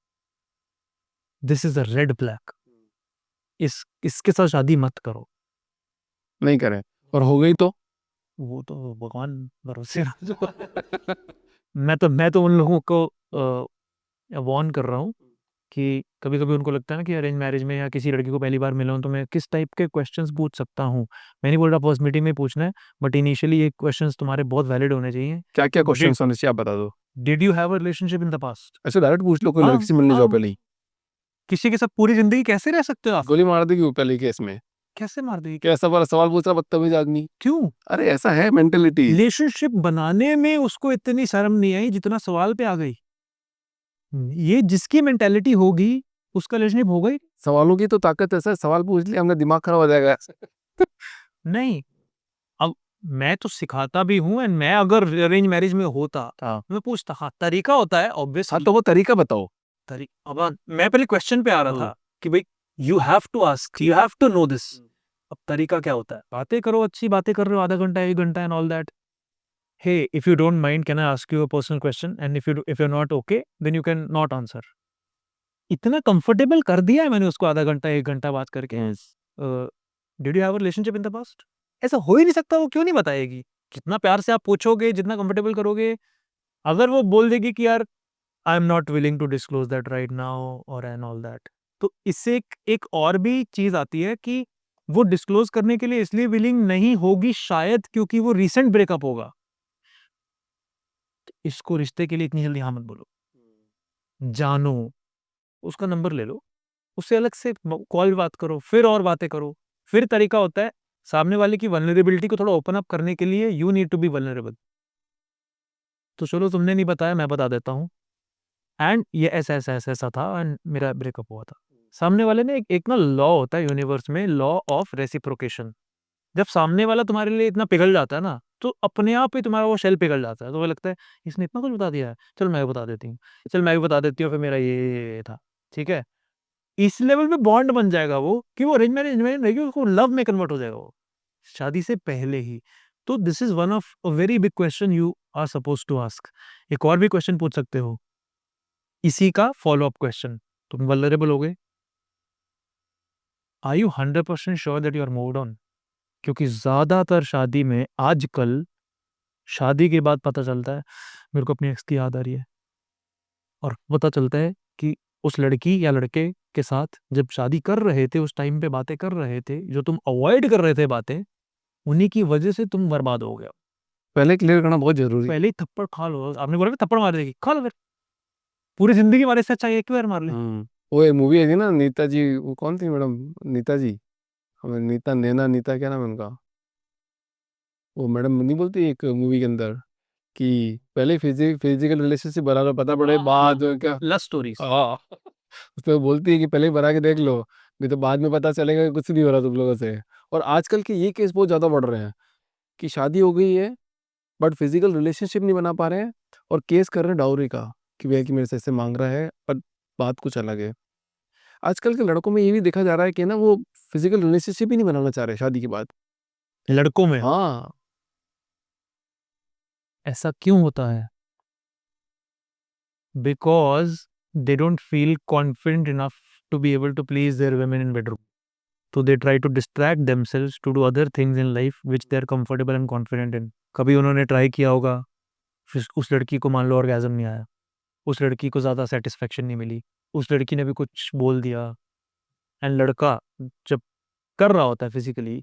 this is a red flag, इसके साथ शादी मत करो। नहीं करें और हो गई तो वो तो भगवान भरोसे मैं तो उन लोगों को वार्न कर रहा हूँ कि कभी-कभी उनको लगता है ना कि अरेंज मैरिज में या किसी लड़की को पहली बार मिला हूँ तो मैं किस टाइप के क्वेश्चंस पूछ सकता हूँ। मैं नहीं बोल रहा फर्स्ट मीटिंग में पूछना है, बट इनिशियली ये क्वेश्चंस तुम्हारे बहुत वैलिड होने चाहिए। क्या क्या Did- क्वेश्चन होने चाहिए आप बता दो। Did you have a relationship in the past? ऐसे डायरेक्ट पूछ लो, कोई हाँ, लड़की से मिलने जाओ हाँ। पहले ही। किसी के साथ पूरी जिंदगी कैसे रह सकते हो आप? गोली मार देगी वो पहले ही केस में। कैसे मार देगी? कैसा वाला सवाल पूछ रहा बदतमीज आदमी। क्यों? अरे ऐसा है मेंटेलिटी। रिलेशनशिप बनाने में उसको इतनी शर्म नहीं आई जितना सवाल पे आ गई। ये जिसकी मेंटालिटी होगी उसका रिलेशनशिप हो गई। सवालों की तो ताकत ऐसा है, सवाल पूछ लिया हमने दिमाग खराब हो जाएगा। नहीं, अब मैं तो सिखाता भी हूँ एंड मैं अगर अरेंज मैरिज में होता हाँ मैं पूछता। हाँ, तरीका होता है हाँ ऑब्वियसली। तो वो तरीका बताओ। अब मैं पहले क्वेश्चन पे आ रहा था कि भाई you have to ask, you have to know this. अब तरीका क्या होता है? बातें करो, अच्छी बातें कर रहे हो आधा घंटा 1 घंटा and all that. Hey, if you don't mind can I ask you a personal question, and if you are not okay then you can not answer. इतना कंफर्टेबल कर दिया है मैंने उसको आधा घंटा 1 घंटा बात करके। Did you have a relationship in the past? ऐसा हो ही नहीं सकता, वो क्यों नहीं बताएगी? जितना प्यार से आप पूछोगे, जितना कंफर्टेबल करोगे, अगर वो बोल देगी कि यार I am not willing to disclose that right now और एंड ऑल दैट, तो इससे एक और भी चीज आती है कि वो डिस्क्लोज करने के लिए इसलिए विलिंग नहीं होगी शायद क्योंकि वो रिसेंट ब्रेकअप होगा। तो इसको रिश्ते के लिए इतनी जल्दी हाँ मत बोलो। जानो, उसका नंबर ले लो, उससे अलग से कॉल बात करो, फिर और बातें करो। फिर तरीका होता है सामने वाले की वल्नरेबिलिटी को थोड़ा ओपन अप करने के लिए, you need to be vulnerable. तो चलो तुमने नहीं बताया, मैं बता देता हूँ एंड ये ऐसा ऐसा ऐसा ऐसा था एंड मेरा ब्रेकअप हुआ था। सामने वाले ने एक ना लॉ होता है यूनिवर्स में, लॉ ऑफ रेसिप्रोकेशन। जब सामने वाला तुम्हारे लिए इतना पिघल जाता है ना, तो अपने आप ही तुम्हारा वो शेल पिघल जाता है। तो वो लगता है इसने इतना कुछ बता दिया है, चल मैं भी बता देती हूँ, चल मैं भी बता देती हूँ, फिर मेरा ये था। ठीक है, इस लेवल पे बॉन्ड बन जाएगा वो कि वो अरेंज मैरिज नहीं रहेगी, उसको लव में कन्वर्ट हो जाएगा वो शादी से पहले ही। तो this is one of a very big question you are suppose to ask. एक और भी क्वेश्चन पूछ सकते हो इसी का फॉलो अप क्वेश्चन। तुम वल्नरेबल हो गए, are you 100% sure that you are moved on? क्योंकि ज्यादातर शादी में आजकल शादी के बाद पता चलता है मेरे को अपनी एक्स की याद आ रही है, और पता चलता है कि उस लड़की या लड़के के साथ जब शादी कर रहे थे उस टाइम पे बातें कर रहे थे, जो तुम अवॉइड कर रहे थे बातें, उन्हीं की वजह से तुम बर्बाद हो गए। पहले क्लियर करना बहुत जरूरी है। पहले ही थप्पड़ खा लो। आपने बोला ना थप्पड़ मार देगी, खा लो फिर। पूरी जिंदगी मारे से अच्छा एक बार मार ले। वो एक मूवी आई थी ना नीता जी, वो कौन थी मैडम? नीता जी, हमें नीता नैना नीता क्या नाम है उनका? वो मैडम नहीं बोलती एक मूवी के अंदर कि पहले फिजिकल रिलेशनशिप बना लो, पता पड़े बाद में क्या। Love stories. हाँ उसमें बोलती है कि पहले ही बना के देख लो, नहीं तो बाद में पता चलेगा कि कुछ नहीं हो रहा तुम लोगों से। और आजकल के ये केस बहुत ज़्यादा बढ़ रहे हैं कि शादी हो गई है बट फिजिकल रिलेशनशिप नहीं बना पा रहे हैं, और केस कर रहे हैं डाउरी का कि भैया कि मेरे से ऐसे मांग रहा है, पर बात कुछ अलग है। आजकल के लड़कों में ये भी देखा जा रहा है कि ना वो फिजिकल रिलेशनशिप ही नहीं बनाना चाह रहे शादी के बाद। लड़कों में हाँ ऐसा क्यों होता है? Because they don't feel confident enough to be able to please their women in bedroom, तो they try to distract themselves to do other things in life which they are comfortable and confident in। कभी उन्होंने try किया होगा, फिर उस लड़की को मान लो ऑर्गेज़म नहीं आया, उस लड़की को ज़्यादा सेटिस्फेक्शन नहीं मिली, उस लड़की ने भी कुछ बोल दिया, एंड लड़का जब कर रहा होता है फिजिकली,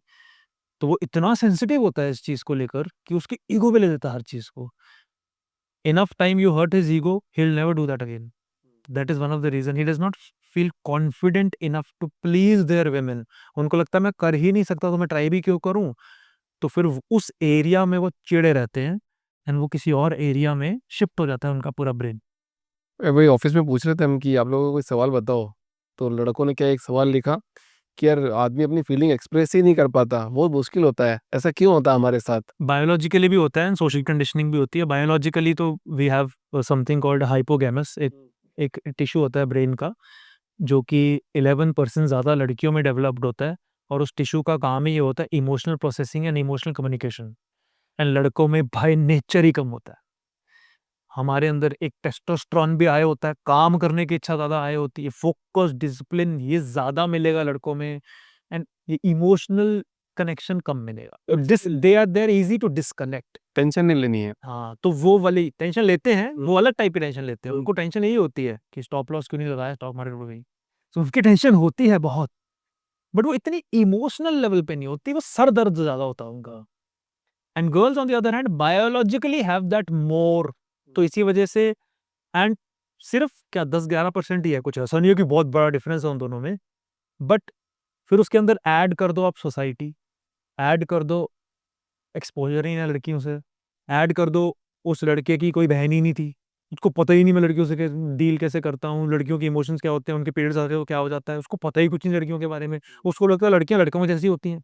तो वो इतना सेंसिटिव होता है इस चीज़ को लेकर कि उसकी ईगो पे ले लेता है हर चीज़ को। Enough time you hurt his ego, he will never do that again. That is one of the reason he does not feel confident enough to please their women। उनको लगता है मैं कर ही नहीं सकता तो मैं ट्राई भी क्यों करूं। तो फिर उस एरिया में वो चिड़े रहते हैं एंड वो किसी और एरिया में शिफ्ट हो जाता है उनका पूरा ब्रेन। वही ऑफिस में पूछ रहे थे हम कि आप लोगों को कोई सवाल बताओ, तो लड़कों ने क्या एक सवाल लिखा कि यार आदमी अपनी फीलिंग एक्सप्रेस ही नहीं कर पाता, बहुत मुश्किल होता है, ऐसा क्यों होता है हमारे साथ? बायोलॉजिकली भी होता है एंड सोशल कंडीशनिंग भी होती है। बायोलॉजिकली तो वी हैव समथिंग कॉल्ड हाइपोगैमस, एक टिश्यू होता है ब्रेन का जो कि 11% ज़्यादा लड़कियों में डेवलप्ड होता है, और उस टिश्यू का काम ही ये होता है emotional processing and emotional communication, and लड़कों में बाय नेचर ही कम होता है। हमारे अंदर एक टेस्टोस्टेरोन भी आया होता है, काम करने की इच्छा ज़्यादा आए होती है, फोकस, डिसिप्लिन ये ज़्यादा मिलेगा लड़कों में, एंड ये इमोशनल कनेक्शन कम मिलेगा। They are their easy to disconnect. Tension नहीं लेनी है। हाँ, तो वो वाली टेंशन लेते हैं, वो अलग टाइप की टेंशन लेते हैं। उनको टेंशन यही होती है कि स्टॉप लॉस क्यों नहीं लगाया स्टॉक मार्केट में गई। तो उनकी टेंशन होती है बहुत, बट वो इतनी इमोशनल लेवल पे नहीं होती, वो सर दर्द ज़्यादा होता है उनका। And girls on the other hand biologically have that more. तो इसी वजह से, एंड सिर्फ क्या 10-11% ही है, कुछ ऐसा नहीं है कि बहुत बड़ा डिफरेंस है उन दोनों में। बट फिर उसके अंदर ऐड कर दो आप सोसाइटी, ऐड कर दो एक्सपोजर ही ना लड़कियों से, ऐड कर दो उस लड़के की कोई बहन ही नहीं थी, उसको पता ही नहीं मैं लड़कियों से डील कैसे करता हूँ, लड़कियों के इमोशंस क्या होते हैं, उनके पीरियड्स आते हैं तो क्या हो जाता है, उसको पता ही कुछ नहीं लड़कियों के बारे में। उसको लगता है लड़कियां लड़कों जैसी होती हैं।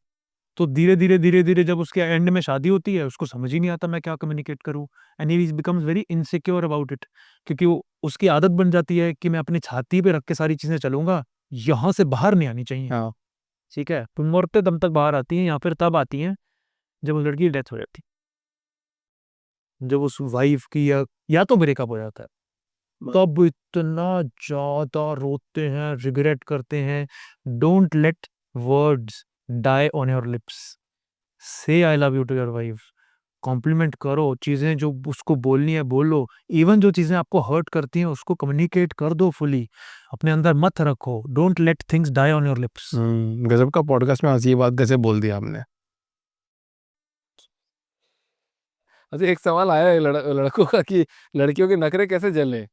तो धीरे धीरे जब उसके एंड में शादी होती है, उसको समझ ही नहीं आता मैं क्या कम्युनिकेट करूँ, and he becomes very insecure about it, क्योंकि वो उसकी आदत बन जाती है कि मैं अपनी छाती पे रख के सारी चीजें चलूंगा, यहाँ से बाहर नहीं आनी चाहिए। हाँ। ठीक है, तुम मरते दम तक बाहर आती हैं, या फिर तब आती हैं जब उस लड़की की डेथ हो जाती है, जब उस वाइफ की या तो ब्रेकअप हो जाता है, तब इतना ज्यादा रोते हैं, रिग्रेट करते हैं। Don't let words die on your lips, say I love you to your wife, compliment करो, चीजें जो उसको बोलनी है बोलो, इवन जो चीजें आपको हर्ट करती हैं उसको कम्युनिकेट कर दो फुली, अपने अंदर मत रखो। Don't let things die on your lips. गजब का पॉडकास्ट में आज ये बात कैसे बोल दी आपने। अच्छा, एक सवाल आया है लड़कों का कि लड़कियों के नखरे कैसे झेलें,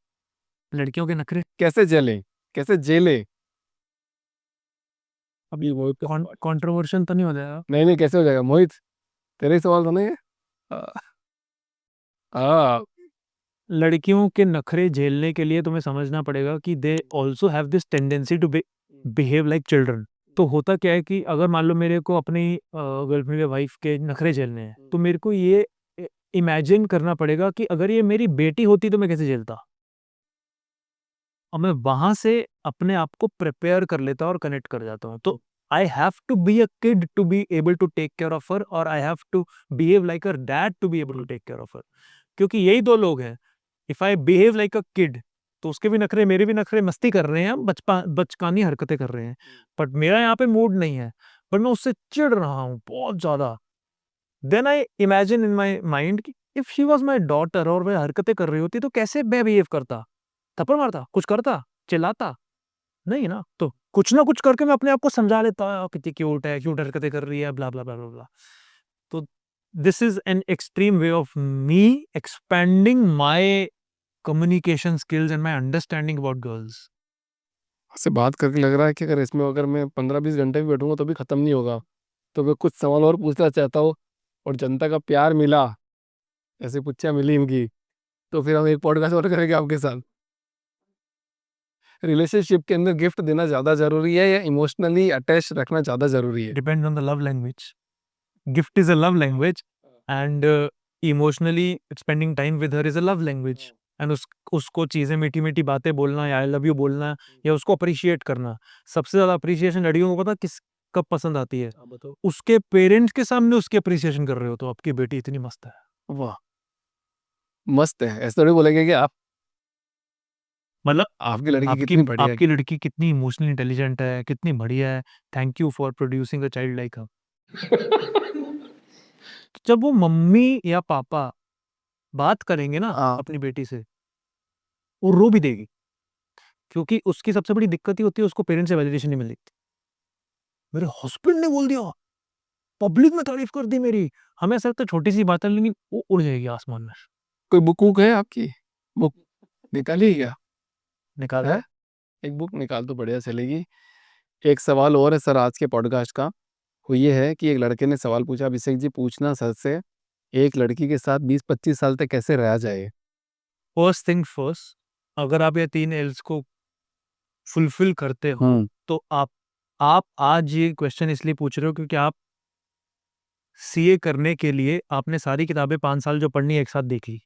लड़कियों के नखरे कैसे झेलें, कैसे झेलें। अभी वो कंट्रोवर्शियल तो नहीं हो जाएगा? नहीं नहीं, कैसे हो जाएगा मोहित, तेरा ही सवाल था ना ये। हाँ। लड़कियों के नखरे झेलने के लिए तुम्हें समझना पड़ेगा कि they also have this tendency to behave like children. तो होता क्या है कि अगर मान लो मेरे को अपनी गर्लफ्रेंड या वाइफ के नखरे झेलने हैं, तो मेरे को ये इमेजिन करना पड़ेगा कि अगर ये मेरी बेटी होती तो मैं कैसे झेलता, और मैं वहां से अपने आप को प्रिपेयर कर लेता और कनेक्ट कर जाता हूँ। तो I have to be a kid to be able to take care of her, और I have to behave like a dad to be able to take care of her, क्योंकि यही दो लोग हैं। If I behave like a kid, तो उसके भी नखरे मेरे भी नखरे, मस्ती कर रहे हैं हम, बचकानी हरकतें कर रहे हैं, बट मेरा यहाँ पे मूड नहीं है, पर मैं उससे चिढ़ रहा हूँ बहुत ज्यादा। Then I imagine in my mind कि if she was my daughter और वह हरकतें कर रही होती तो कैसे मैं बिहेव करता, थप्पड़ मारता, कुछ करता, चिल्लाता? नहीं ना। तो कुछ ना कुछ करके मैं अपने आप को समझा लेता हूँ कितनी क्यूट है, क्यूट हरकतें कर रही है, ब्ला ब्ला ब्ला ब्ला ब्ला। तो this is an extreme way of me expanding my communication skills and my understanding about girls. से बात करके लग रहा है कि अगर मैं 15-20 घंटे भी बैठूंगा तो भी खत्म नहीं होगा। तो मैं कुछ सवाल और पूछना चाहता हूँ, और जनता का प्यार मिला, ऐसे पुच्छा मिली इनकी, तो फिर हम एक पॉडकास्ट और करेंगे आपके साथ। रिलेशनशिप के अंदर गिफ्ट देना ज़्यादा ज़रूरी है या इमोशनली अटैच रखना ज़्यादा ज़रूरी है? Depend on the love language. Gift is a love language, and emotionally spending time with her is a love language. And उसको चीजें मीठी मीठी बातें बोलना, या आई लव यू बोलना, या उसको अप्रिशिएट करना। सबसे ज्यादा अप्रिशिएशन लड़कियों को पता किस कब पसंद आती है? उसके पेरेंट्स के सामने उसकी अप्रिसिएशन कर रहे हो, तो आपकी बेटी इतनी मस्त है। वाह, मस्त है, ऐसा थोड़ी बोलेंगे कि आप मतलब आपकी लड़की आपकी कितनी बढ़िया है। आपकी लड़की कितनी इमोशनली इंटेलिजेंट है, कितनी बढ़िया है, thank you for producing a child like her. जब वो मम्मी या पापा बात करेंगे ना हाँ। अपनी बेटी से, वो रो भी देगी, क्योंकि उसकी सबसे बड़ी दिक्कत ही होती है उसको पेरेंट्स से वैलिडेशन नहीं मिलती। मेरे हस्बैंड ने बोल दिया, पब्लिक में तारीफ कर दी मेरी। हमें ऐसा लगता है छोटी सी बात है, लेकिन वो उड़ जाएगी आसमान में। कोई बुक वुक है आपकी? बुक निकाली क्या निकाल है? एक बुक निकाल तो बढ़िया चलेगी। एक सवाल और है सर आज के पॉडकास्ट का, वो ये है कि एक लड़के ने सवाल पूछा, अभिषेक जी पूछना सर से, एक लड़की के साथ 20-25 साल तक कैसे रहा जाए? फर्स्ट थिंग फर्स्ट, अगर आप ये 3 एल्स को फुलफिल करते हो, तो आप आज ये क्वेश्चन इसलिए पूछ रहे हो क्योंकि आप सीए करने के लिए आपने सारी किताबें 5 साल जो पढ़नी है एक साथ देख ली,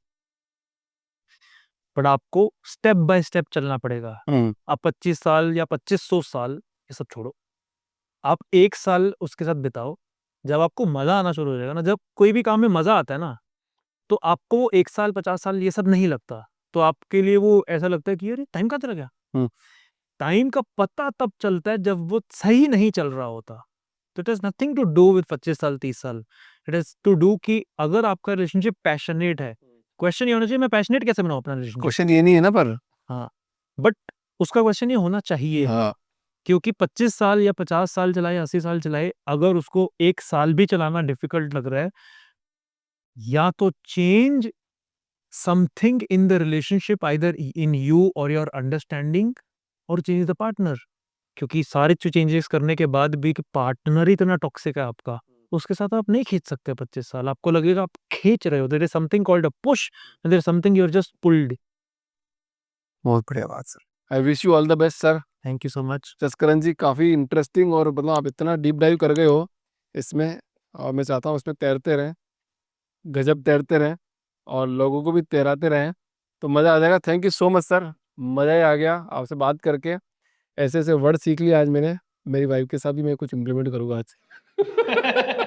बट आपको स्टेप बाय स्टेप चलना पड़ेगा। आप 25 साल या 2500 साल ये सब छोड़ो, आप 1 साल उसके साथ बिताओ। जब आपको मजा आना शुरू हो जाएगा ना, जब कोई भी काम में मजा आता है ना, तो आपको 1 साल 50 साल ये सब नहीं लगता। तो आपके लिए वो ऐसा लगता है कि अरे टाइम कहाँ चला गया? हुँ। टाइम का पता तब चलता है जब वो सही नहीं चल रहा होता। तो it has nothing to do with 25 साल 30 साल। इट हैज़ टू डू कि अगर आपका रिलेशनशिप पैशनेट है, क्वेश्चन ये होना चाहिए मैं पैशनेट कैसे बनाऊँ अपना रिलेशनशिप? क्वेश्चन ये नहीं है ना पर हाँ, बट उसका क्वेश्चन ये होना चाहिए। हाँ, क्योंकि 25 साल या 50 साल चलाए, 80 साल चलाए, अगर उसको 1 साल भी चलाना डिफ़िकल्ट लग रहा है, या तो change something in the relationship either in you और योर अंडरस्टैंडिंग और चेंज द पार्टनर। क्योंकि सारे चेंजेस करने के बाद भी कि पार्टनर ही इतना टॉक्सिक है आपका, उसके साथ आप नहीं खींच सकते 25 साल। आपको लगेगा आप खींच रहे हो, there is something called a push and there is something you are just pulled. बहुत बढ़िया बात sir. I wish you all the best sir. Thank you so much. Jaskaran ji काफ़ी इंटरेस्टिंग और मतलब आप इतना डीप डाइव कर गए हो इसमें, और मैं चाहता हूँ इसमें तैरते रहें, गजब तैरते रहें और लोगों को भी तैराते रहें, तो मज़ा आ जाएगा। Thank you so much sir, मज़ा ही आ गया आपसे बात करके। ऐसे-ऐसे वर्ड सीख लिए आज मैंने, मेरी वाइफ़ के साथ भी मैं कुछ इम्प्लीमेंट करूँगा आज से।